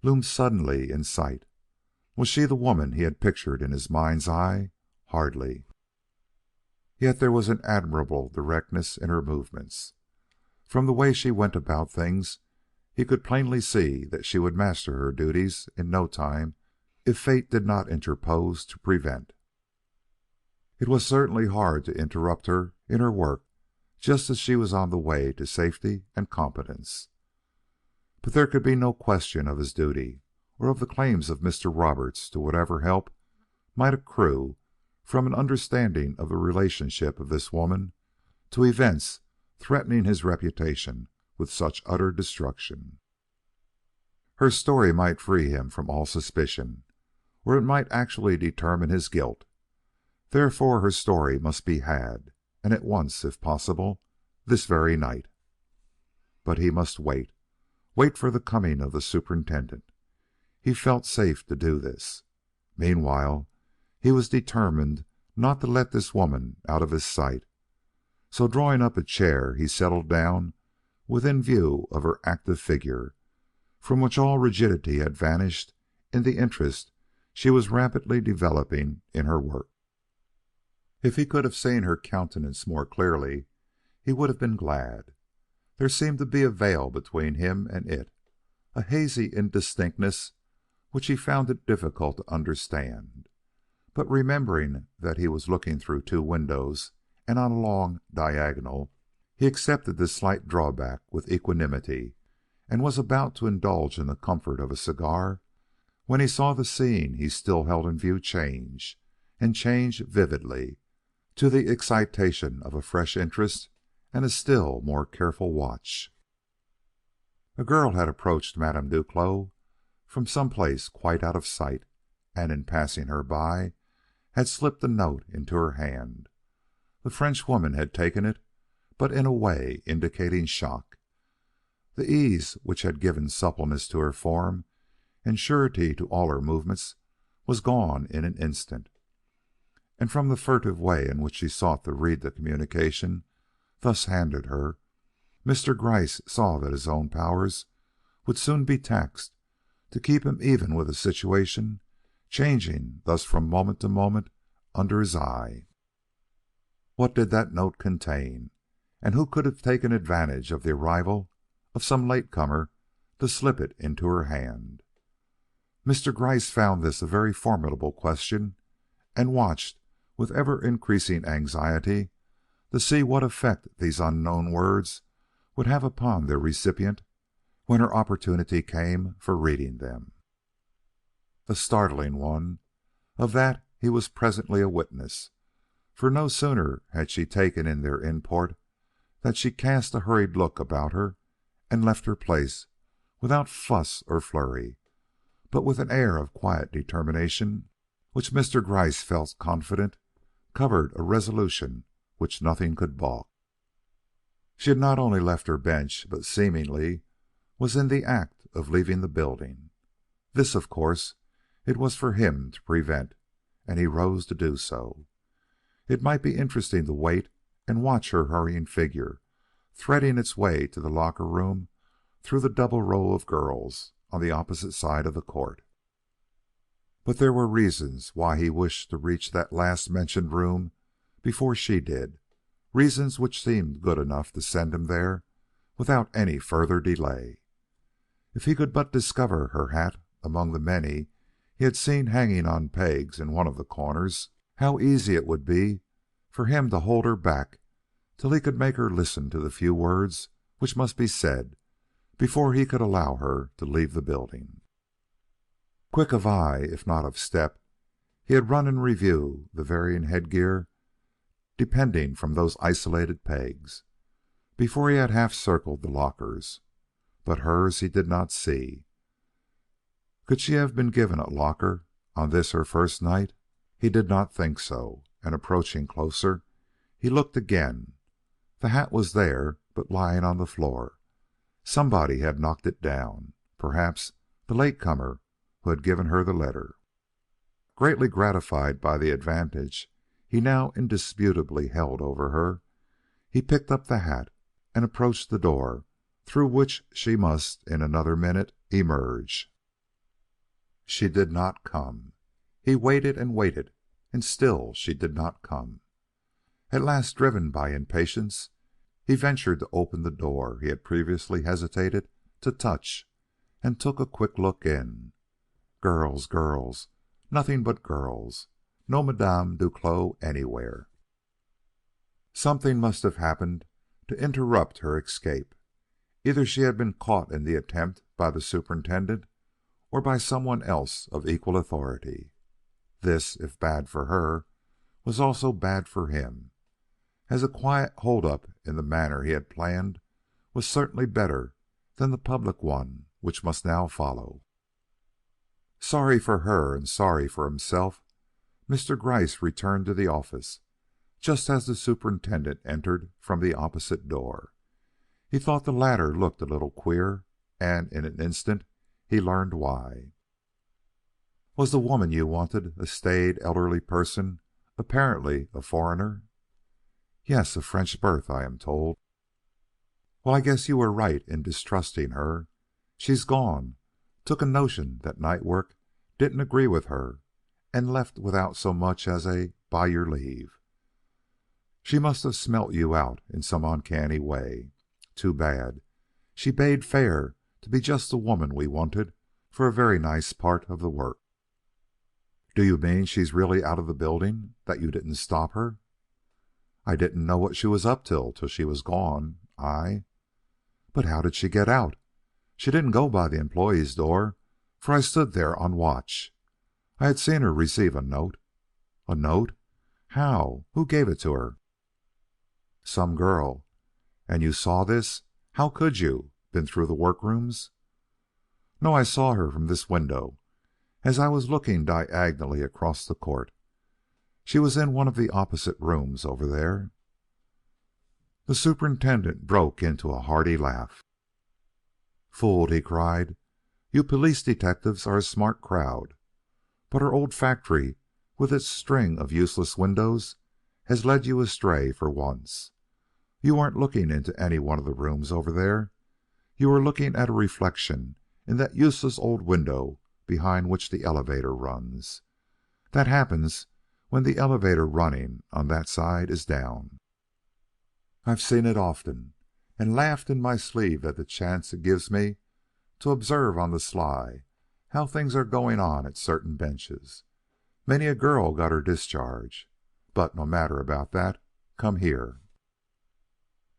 loom suddenly in sight. Was she the woman he had pictured in his mind's eye? Hardly. Yet there was an admirable directness in her movements. From the way she went about things, he could plainly see that she would master her duties in no time if fate did not interpose to prevent. It was certainly hard to interrupt her in her work just as she was on the way to safety and competence. But there could be no question of his duty or of the claims of Mr. Roberts to whatever help might accrue from an understanding of the relationship of this woman to events threatening his reputation with such utter destruction. Her story might free him from all suspicion, or it might actually determine his guilt. Therefore her story must be had, and at once, if possible, this very night. But he must wait for the coming of the superintendent. He felt safe to do this. Meanwhile, he was determined not to let this woman out of his sight. So drawing up a chair, he settled down within view of her active figure, from which all rigidity had vanished in the interest she was rapidly developing in her work. If he could have seen her countenance more clearly, he would have been glad. There seemed to be a veil between him and it, a hazy indistinctness which he found it difficult to understand. But remembering that he was looking through 2 windows and on a long diagonal, he accepted this slight drawback with equanimity, and was about to indulge in the comfort of a cigar when he saw the scene he still held in view change, and change vividly, to the excitation of a fresh interest and a still more careful watch. A girl had approached Madame Duclos from some place quite out of sight, and in passing her by, had slipped a note into her hand. The Frenchwoman had taken it, but in a way indicating shock. The ease which had given suppleness to her form and surety to all her movements was gone in an instant, and from the furtive way in which she sought to read the communication thus handed her, Mr. Gryce saw that his own powers would soon be taxed to keep him even with a situation changing thus from moment to moment under his eye. What did that note contain, and who could have taken advantage of the arrival of some late comer to slip it into her hand? Mr. Gryce found this a very formidable question, and watched with ever increasing anxiety to see what effect these unknown words would have upon their recipient when her opportunity came for reading them. A startling one. Of that he was presently a witness, for no sooner had she taken in their import than she cast a hurried look about her and left her place without fuss or flurry, but with an air of quiet determination which Mr. Gryce felt confident covered a resolution which nothing could balk. She had not only left her bench, but seemingly was in the act of leaving the building. This, of course, it was for him to prevent, and he rose to do so. It might be interesting to wait and watch her hurrying figure threading its way to the locker room through the double row of girls on the opposite side of the court. But there were reasons why he wished to reach that last mentioned room before she did, reasons which seemed good enough to send him there without any further delay. If he could but discover her hat among the many he had seen hanging on pegs in one of the corners, how easy it would be for him to hold her back till he could make her listen to the few words which must be said before he could allow her to leave the building. Quick of eye, if not of step, he had run in review the varying headgear depending from those isolated pegs, before he had half circled the lockers. But hers he did not see. Could she have been given a locker on this her first night? He did not think so, and approaching closer, he looked again. The hat was there, but lying on the floor. Somebody had knocked it down, perhaps the late comer who had given her the letter. Greatly gratified by the advantage he now indisputably held over her, he picked up the hat and approached the door through which she must in another minute emerge. She did not come. He waited and waited, and still she did not come. At last, driven by impatience, he ventured to open the door he had previously hesitated to touch, and took a quick look in. Girls, girls, nothing but girls. No Madame Duclos anywhere. Something must have happened to interrupt her escape. Either she had been caught in the attempt by the superintendent or by someone else of equal authority. This, if bad for her, was also bad for him, as a quiet hold-up in the manner he had planned was certainly better than the public one which must now follow. Sorry for her and sorry for himself, Mr. Gryce returned to the office just as the superintendent entered from the opposite door. He thought the latter looked a little queer, and in an instant he learned why. "Was the woman you wanted a staid, elderly person, apparently a foreigner?" "Yes, of French birth, I am told." "Well, I guess you were right in distrusting her. She's gone, took a notion that night work didn't agree with her, and left without so much as a 'by your leave.' She must have smelt you out in some uncanny way. Too bad. She bade fair to be just the woman we wanted for a very nice part of the work." "Do you mean she's really out of the building, that you didn't stop her?" "I didn't know what she was up till she was gone. But how did she get out? She didn't go by the employees' door, for I stood there on watch. I had seen her receive a note." "A note? How? Who gave it to her?" "Some girl." "And you saw this? How could you? Been through the workrooms?" "No, I saw her from this window as I was looking diagonally across the court. She was in one of the opposite rooms over there." The superintendent broke into a hearty laugh. "Fooled!" he cried. "You police detectives are a smart crowd. But our old factory, with its string of useless windows, has led you astray for once. You weren't looking into any one of the rooms over there. You were looking at a reflection in that useless old window behind which the elevator runs. That happens when the elevator running on that side is down. I've seen it often, and laughed in my sleeve at the chance it gives me to observe on the sly how things are going on at certain benches. Many a girl got her discharge. But no matter about that. Come here.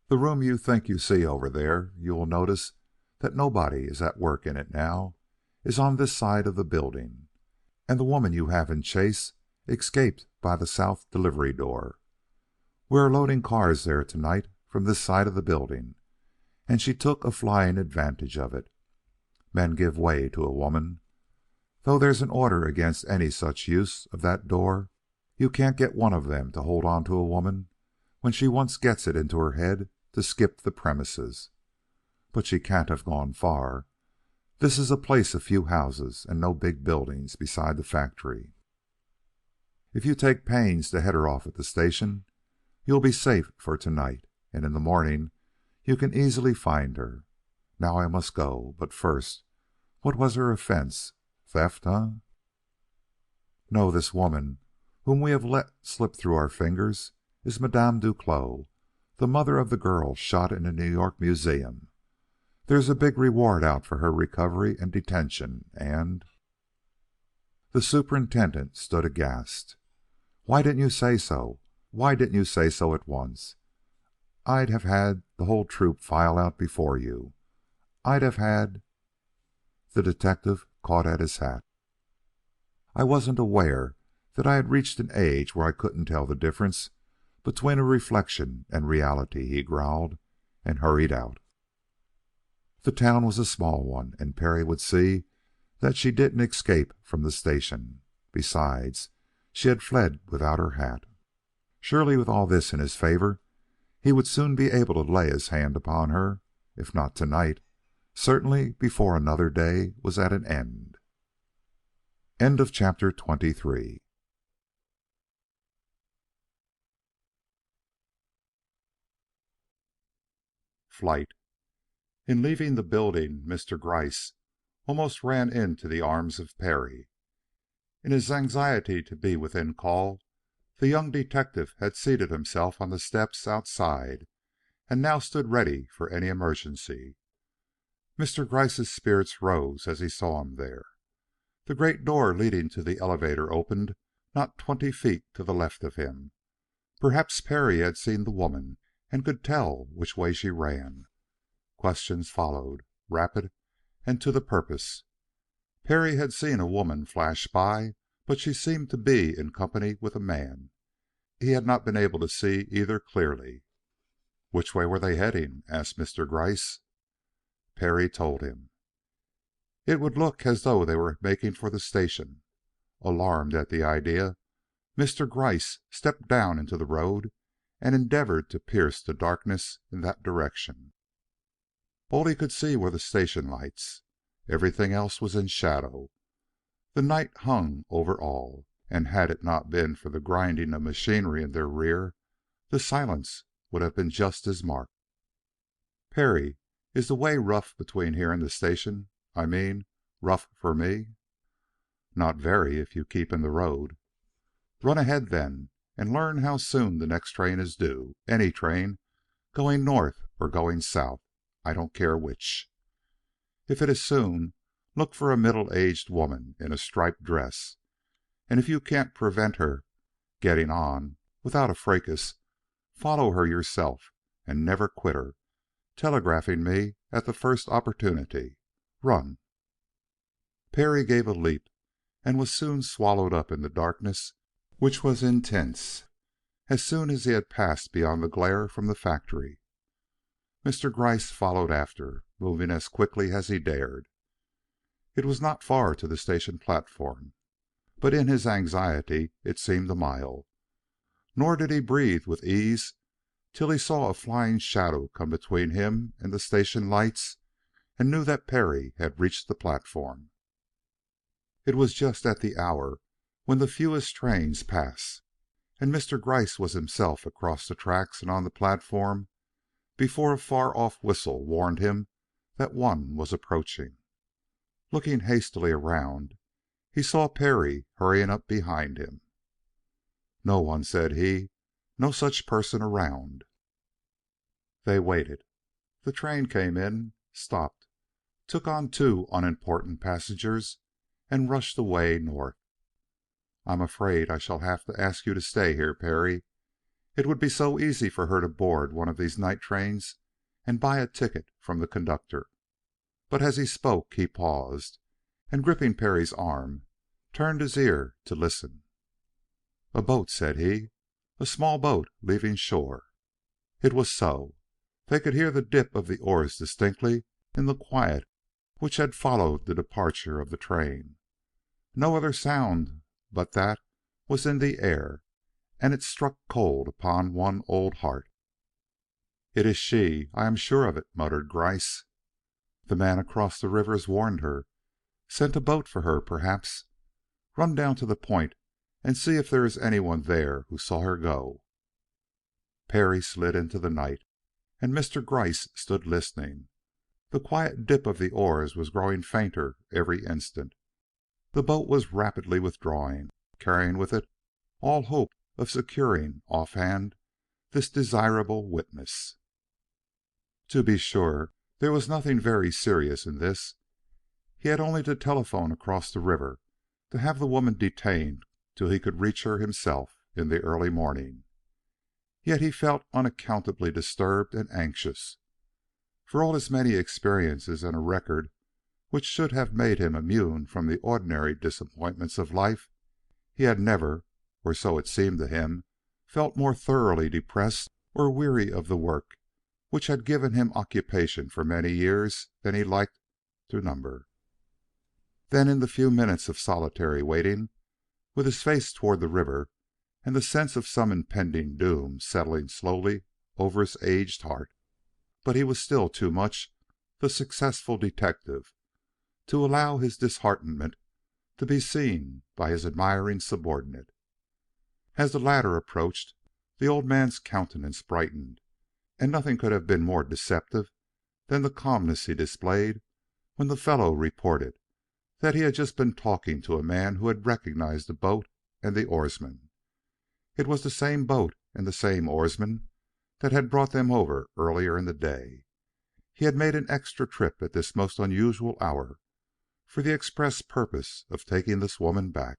The room you think you see over there, you will notice that nobody is at work in it now, is on this side of the building, and the woman you have in chase escaped by the south delivery door. We are loading cars there tonight from this side of the building, and she took a flying advantage of it. Men give way to a woman. Though there's an order against any such use of that door, you can't get one of them to hold on to a woman when she once gets it into her head to skip the premises. But she can't have gone far. This is a place of few houses and no big buildings beside the factory. If you take pains to head her off at the station, you'll be safe for tonight, and in the morning you can easily find her. Now I must go, but first, what was her offense? Theft, huh? No, this woman whom we have let slip through our fingers is Madame Duclos, the mother of the girl shot in a New York museum. There's a big reward out for her recovery and detention, and the superintendent stood aghast. Why didn't you say so? Why didn't you say so at once? I'd have had the whole troop file out before you. I'd have had The detective caught at his hat. I wasn't aware that I had reached an age where I couldn't tell the difference between a reflection and reality, he growled, and hurried out. The town was a small one, and Perry would see that she didn't escape from the station. Besides, she had fled without her hat. Surely, with all this in his favor, he would soon be able to lay his hand upon her, if not tonight, certainly before another day was at an end. End of chapter 23. Flight. In leaving the building, Mr. Gryce almost ran into the arms of Perry. In his anxiety to be within call, the young detective had seated himself on the steps outside and now stood ready for any emergency. Mr. Gryce's spirits rose as he saw him there. The great door leading to the elevator opened not 20 feet to the left of him. Perhaps Perry had seen the woman and could tell which way she ran. Questions followed, rapid and to the purpose. Perry had seen a woman flash by, but she seemed to be in company with a man. He had not been able to see either clearly. "Which way were they heading?" asked Mr. Gryce. Perry told him. It would look as though they were making for the station. Alarmed at the idea, Mr. Gryce stepped down into the road and endeavored to pierce the darkness in that direction. All he could see were the station lights. Everything else was in shadow. The night hung over all, and had it not been for the grinding of machinery in their rear, the silence would have been just as marked. "Perry, is the way rough between here and the station? I mean, rough for me?" "Not very, if you keep in the road." "Run ahead, then, and learn how soon the next train is due. Any train, going north or going south. I don't care which. If it is soon, look for a middle-aged woman in a striped dress. And if you can't prevent her getting on without a fracas, follow her yourself and never quit her, telegraphing me at the first opportunity. Run." Perry gave a leap and was soon swallowed up in the darkness, which was intense as soon as he had passed beyond the glare from the factory. Mr. Gryce followed after, moving as quickly as he dared. It was not far to the station platform, but in his anxiety it seemed a mile. Nor did he breathe with ease till he saw a flying shadow come between him and the station lights and knew that Perry had reached the platform. It was just at the hour when the fewest trains pass, and Mr. Gryce was himself across the tracks and on the platform before a far-off whistle warned him that one was approaching. Looking hastily around, he saw Perry hurrying up behind him. "No one," said he. "No such person around." They waited. The train came in, stopped, took on two unimportant passengers, and rushed away north. "I'm afraid I shall have to ask you to stay here, Perry. It would be so easy for her to board one of these night trains and buy a ticket from the conductor." But as he spoke he paused, and gripping Perry's arm, turned his ear to listen. "A boat," said he. "A small boat leaving shore." It was so. They could hear the dip of the oars distinctly in the quiet which had followed the departure of the train. No other sound but that was in the air, and it struck cold upon one old heart. "It is she, I am sure of it," muttered Gryce. "The man across the river has warned her. Sent a boat for her, perhaps. Run down to the point and see if there is anyone there who saw her go." Perry slid into the night, and Mr. Gryce stood listening. The quiet dip of the oars was growing fainter every instant. The boat was rapidly withdrawing, carrying with it all hope of securing offhand this desirable witness. To be sure, there was nothing very serious in this. He had only to telephone across the river to have the woman detained till he could reach her himself in the early morning. Yet he felt unaccountably disturbed and anxious. For all his many experiences and a record which should have made him immune from the ordinary disappointments of life, he had never, or so it seemed to him, felt more thoroughly depressed or weary of the work which had given him occupation for many years than he liked to number. Then in the few minutes of solitary waiting, with his face toward the river, and the sense of some impending doom settling slowly over his aged heart. But he was still too much the successful detective to allow his disheartenment to be seen by his admiring subordinate. As the latter approached, the old man's countenance brightened, and nothing could have been more deceptive than the calmness he displayed when the fellow reported that he had just been talking to a man who had recognized the boat and the oarsman. It was the same boat and the same oarsman that had brought them over earlier in the day. He had made an extra trip at this most unusual hour for the express purpose of taking this woman back.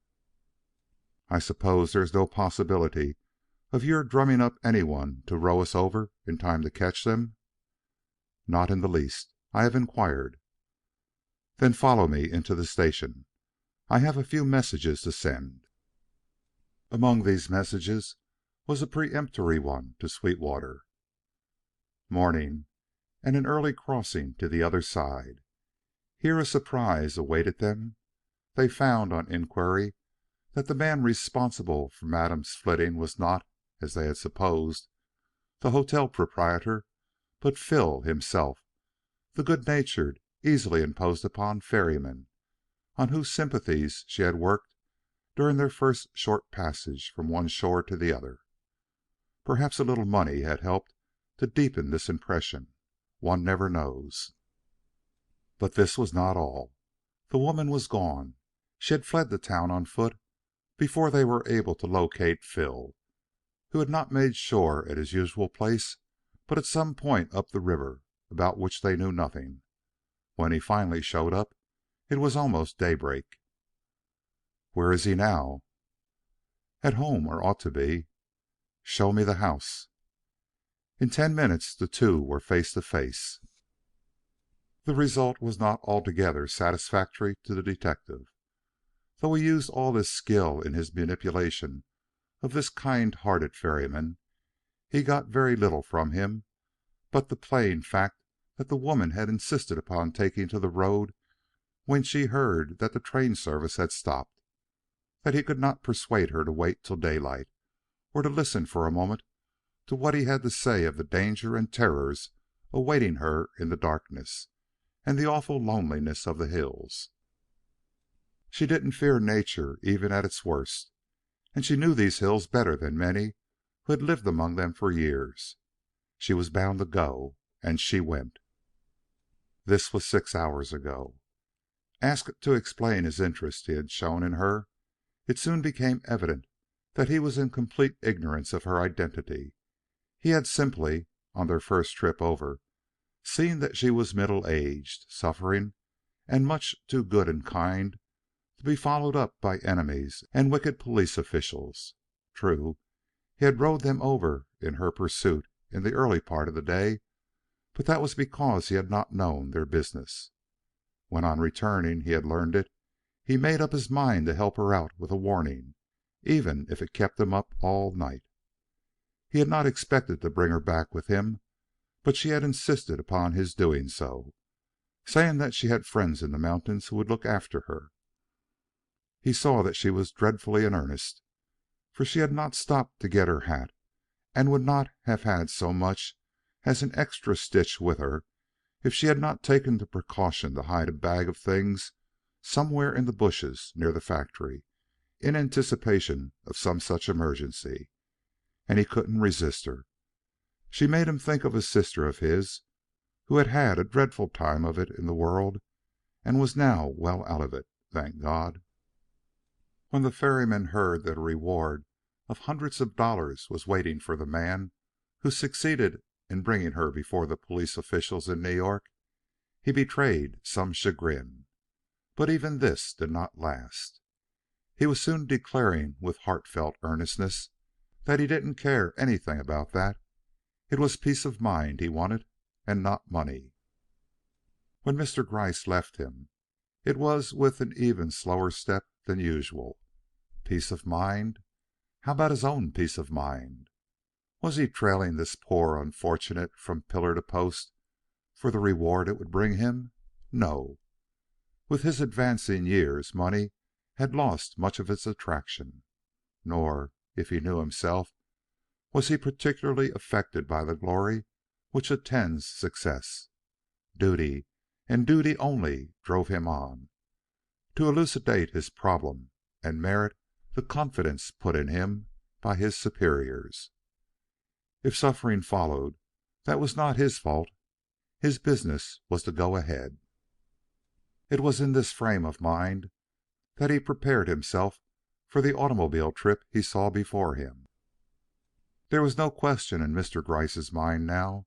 "I suppose there is no possibility of your drumming up anyone to row us over in time to catch them?" "Not in the least. I have inquired." "Then follow me into the station. I have a few messages to send." Among these messages was a peremptory one to Sweetwater. Morning, and an early crossing to the other side. Here a surprise awaited them. They found, on inquiry, that the man responsible for Madame's flitting was not, as they had supposed, the hotel proprietor, but Phil himself, the good-natured, easily imposed upon ferryman, on whose sympathies she had worked during their first short passage from one shore to the other. Perhaps a little money had helped to deepen this impression. One never knows. But this was not all. The woman was gone. She had fled the town on foot before they were able to locate Phil, who had not made shore at his usual place, but at some point up the river about which they knew nothing. When he finally showed up, it was almost daybreak. "Where is he now?" "At home, or ought to be." "Show me the house." In 10 minutes the two were face to face. The result was not altogether satisfactory to the detective. Though he used all his skill in his manipulation of this kind-hearted ferryman, he got very little from him but the plain fact that the woman had insisted upon taking to the road when she heard that the train service had stopped, that he could not persuade her to wait till daylight, or to listen for a moment to what he had to say of the danger and terrors awaiting her in the darkness and the awful loneliness of the hills. She didn't fear nature even at its worst, and she knew these hills better than many who had lived among them for years. She was bound to go, and she went. This was 6 hours ago. Asked to explain his interest he had shown in her, it soon became evident that he was in complete ignorance of her identity. He had simply, on their first trip over, seen that she was middle-aged, suffering, and much too good and kind to be followed up by enemies and wicked police officials. True, he had rowed them over in her pursuit in the early part of the day, but that was because he had not known their business. When on returning he had learned it, he made up his mind to help her out with a warning, even if it kept him up all night. He had not expected to bring her back with him, but she had insisted upon his doing so, saying that she had friends in the mountains who would look after her. He saw that she was dreadfully in earnest, for she had not stopped to get her hat, and would not have had so much as an extra stitch with her if she had not taken the precaution to hide a bag of things somewhere in the bushes near the factory, in anticipation of some such emergency. And he couldn't resist her. She made him think of a sister of his who had had a dreadful time of it in the world and was now well out of it, thank God. When the ferryman heard that a reward of hundreds of dollars was waiting for the man who succeeded in bringing her before the police officials in New York, he betrayed some chagrin. But even this did not last. He was soon declaring with heartfelt earnestness that he didn't care anything about that. It was peace of mind he wanted, and not money. When Mr. Gryce left him, it was with an even slower step than usual. Peace of mind? How about his own peace of mind? Was he trailing this poor unfortunate from pillar to post for the reward it would bring him? No. With his advancing years, money had lost much of its attraction. Nor, if he knew himself, was he particularly affected by the glory which attends success. Duty, and duty only, drove him on, to elucidate his problem and merit the confidence put in him by his superiors. If suffering followed, that was not his fault. His business was to go ahead. It was in this frame of mind that he prepared himself for the automobile trip he saw before him. There was no question in Mr. Gryce's mind now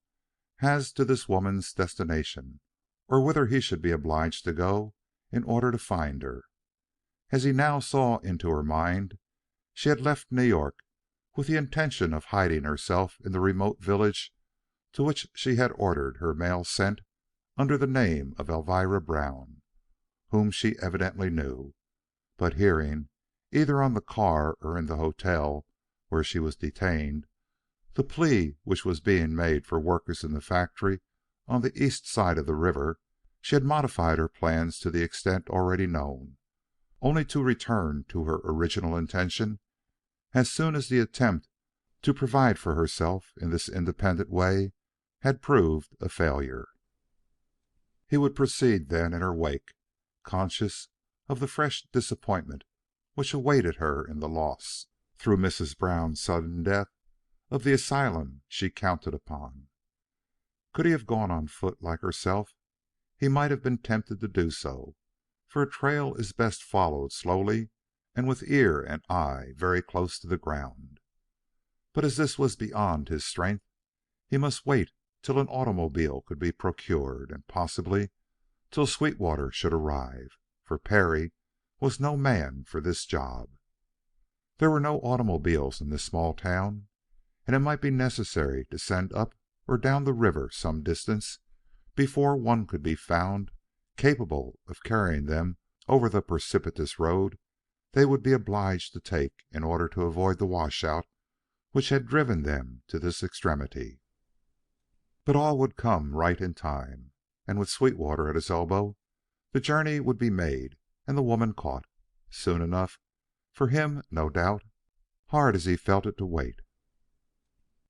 as to this woman's destination, or whither he should be obliged to go in order to find her. As he now saw into her mind, she had left New York with the intention of hiding herself in the remote village to which she had ordered her mail sent under the name of Elvira Brown, whom she evidently knew, but hearing, either on the car or in the hotel where she was detained, the plea which was being made for workers in the factory on the east side of the river, she had modified her plans to the extent already known, only to return to her original intention as soon as the attempt to provide for herself in this independent way had proved a failure. He would proceed then in her wake, conscious of the fresh disappointment which awaited her in the loss, through Mrs. Brown's sudden death, of the asylum she counted upon. Could he have gone on foot like herself, he might have been tempted to do so, for a trail is best followed slowly and with ear and eye very close to the ground. But as this was beyond his strength, he must wait till an automobile could be procured, and possibly till Sweetwater should arrive, for Perry was no man for this job. There were no automobiles in this small town, and it might be necessary to send up or down the river some distance before one could be found capable of carrying them over the precipitous road they would be obliged to take in order to avoid the washout which had driven them to this extremity. But all would come right in time, and with Sweetwater at his elbow, the journey would be made and the woman caught, soon enough, for him, no doubt, hard as he felt it to wait.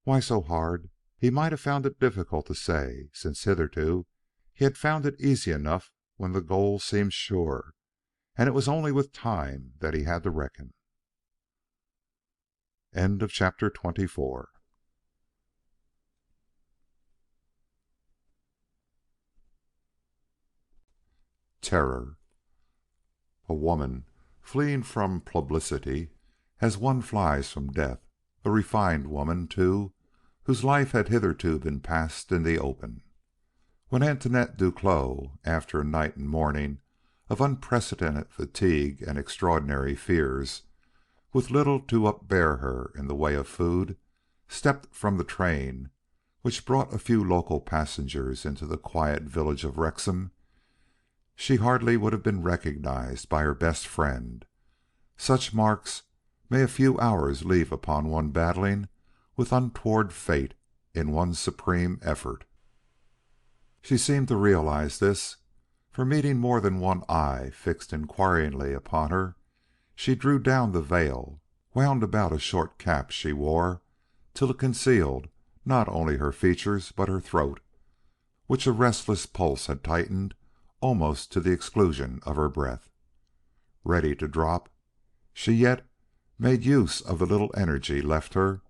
Why so hard? He might have found it difficult to say, since hitherto he had found it easy enough when the goal seemed sure, and it was only with time that he had to reckon. End of chapter 24. terror. A woman fleeing from publicity as one flies from death, a refined woman, too, whose life had hitherto been passed in the open. When Antoinette Duclos, after a night and morning of unprecedented fatigue and extraordinary fears, with little to upbear her in the way of food, stepped from the train which brought a few local passengers into the quiet village of Wrexham, she hardly would have been recognized by her best friend. Such marks may a few hours leave upon one battling with untoward fate in one supreme effort. She seemed to realize this, for meeting more than one eye fixed inquiringly upon her, she drew down the veil wound about a short cap she wore till it concealed not only her features but her throat, which a restless pulse had tightened almost to the exclusion of her breath. Ready to drop, she yet made use of the little energy left her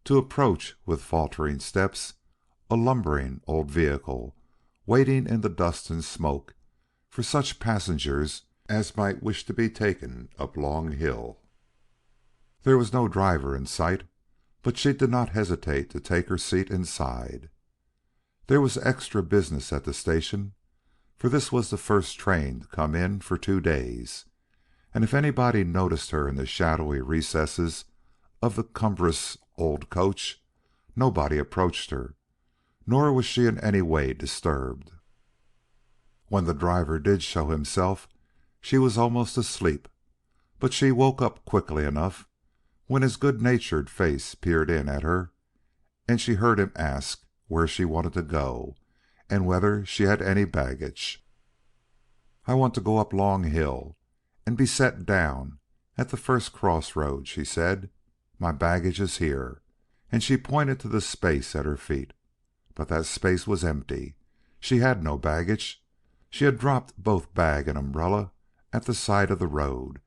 to approach with faltering steps a lumbering old vehicle waiting in the dust and smoke for such passengers as might wish to be taken up Long Hill. There was no driver in sight, but she did not hesitate to take her seat inside. There was extra business at the station, for this was the first train to come in for 2 days, and if anybody noticed her in the shadowy recesses of the cumbrous old coach, nobody approached her, nor was she in any way disturbed. When the driver did show himself, she was almost asleep, but she woke up quickly enough when his good-natured face peered in at her, and she heard him ask where she wanted to go, and whether she had any baggage. "I want to go up Long Hill and be set down at the first crossroad," she said. "My baggage is here," and she pointed to the space at her feet. But that space was empty. She had no baggage. She had dropped both bag and umbrella at the side of the road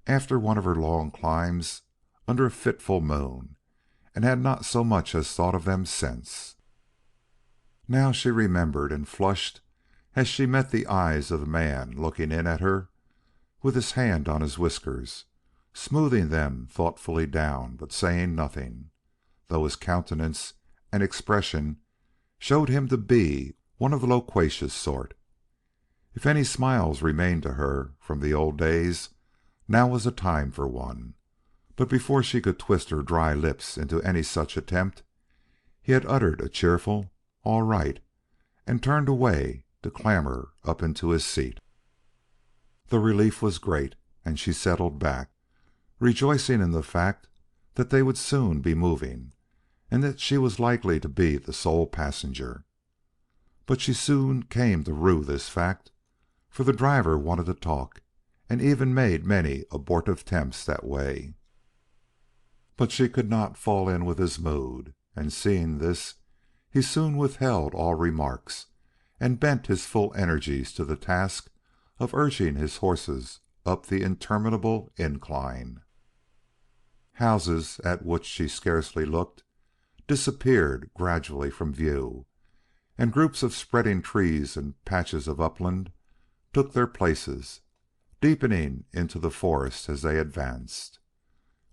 after one of her long climbs under a fitful moon, and had not so much as thought of them since. Now she remembered and flushed as she met the eyes of the man looking in at her with his hand on his whiskers, smoothing them thoughtfully down, but saying nothing, though his countenance and expression showed him to be one of the loquacious sort. If any smiles remained to her from the old days, now was a time for one. But before she could twist her dry lips into any such attempt, he had uttered a cheerful "all right," and turned away to clamber up into his seat. The relief was great, and she settled back, rejoicing in the fact that they would soon be moving, and that she was likely to be the sole passenger. But she soon came to rue this fact, for the driver wanted to talk, and even made many abortive attempts that way. But she could not fall in with his mood, and seeing this, he soon withheld all remarks, and bent his full energies to the task of urging his horses up the interminable incline. Houses, at which she scarcely looked, disappeared gradually from view, and groups of spreading trees and patches of upland took their places, deepening into the forest as they advanced.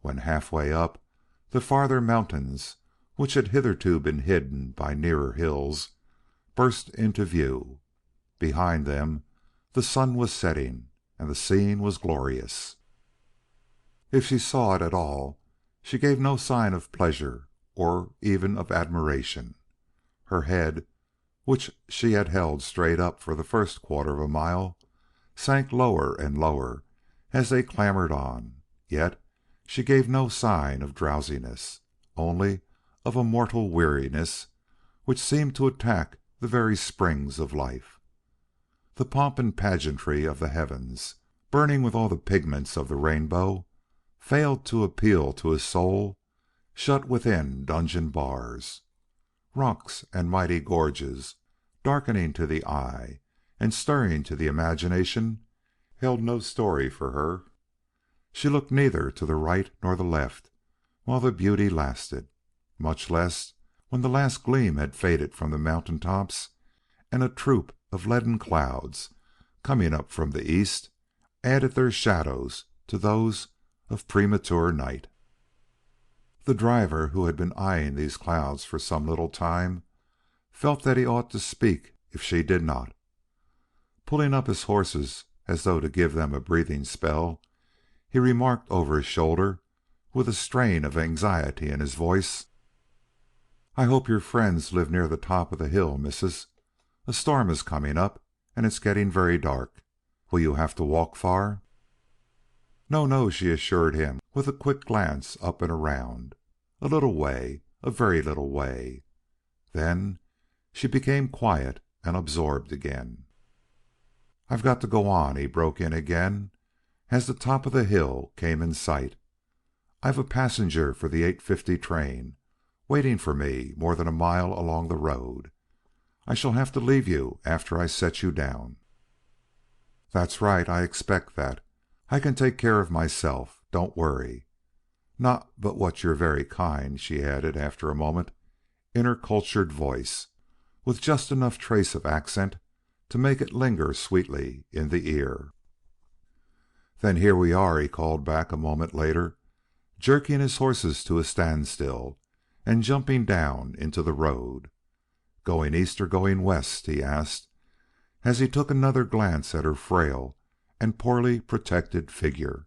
When halfway up, the farther mountains, which had hitherto been hidden by nearer hills, burst into view. Behind them the sun was setting, and the scene was glorious. If she saw it at all, she gave no sign of pleasure or even of admiration. Her head, which she had held straight up for the first quarter of a mile, sank lower and lower as they clambered on, yet she gave no sign of drowsiness, only of a mortal weariness which seemed to attack the very springs of life. The pomp and pageantry of the heavens, burning with all the pigments of the rainbow, failed to appeal to his soul shut within dungeon bars. Rocks and mighty gorges, darkening to the eye and stirring to the imagination, held no story for her. She looked neither to the right nor the left while the beauty lasted, much less when the last gleam had faded from the mountain tops and a troop of leaden clouds coming up from the east, added their shadows to those of premature night. The driver, who had been eyeing these clouds for some little time, felt that he ought to speak if she did not. Pulling up his horses as though to give them a breathing spell, he remarked over his shoulder, with a strain of anxiety in his voice: "I hope your friends live near the top of the hill, missus. A storm is coming up, and it's getting very dark. Will you have to walk far?" "No, no," she assured him, with a quick glance up and around. "A little way, a very little way." Then she became quiet and absorbed again. "I've got to go on," he broke in again, as the top of the hill came in sight. "I've a passenger for the 8:50 train waiting for me more than a mile along the road. I shall have to leave you after I set you down." "That's right. I expect that. I can take care of myself. Don't worry. Not but what you're very kind," she added after a moment, in her cultured voice, with just enough trace of accent to make it linger sweetly in the ear. "Then here we are," he called back a moment later, jerking his horses to a standstill and jumping down into the road. "Going east or going west?" he asked, as he took another glance at her frail and poorly protected figure.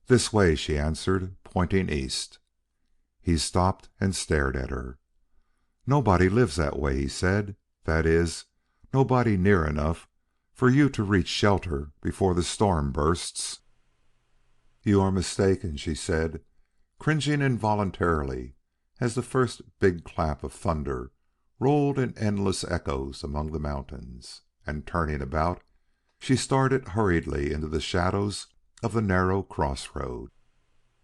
"This way," she answered, pointing east. He stopped and stared at her. "Nobody lives that way," he said. "That is, nobody near enough for you to reach shelter before the storm bursts." "You are mistaken," she said, cringing involuntarily as the first big clap of thunder rolled in endless echoes among the mountains, and turning about, she started hurriedly into the shadows of the narrow crossroad.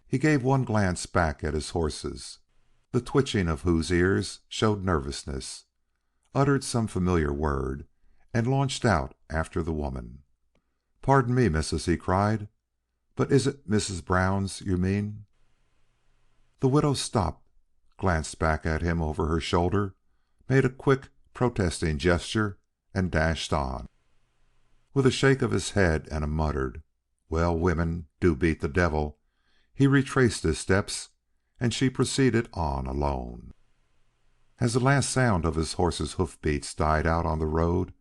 He gave one glance back at his horses, the twitching of whose ears showed nervousness, uttered some familiar word, and launched out after the woman. "Pardon me, missus," he cried, "but is it Mrs. Brown's you mean?" The widow stopped, glanced back at him over her shoulder, made a quick protesting gesture, and dashed on. With a shake of his head and a muttered, "Well, women do beat the devil," he retraced his steps, and she proceeded on alone. As the last sound of his horse's hoofbeats died out on the road,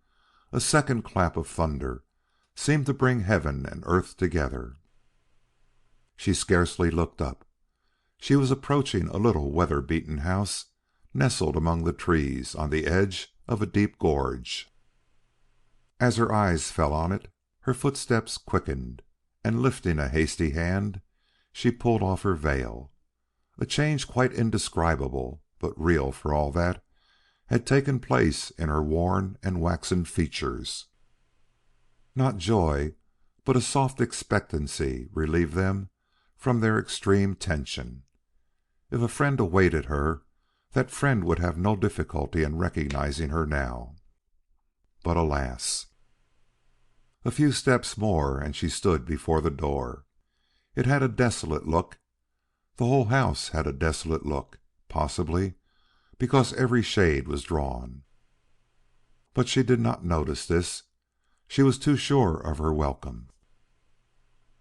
a second clap of thunder seemed to bring heaven and earth together. She scarcely looked up. She was approaching a little weather-beaten house nestled among the trees on the edge of a deep gorge. As her eyes fell on it, her footsteps quickened, and lifting a hasty hand, she pulled off her veil. A change quite indescribable, but real for all that, had taken place in her worn and waxen features. Not joy, but a soft expectancy relieved them from their extreme tension. If a friend awaited her, that friend would have no difficulty in recognizing her now. But alas! A few steps more, and she stood before the door. It had a desolate look. The whole house had a desolate look, possibly because every shade was drawn. But she did not notice this. She was too sure of her welcome.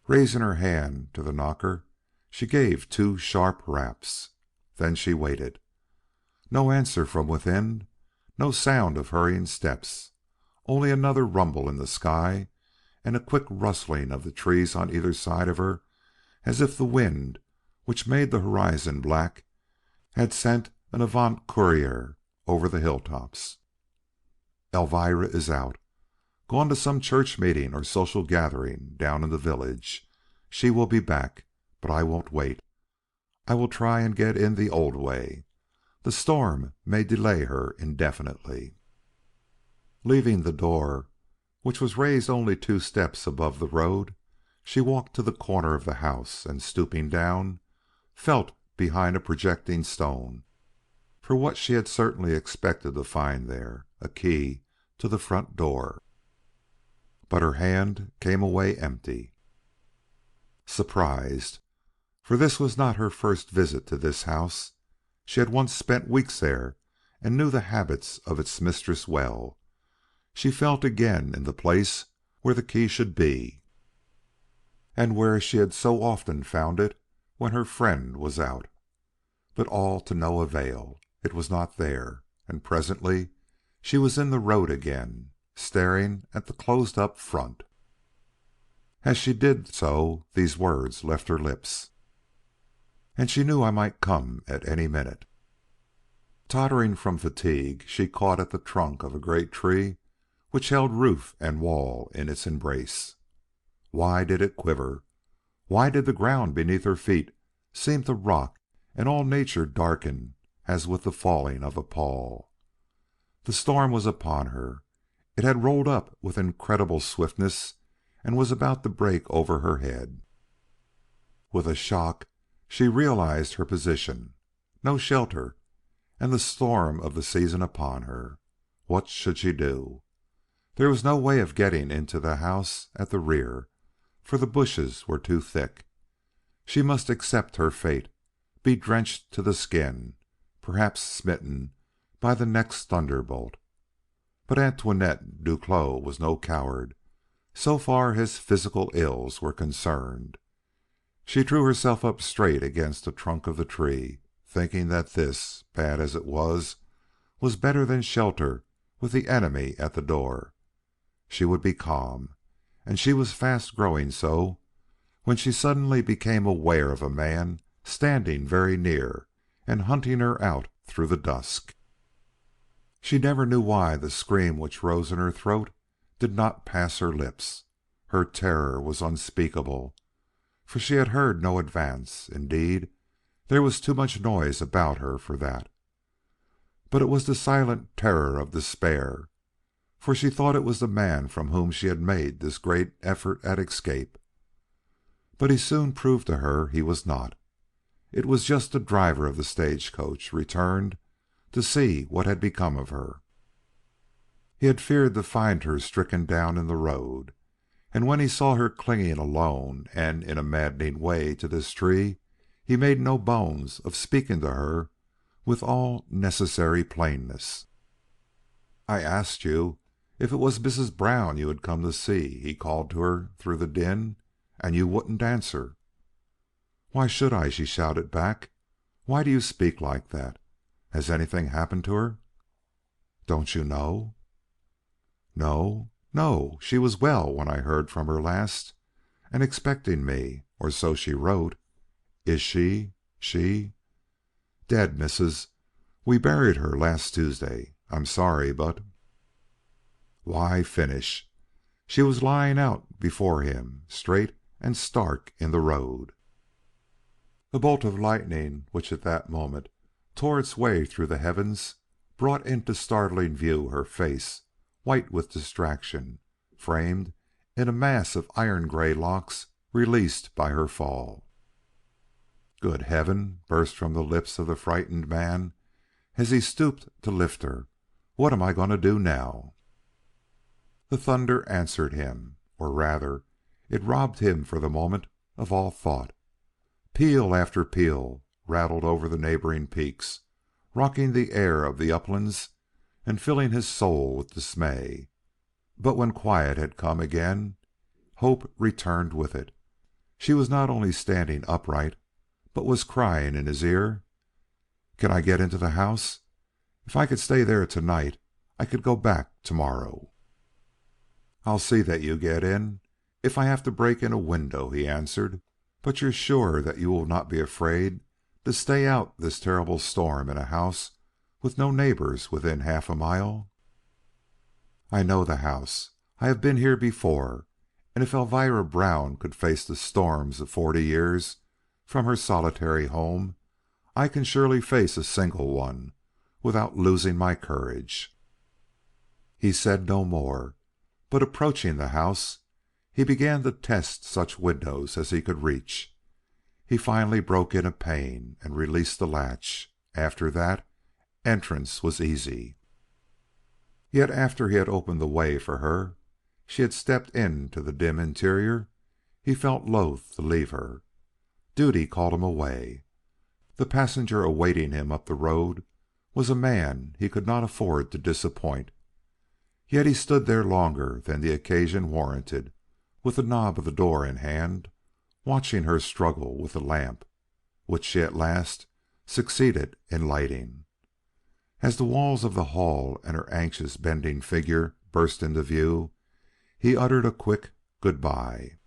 Raising her hand to the knocker, she gave two sharp raps. Then she waited. No answer from within, no sound of hurrying steps, only another rumble in the sky and a quick rustling of the trees on either side of her, as if the wind, which made the horizon black, had sent an avant-courier over the hilltops. "Elvira is out. Gone to some church meeting or social gathering down in the village. She will be back, but I won't wait. I will try and get in the old way. The storm may delay her indefinitely." Leaving the door, which was raised only 2 steps above the road, she walked to the corner of the house, and stooping down, felt behind a projecting stone for what she had certainly expected to find there, a key to the front door. But her hand came away empty. Surprised, for this was not her first visit to this house. She had once spent weeks there and knew the habits of its mistress well. She felt again in the place where the key should be, and where she had so often found it when her friend was out. But all to no avail. It was not there, and presently she was in the road again, staring at the closed-up front. As she did so, these words left her lips. "And she knew I might come at any minute." Tottering from fatigue, she caught at the trunk of a great tree which held roof and wall in its embrace. Why did it quiver? Why did the ground beneath her feet seem to rock and all nature darken as with the falling of a pall? The storm was upon her. It had rolled up with incredible swiftness and was about to break over her head. With a shock, she realized her position. No shelter, and the storm of the season upon her. What should she do? There was no way of getting into the house at the rear, for the bushes were too thick. She must accept her fate, be drenched to the skin, perhaps smitten by the next thunderbolt. But Antoinette Duclos was no coward, so far as physical ills were concerned. She drew herself up straight against the trunk of the tree, thinking that this, bad as it was better than shelter with the enemy at the door. She would be calm, and she was fast growing so, when she suddenly became aware of a man standing very near and hunting her out through the dusk. She never knew why the scream which rose in her throat did not pass her lips. Her terror was unspeakable, for she had heard no advance. Indeed, there was too much noise about her for that. But it was the silent terror of despair, for she thought it was the man from whom she had made this great effort at escape. But he soon proved to her he was not. It was just the driver of the stagecoach, returned to see what had become of her. He had feared to find her stricken down in the road, and when he saw her clinging alone and in a maddening way to this tree, he made no bones of speaking to her with all necessary plainness. "I asked you if it was Mrs. Brown you had come to see," he called to her through the din, "and you wouldn't answer." "Why should I?" she shouted back. "Why do you speak like that? Has anything happened to her?" "Don't you know?" "No, no. She was well when I heard from her last, and expecting me, or so she wrote. Is she dead, missus? We buried her last Tuesday. I'm sorry, but..." Why finish? She was lying out before him, straight and stark in the road. A bolt of lightning, which at that moment tore its way through the heavens, brought into startling view her face, white with distraction, framed in a mass of iron-gray locks released by her fall. "Good heaven!" burst from the lips of the frightened man as he stooped to lift her. "What am I going to do now?" The thunder answered him, or rather, it robbed him for the moment of all thought. Peal after peal rattled over the neighboring peaks, rocking the air of the uplands and filling his soul with dismay. But when quiet had come again, hope returned with it. She was not only standing upright, but was crying in his ear, "Can I get into the house? If I could stay there tonight, I could go back tomorrow." "I'll see that you get in, if I have to break in a window," he answered. "But you're sure that you will not be afraid to stay out this terrible storm in a house with no neighbors within half a mile?" "I know the house. I have been here before, and if Elvira Brown could face the storms of 40 years from her solitary home, I can surely face a single one without losing my courage." He said no more, but approaching the house, he began to test such windows as he could reach. He finally broke in a pane and released the latch. After that, entrance was easy. Yet after he had opened the way for her, she had stepped into the dim interior, he felt loath to leave her. Duty called him away. The passenger awaiting him up the road was a man he could not afford to disappoint. Yet he stood there longer than the occasion warranted, with the knob of the door in hand, watching her struggle with the lamp, which she at last succeeded in lighting. As the walls of the hall and her anxious bending figure burst into view, he uttered a quick good-bye.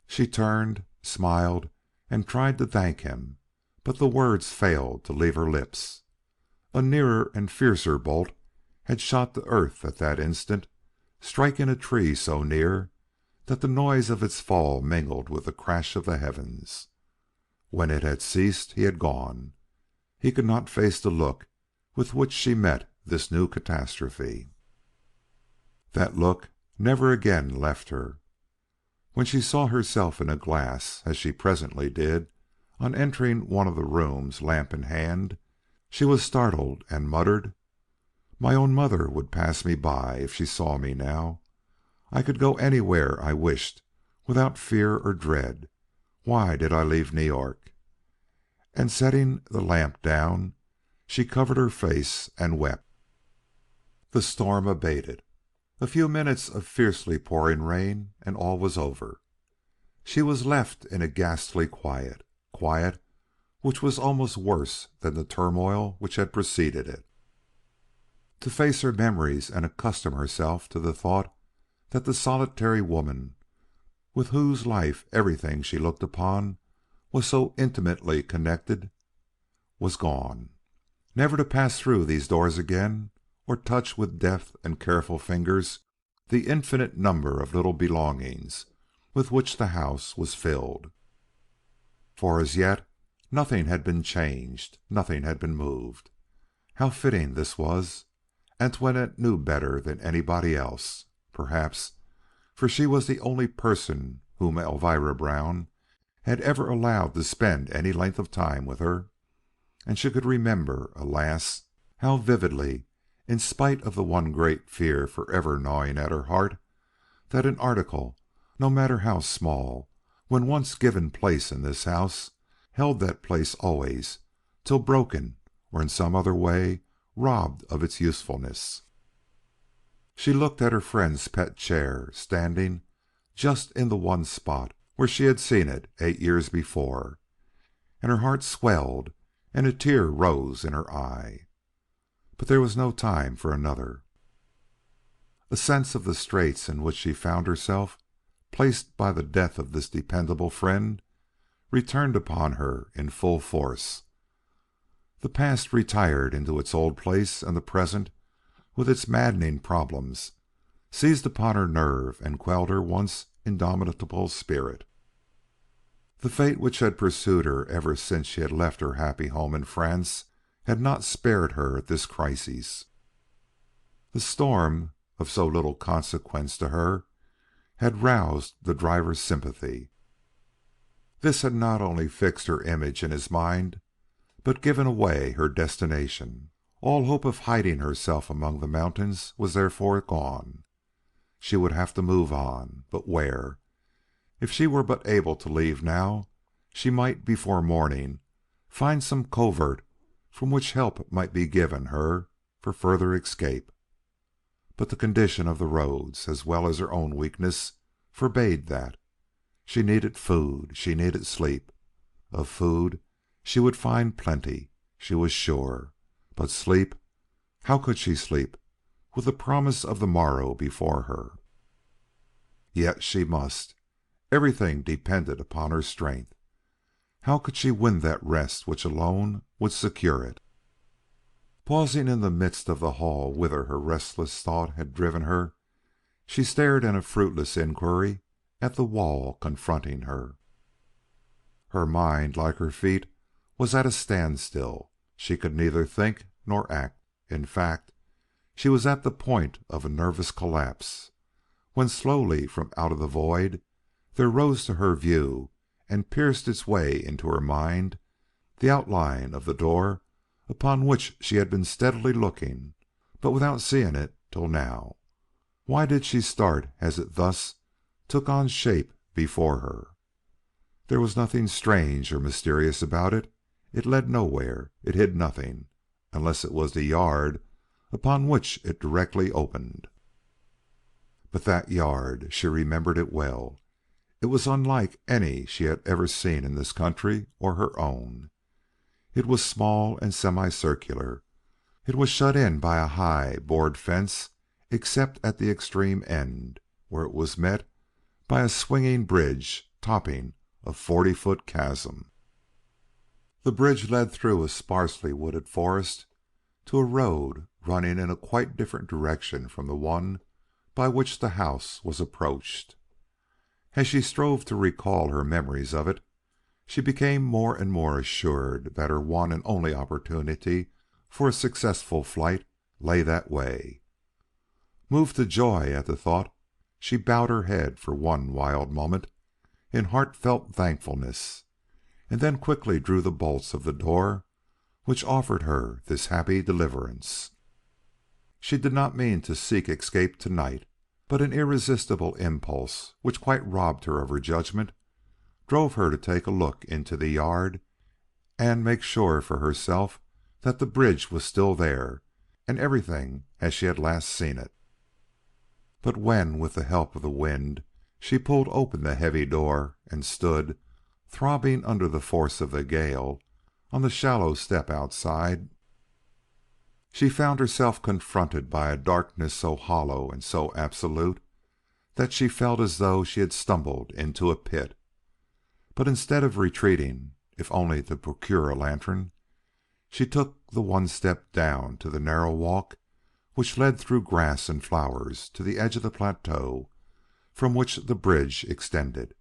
She turned, smiled, and tried to thank him, but the words failed to leave her lips. A nearer and fiercer bolt had shot to earth at that instant, striking a tree so near that the noise of its fall mingled with the crash of the heavens. When it had ceased, he had gone. He could not face the look with which she met this new catastrophe. That look never again left her. When she saw herself in a glass, as she presently did, on entering one of the rooms, lamp in hand, she was startled and muttered, "My own mother would pass me by if she saw me now. I could go anywhere I wished without fear or dread. Why did I leave New York?" And setting the lamp down, she covered her face and wept. The storm abated. A few minutes of fiercely pouring rain, and all was over. She was left in a ghastly quiet, quiet which was almost worse than the turmoil which had preceded it. To face her memories and accustom herself to the thought that the solitary woman with whose life everything she looked upon was so intimately connected was gone, never to pass through these doors again, or touch with deft and careful fingers the infinite number of little belongings with which the house was filled. For as yet nothing had been changed, nothing had been moved. How fitting this was! Antoinette knew better than anybody else, perhaps, for she was the only person whom Elvira Brown had ever allowed to spend any length of time with her, and she could remember, alas, how vividly, in spite of the one great fear forever gnawing at her heart, that an article, no matter how small, when once given place in this house, held that place always, till broken or in some other way robbed of its usefulness. She looked at her friend's pet chair, standing just in the one spot where she had seen it 8 years before, and her heart swelled and a tear rose in her eye. But there was no time for another. A sense of the straits in which she found herself, placed by the death of this dependable friend, returned upon her in full force. The past retired into its old place, and the present, with its maddening problems, seized upon her nerve and quelled her once indomitable spirit. The fate which had pursued her ever since she had left her happy home in France had not spared her at this crisis. The storm, of so little consequence to her, had roused the driver's sympathy. This had not only fixed her image in his mind, but given away her destination. All hope of hiding herself among the mountains was therefore gone. She would have to move on, but where? If she were but able to leave now, she might, before morning, find some covert from which help might be given her for further escape. But the condition of the roads, as well as her own weakness, forbade that. She needed food, she needed sleep. Of food she would find plenty, she was sure. But sleep, how could she sleep, with the promise of the morrow before her? Yet she must. Everything depended upon her strength. How could she win that rest which alone would secure it? Pausing in the midst of the hall whither her restless thought had driven her, she stared in a fruitless inquiry at the wall confronting her. Her mind, like her feet, was at a standstill. She could neither think nor act. In fact, she was at the point of a nervous collapse, when slowly from out of the void there rose to her view and pierced its way into her mind the outline of the door upon which she had been steadily looking, but without seeing it till now. Why did she start as it thus took on shape before her? There was nothing strange or mysterious about it. It led nowhere, it hid nothing, unless it was the yard upon which it directly opened. But that yard, she remembered it well. It was unlike any she had ever seen in this country or her own. It was small and semicircular. It was shut in by a high board fence except at the extreme end, where it was met by a swinging bridge topping a 40-foot chasm. The bridge led through a sparsely wooded forest to a road running in a quite different direction from the one by which the house was approached. As she strove to recall her memories of it, she became more and more assured that her one and only opportunity for a successful flight lay that way. Moved to joy at the thought, she bowed her head for one wild moment in heartfelt thankfulness, and then quickly drew the bolts of the door which offered her this happy deliverance. She did not mean to seek escape tonight, but an irresistible impulse, which quite robbed her of her judgment, drove her to take a look into the yard and make sure for herself that the bridge was still there and everything as she had last seen it. But when, with the help of the wind, she pulled open the heavy door and stood, throbbing under the force of the gale, on the shallow step outside, she found herself confronted by a darkness so hollow and so absolute that she felt as though she had stumbled into a pit. But instead of retreating, if only to procure a lantern, she took the one step down to the narrow walk which led through grass and flowers to the edge of the plateau from which the bridge extended.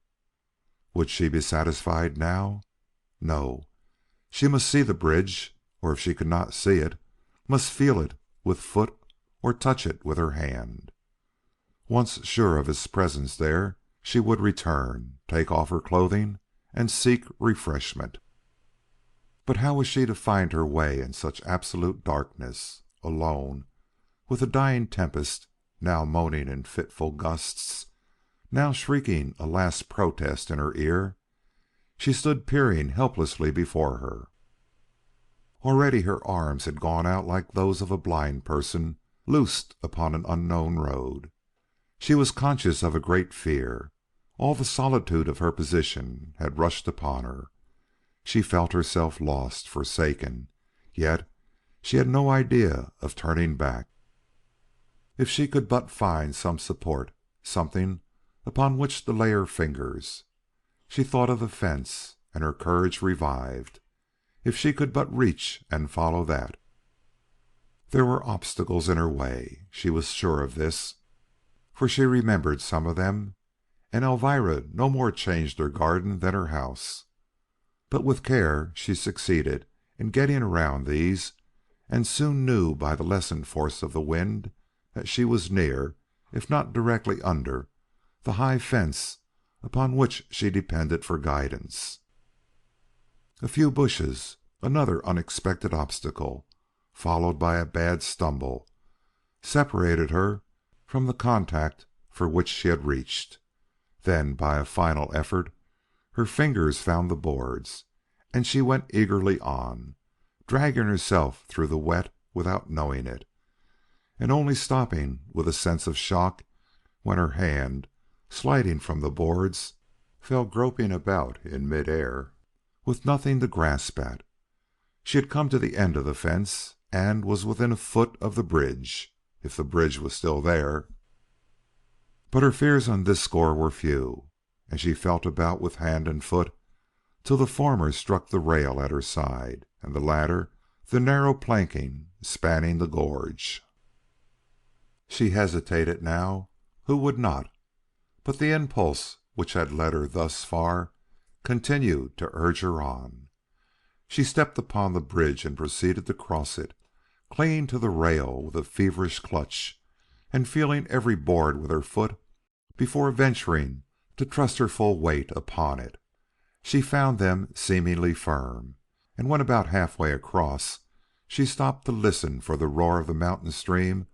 Would she be satisfied now? No. She must see the bridge, or if she could not see it, must feel it with foot or touch it with her hand. Once sure of its presence there, she would return, take off her clothing, and seek refreshment. But how was she to find her way in such absolute darkness, alone, with a dying tempest, now moaning in fitful gusts, now shrieking a last protest in her ear? She stood peering helplessly before her. Already her arms had gone out like those of a blind person loosed upon an unknown road. She was conscious of a great fear. All the solitude of her position had rushed upon her. She felt herself lost, forsaken, yet she had no idea of turning back. If she could but find some support, something upon which to lay her fingers. She thought of the fence, and her courage revived. If she could but reach and follow that. There were obstacles in her way. She was sure of this, for she remembered some of them, and Elvira no more changed her garden than her house. But with care she succeeded in getting around these, and soon knew by the lessened force of the wind that she was near, if not directly under, the high fence upon which she depended for guidance. A few bushes, another unexpected obstacle, followed by a bad stumble, separated her from the contact for which she had reached. Then, by a final effort, her fingers found the boards, and she went eagerly on, dragging herself through the wet without knowing it, and only stopping with a sense of shock when her hand, sliding from the boards, fell groping about in mid-air with nothing to grasp at. She had come to the end of the fence and was within a foot of the bridge, if the bridge was still there. But her fears on this score were few, and she felt about with hand and foot till the former struck the rail at her side, and the latter the narrow planking spanning the gorge. She hesitated now. Who would not? But the impulse which had led her thus far continued to urge her on. She stepped upon the bridge and proceeded to cross it, clinging to the rail with a feverish clutch, and feeling every board with her foot before venturing to trust her full weight upon it. She found them seemingly firm, and when about halfway across, she stopped to listen for the roar of the mountain stream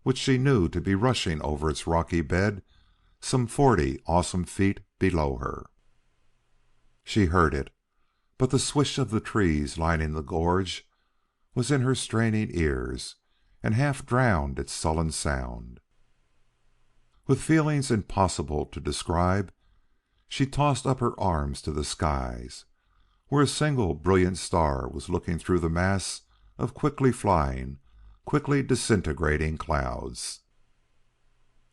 which she knew to be rushing over its rocky bed some 40 awesome feet below her. She heard it, but the swish of the trees lining the gorge was in her straining ears, and half drowned its sullen sound. With feelings impossible to describe, she tossed up her arms to the skies, where a single brilliant star was looking through the mass of quickly flying, quickly disintegrating clouds.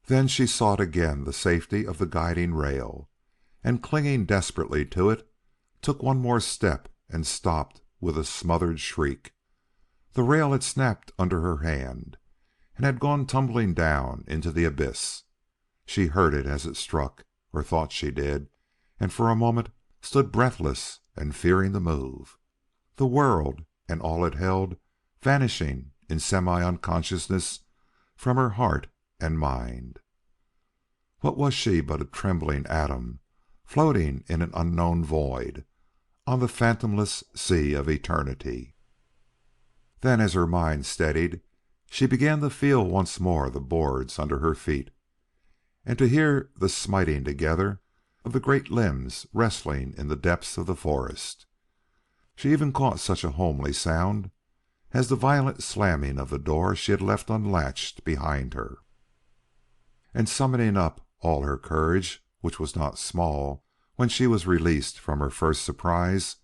Then she sought again the safety of the guiding rail, and clinging desperately to it, took one more step and stopped with a smothered shriek. The rail had snapped under her hand and had gone tumbling down into the abyss. She heard it as it struck, or thought she did, and for a moment stood breathless and fearing to move. The world and all it held vanishing in semi-unconsciousness from her heart and mind. What was she but a trembling atom floating in an unknown void on the phantomless sea of eternity? Then, as her mind steadied, she began to feel once more the boards under her feet, and to hear the smiting together of the great limbs wrestling in the depths of the forest. She even caught such a homely sound as the violent slamming of the door she had left unlatched behind her. And summoning up all her courage, which was not small when she was released from her first surprise,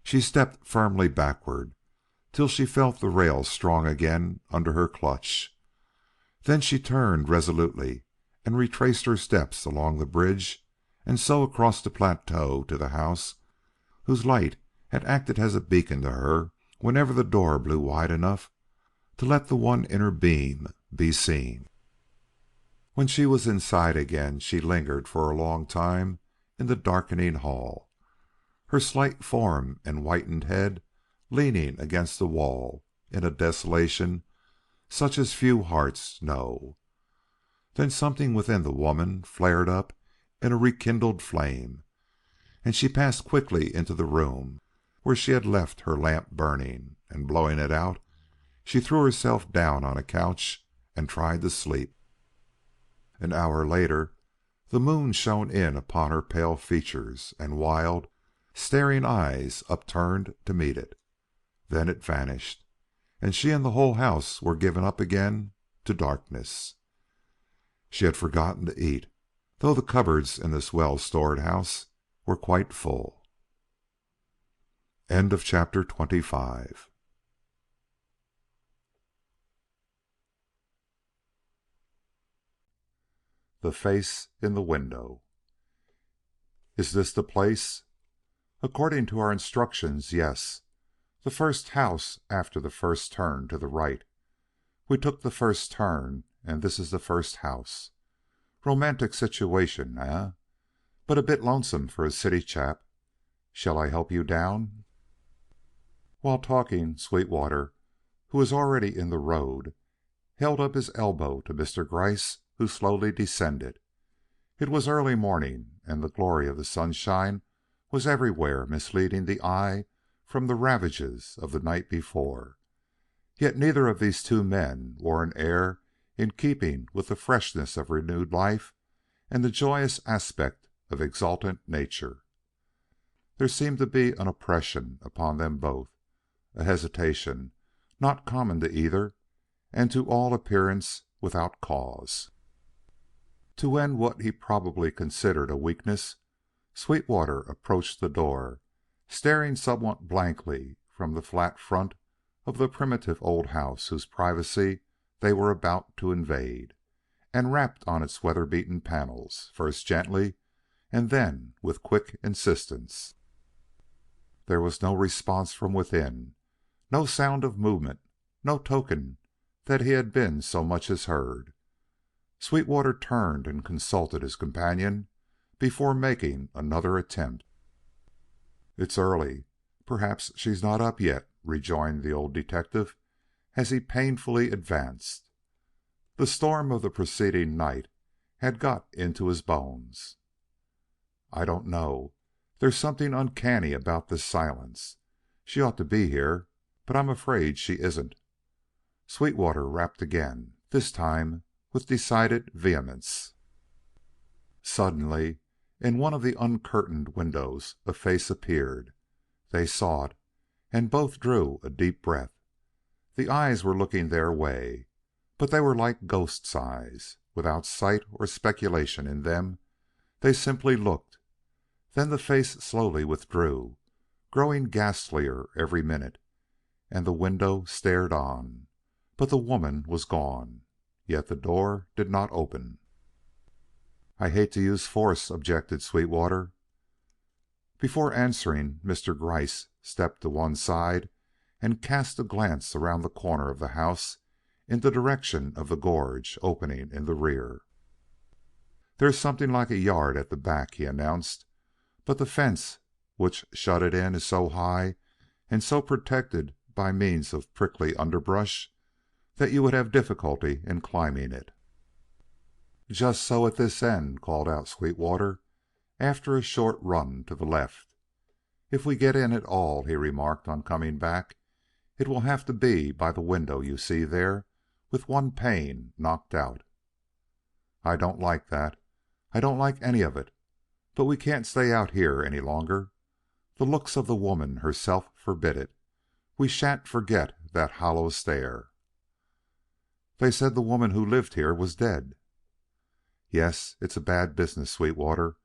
she stepped firmly backward till she felt the rail strong again under her clutch. Then she turned resolutely and retraced her steps along the bridge and so across the plateau to the house, whose light had acted as a beacon to her whenever the door blew wide enough to let the one inner beam be seen. When she was inside again, she lingered for a long time in the darkening hall, her slight form and whitened head leaning against the wall in a desolation such as few hearts know. Then something within the woman flared up in a rekindled flame, and she passed quickly into the room where she had left her lamp burning, and blowing it out, she threw herself down on a couch and tried to sleep. An hour later, the moon shone in upon her pale features and wild, staring eyes upturned to meet it. Then it vanished, and she and the whole house were given up again to darkness. She had forgotten to eat, though the cupboards in this well-stored house were quite full. End of chapter 25. The face in the window. Is this the place? According to our instructions, yes. The first house after the first turn to the right. We took the first turn, and this is the first house. Romantic situation, eh? But a bit lonesome for a city chap. Shall I help you down? While talking, Sweetwater, who was already in the road, held up his elbow to Mr. Gryce, who slowly descended. It was early morning, and the glory of the sunshine was everywhere misleading the eye from the ravages of the night before. Yet neither of these two men wore an air in keeping with the freshness of renewed life and the joyous aspect of exultant nature. There seemed to be an oppression upon them both, a hesitation not common to either, and to all appearance without cause. To end what he probably considered a weakness, Sweetwater approached the door, staring somewhat blankly from the flat front of the primitive old house whose privacy they were about to invade, and rapped on its weather-beaten panels, first gently and then with quick insistence. There was no response from within, no sound of movement, no token that he had been so much as heard. Sweetwater turned and consulted his companion before making another attempt. "It's early. Perhaps she's not up yet," rejoined the old detective as he painfully advanced. The storm of the preceding night had got into his bones. "I don't know. There's something uncanny about this silence. She ought to be here, but I'm afraid she isn't." Sweetwater rapped again, this time with decided vehemence. Suddenly, in one of the uncurtained windows, a face appeared. They saw it, and both drew a deep breath. The eyes were looking their way, but they were like ghosts' eyes, without sight or speculation in them. They simply looked. Then the face slowly withdrew, growing ghastlier every minute, and the window stared on. But the woman was gone. Yet the door did not open. "I hate to use force," objected Sweetwater. Before answering, Mr. Gryce stepped to one side and cast a glance around the corner of the house in the direction of the gorge opening in the rear. "There's something like a yard at the back," he announced, "but the fence which shut it in is so high and so protected by means of prickly underbrush that you would have difficulty in climbing it." "Just so at this end," called out Sweetwater, after a short run to the left. "If we get in at all," he remarked on coming back, "it will have to be by the window you see there, with one pane knocked out." "I don't like that. I don't like any of it. But we can't stay out here any longer. The looks of the woman herself forbid it. We shan't forget that hollow stare." "They said the woman who lived here was dead." "Yes, it's a bad business, Sweetwater.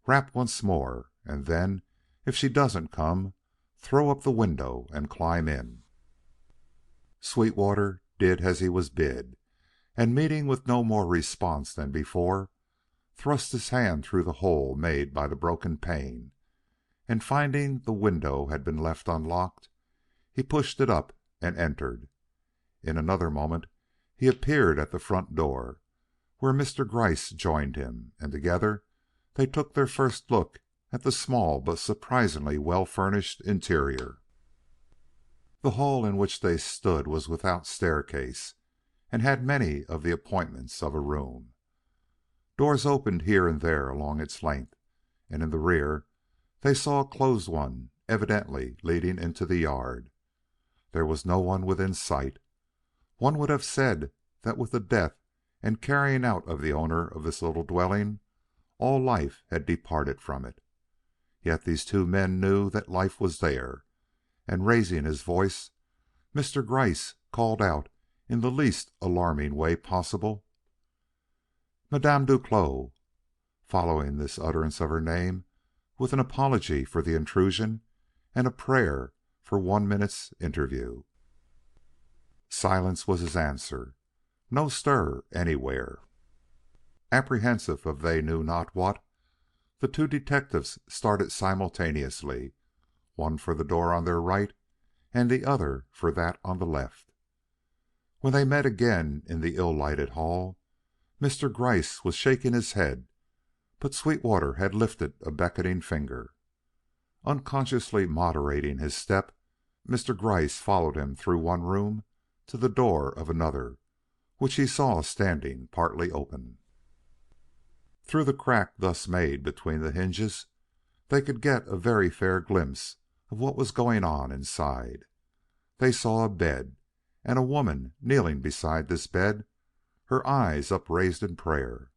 Rap once more, and then, if she doesn't come, throw up the window and climb in." Sweetwater did as he was bid, and meeting with no more response than before, thrust his hand through the hole made by the broken pane, and finding the window had been left unlocked, he pushed it up and entered. In another moment he appeared at the front door, where Mr. Gryce joined him, and together they took their first look at the small but surprisingly well furnished interior. The hall in which they stood was without staircase, and had many of the appointments of a room. Doors opened here and there along its length, and in the rear they saw a closed one evidently leading into the yard. There was no one within sight. One would have said that with the death and carrying out of the owner of this little dwelling, all life had departed from it. Yet these two men knew that life was there, and raising his voice, Mr. Gryce called out in the least alarming way possible, "Madame Duclos," following this utterance of her name with an apology for the intrusion and a prayer for 1 minute's interview. Silence was his answer. No stir anywhere. Apprehensive of they knew not what, the two detectives started simultaneously, one for the door on their right and the other for that on the left. When they met again in the ill-lighted hall, Mr. Gryce was shaking his head, but Sweetwater had lifted a beckoning finger. Unconsciously moderating his step, Mr. Gryce followed him through one room to the door of another, which he saw standing partly open. Through the crack thus made between the hinges, they could get a very fair glimpse of what was going on inside. They saw a bed, and a woman kneeling beside this bed, her eyes upraised in prayer.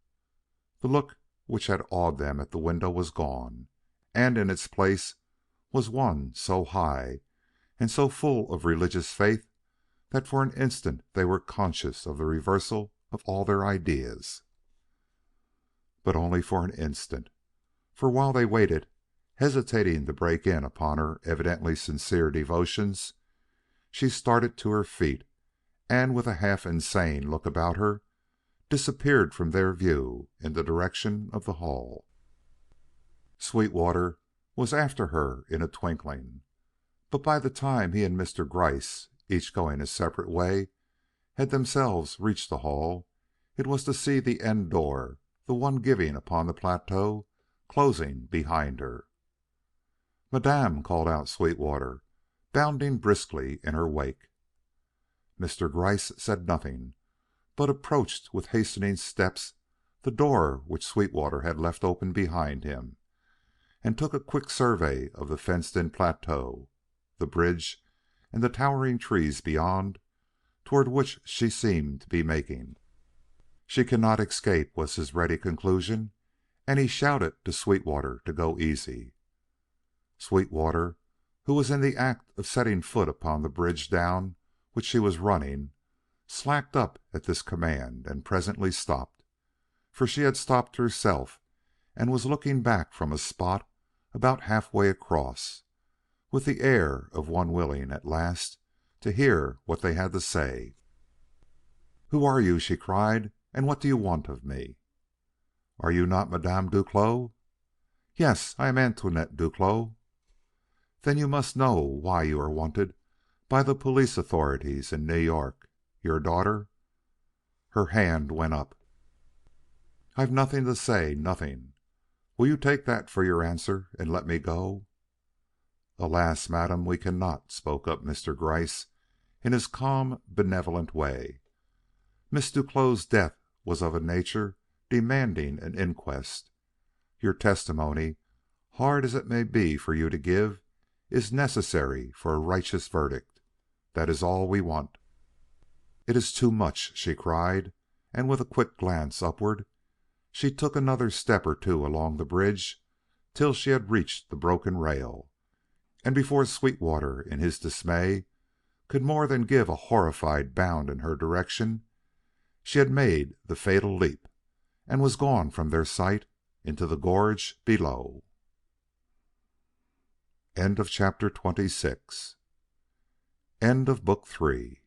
The look which had awed them at the window was gone, and in its place was one so high and so full of religious faith that for an instant they were conscious of the reversal of all their ideas. But only for an instant, for while they waited, hesitating to break in upon her evidently sincere devotions, she started to her feet, and with a half insane look about her, disappeared from their view in the direction of the hall. Sweetwater was after her in a twinkling, but by the time he and Mr. Gryce, each going his separate way, had themselves reached the hall, it was to see the end door, the one giving upon the plateau, closing behind her. "Madame!" called out Sweetwater, bounding briskly in her wake. Mr. Gryce said nothing, but approached with hastening steps the door which Sweetwater had left open behind him, and took a quick survey of the fenced-in plateau, the bridge, and the towering trees beyond, toward which she seemed to be making. "She cannot escape," was his ready conclusion, and he shouted to Sweetwater to go easy. Sweetwater, who was in the act of setting foot upon the bridge down which she was running, slacked up at this command and presently stopped, for she had stopped herself and was looking back from a spot about halfway across, with the air of one willing at last to hear what they had to say. "Who are you?" she cried, "and what do you want of me?" "Are you not Madame Duclos?" "Yes, I am Antoinette Duclos." "Then you must know why you are wanted by the police authorities in New York. Your daughter—" Her hand went up. "I've nothing to say, nothing. Will you take that for your answer and let me go?" "Alas, madam, we cannot," spoke up Mr. Gryce in his calm, benevolent way. "Miss Duclos' death was of a nature demanding an inquest. Your testimony, hard as it may be for you to give, is necessary for a righteous verdict. That is all we want." "It is too much!" she cried, and with a quick glance upward, she took another step or two along the bridge till she had reached the broken rail, and before Sweetwater, in his dismay, could more than give a horrified bound in her direction, she had made the fatal leap, and was gone from their sight into the gorge below. End of Chapter 26. End of Book 3.